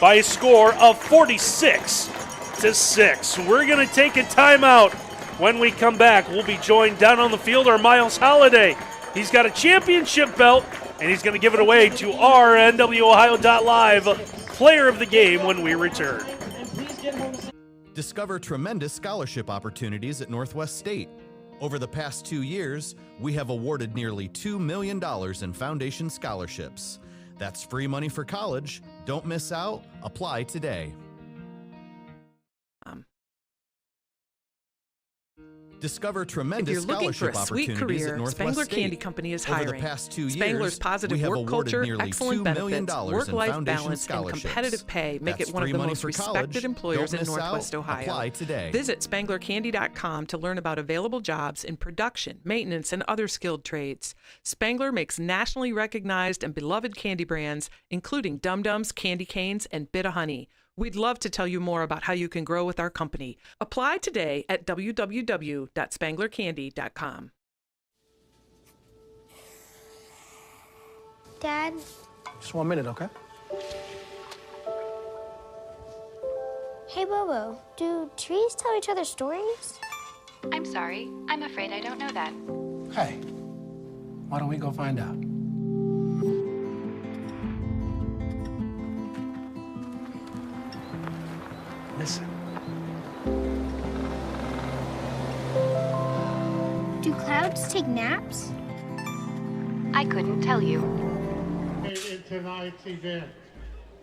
by a score of 46-6. We're going to take a timeout. When we come back, we'll be joined down on the field by Miles Holliday. He's got a championship belt, and he's going to give it away to our NWOhio.live player of the game when we return. Discover tremendous scholarship opportunities at Northwest State. Over the past 2 years, we have awarded nearly $2 million in foundation scholarships. That's free money for college. Don't miss out. Apply today. Discover tremendous If you're looking for scholarship a sweet opportunities career, at Northwest Spangler State. Candy Company is Over hiring. the past 2 years, Spangler's positive we have work awarded culture, nearly excellent $2 million benefits, in work-life foundation balance, and scholarships. competitive pay make That's it one of free the money most for respected college. employers Don't in miss Northwest out. Ohio. Apply today. Visit SpanglerCandy.com to learn about available jobs in production, maintenance, and other skilled trades. Spangler makes nationally recognized and beloved candy brands, including Dum Dums, Candy Canes, and Bit of Honey. We'd love to tell you more about how you can grow with our company. Apply today at www.spanglercandy.com. Dad? Just 1 minute, okay? Hey, Bobo, do trees tell each other stories? I'm sorry. I'm afraid I don't know that. Hey, Why don't we go find out? Listen. Do clouds take naps? I couldn't tell you. In tonight's event.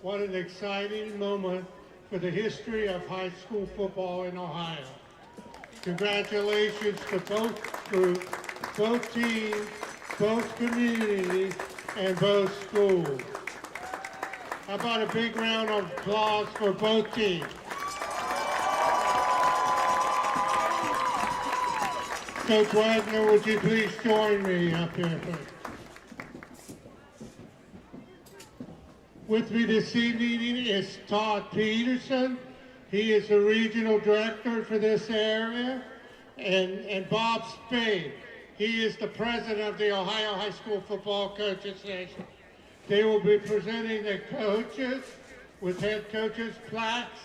What an exciting moment for the history of high school football in Ohio. Congratulations to both groups, both teams, both communities, and both schools. How about a big round of applause for both teams? Coach Wagner, would you please join me up here? With me this evening is Todd Peterson. He is the regional director for this area. And Bob Spade. He is the president of the Ohio High School Football Coaches Association. They will be presenting the coaches with head coaches plaques,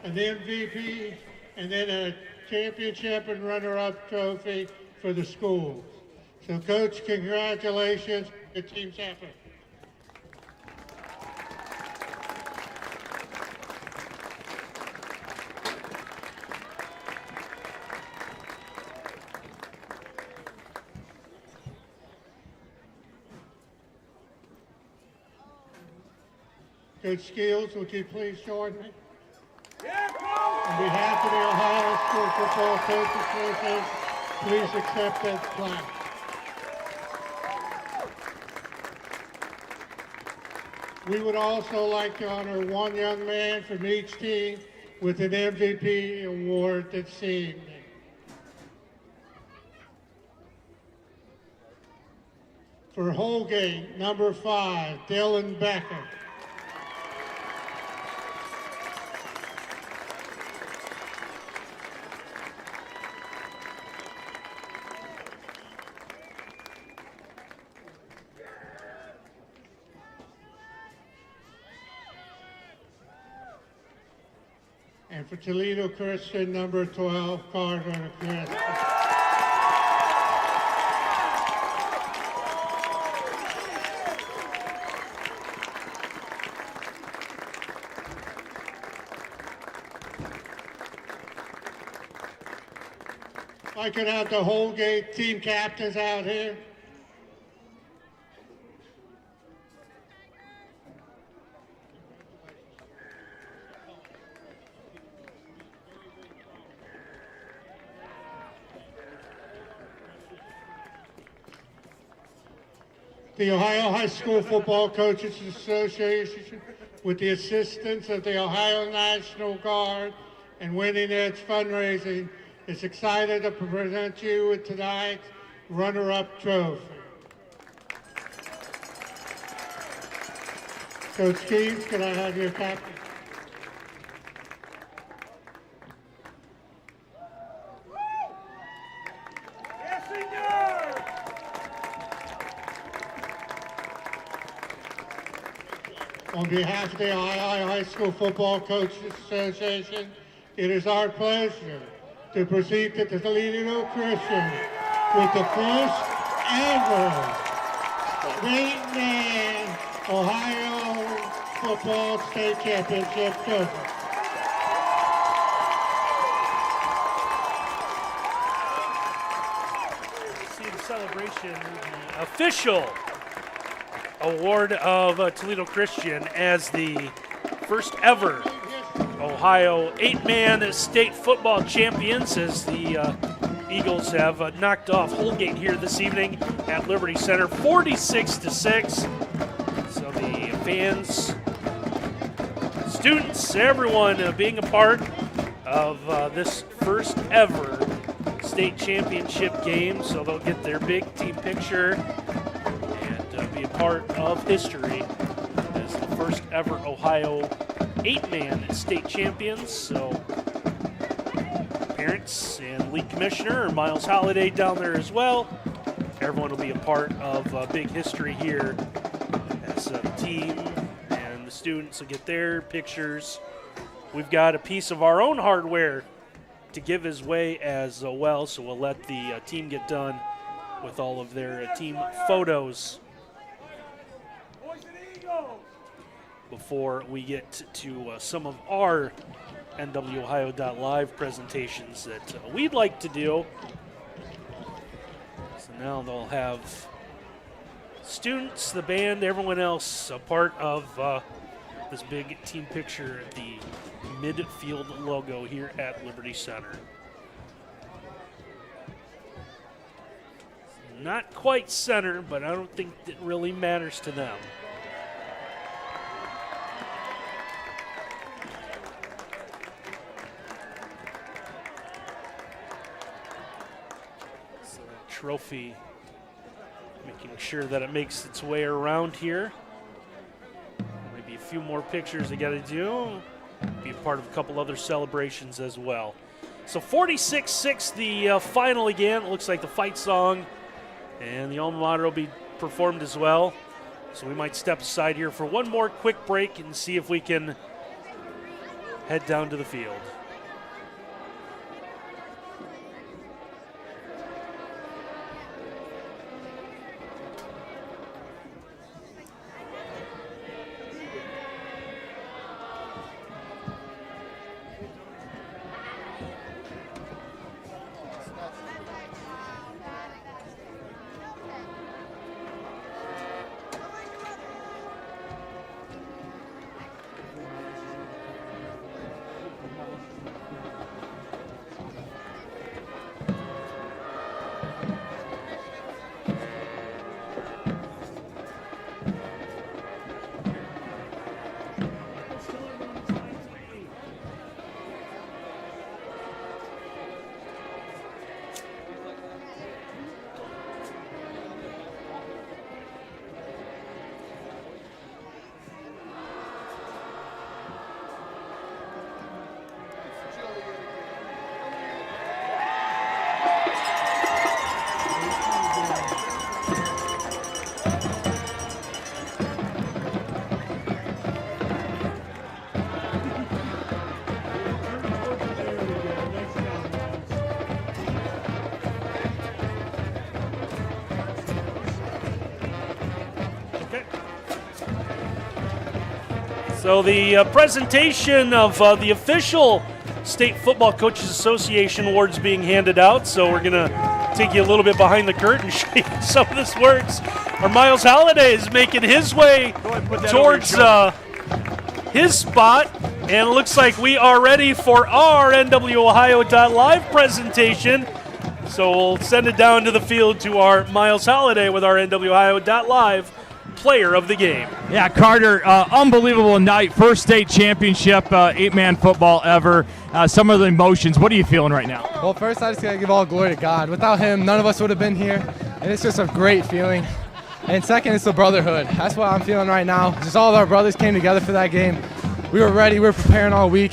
an MVP, and then a championship and runner-up trophy for the schools. So, Coach, congratulations. The team's effort. Coach Skills, would you please join me? On behalf of the Ohio School Football Coaches Association, please accept that plaque. We would also like to honor one young man from each team with an MVP award this evening. For Holgate, number 5, Dylan Becker. And for Toledo Christian, number 12, Carter Chris. If I could have the Holgate team captains out here. The Ohio High School Football Coaches Association, with the assistance of the Ohio National Guard and Winning Edge Fundraising, is excited to present you with tonight's runner-up trophy. Coach Keys, can I have your captain? On behalf of the Ohio High School Football Coaches Association, it is our pleasure to proceed to the Toledo Christian with the first ever eight-man Ohio Football State Championship trophy. See the celebration, the official award of Toledo Christian as the first ever Ohio 8-man state football champions, as the Eagles have knocked off Holgate here this evening at Liberty Center 46-6. So the fans, students, everyone being a part of this first ever state championship game. So they'll get their big team picture and be a part of history as the first ever Ohio 8-man state champions. So parents and league commissioner Miles Holliday down there as well. Everyone will be a part of big history here as the team and the students will get their pictures. We've got a piece of our own hardware to give his way as well, so we'll let the team get done with all of their team photos. Before we get to some of our NWOhio.live presentations that we'd like to do. So now they'll have students, the band, everyone else a part of this big team picture, the midfield logo here at Liberty Center. Not quite center, but I don't think it really matters to them. So that trophy, making sure that it makes its way around here. Maybe a few more pictures they got to do. Be a part of a couple other celebrations as well. So 46-6, the final again. It looks like the fight song and the alma mater will be performed as well. So we might step aside here for one more quick break and see if we can head down to the field. So the presentation of the official State Football Coaches Association awards being handed out. So we're going to take you a little bit behind the curtain, show you some of this works. Our Miles Holliday is making his way towards his spot. And it looks like we are ready for our NWOhio.live presentation. So we'll send it down to the field to our Miles Holliday with our NWOhio.live player of the game. Yeah, Carter, unbelievable night. First state championship, 8-man football ever. Some of the emotions. What are you feeling right now? Well, first, I just got to give all glory to God. Without him, none of us would have been here. And it's just a great feeling. And second, it's the brotherhood. That's what I'm feeling right now. Just all of our brothers came together for that game. We were ready. We were preparing all week.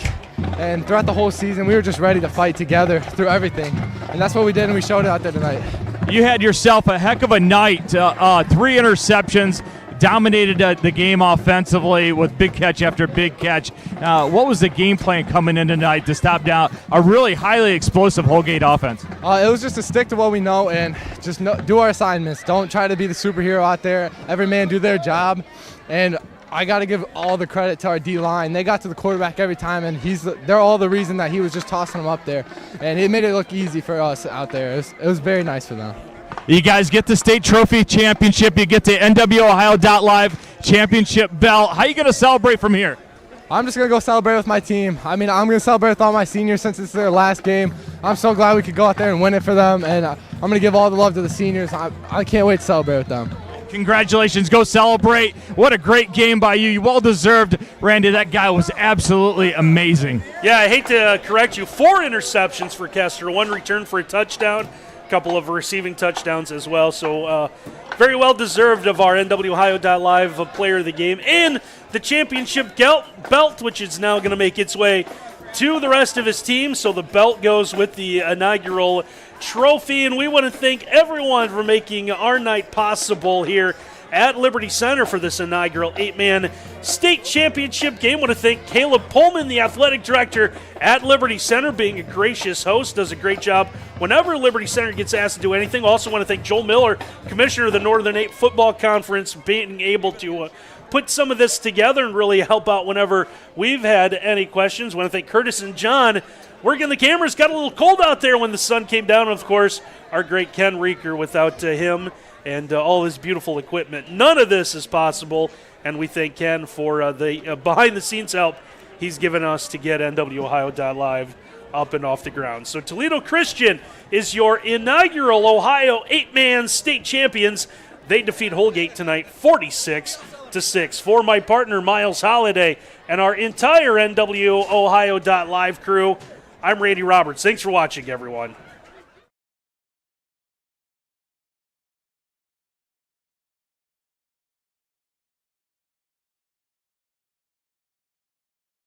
And throughout the whole season, we were just ready to fight together through everything. And that's what we did, and we showed it out there tonight. You had yourself a heck of a night. 3 interceptions. Dominated the game offensively with big catch after big catch. What was the game plan coming in tonight to stop down a really highly explosive Holgate offense? It was just to stick to what we know and just do our assignments. Don't try to be the superhero out there. Every man do their job. And I got to give all the credit to our D-line. They got to the quarterback every time, and they're all the reason that he was just tossing them up there. And it made it look easy for us out there. It was very nice for them. You guys get the state trophy championship. You get the NWOhio.live championship belt. How are you going to celebrate from here? I'm just going to go celebrate with my team. I mean, I'm going to celebrate with all my seniors since it's their last game. I'm so glad we could go out there and win it for them, and I'm going to give all the love to the seniors. I can't wait to celebrate with them. Congratulations. Go celebrate. What a great game by you. You well deserved, Randy. That guy was absolutely amazing. Yeah, I hate to correct you. 4 interceptions for Kester, 1 return for a touchdown. Couple of receiving touchdowns as well. So very well deserved of our NWOhio.live player of the game. And the championship belt, which is now going to make its way to the rest of his team. So the belt goes with the inaugural trophy. And we want to thank everyone for making our night possible here at Liberty Center for this inaugural 8-man state championship game. I want to thank Caleb Pullman, the athletic director at Liberty Center, being a gracious host, does a great job whenever Liberty Center gets asked to do anything. Also want to thank Joel Miller, commissioner of the Northern 8 Football Conference, being able to put some of this together and really help out whenever we've had any questions. I want to thank Curtis and John working the cameras. Got a little cold out there when the sun came down. Of course, our great Ken Reeker. Without him and all his beautiful equipment, none of this is possible. And we thank Ken for the behind-the-scenes help he's given us to get NWOhio.live up and off the ground. So Toledo Christian is your inaugural Ohio 8-man state champions. They defeat Holgate tonight 46-6. For my partner, Miles Holliday, and our entire NWOhio.live crew, I'm Randy Roberts. Thanks for watching, everyone.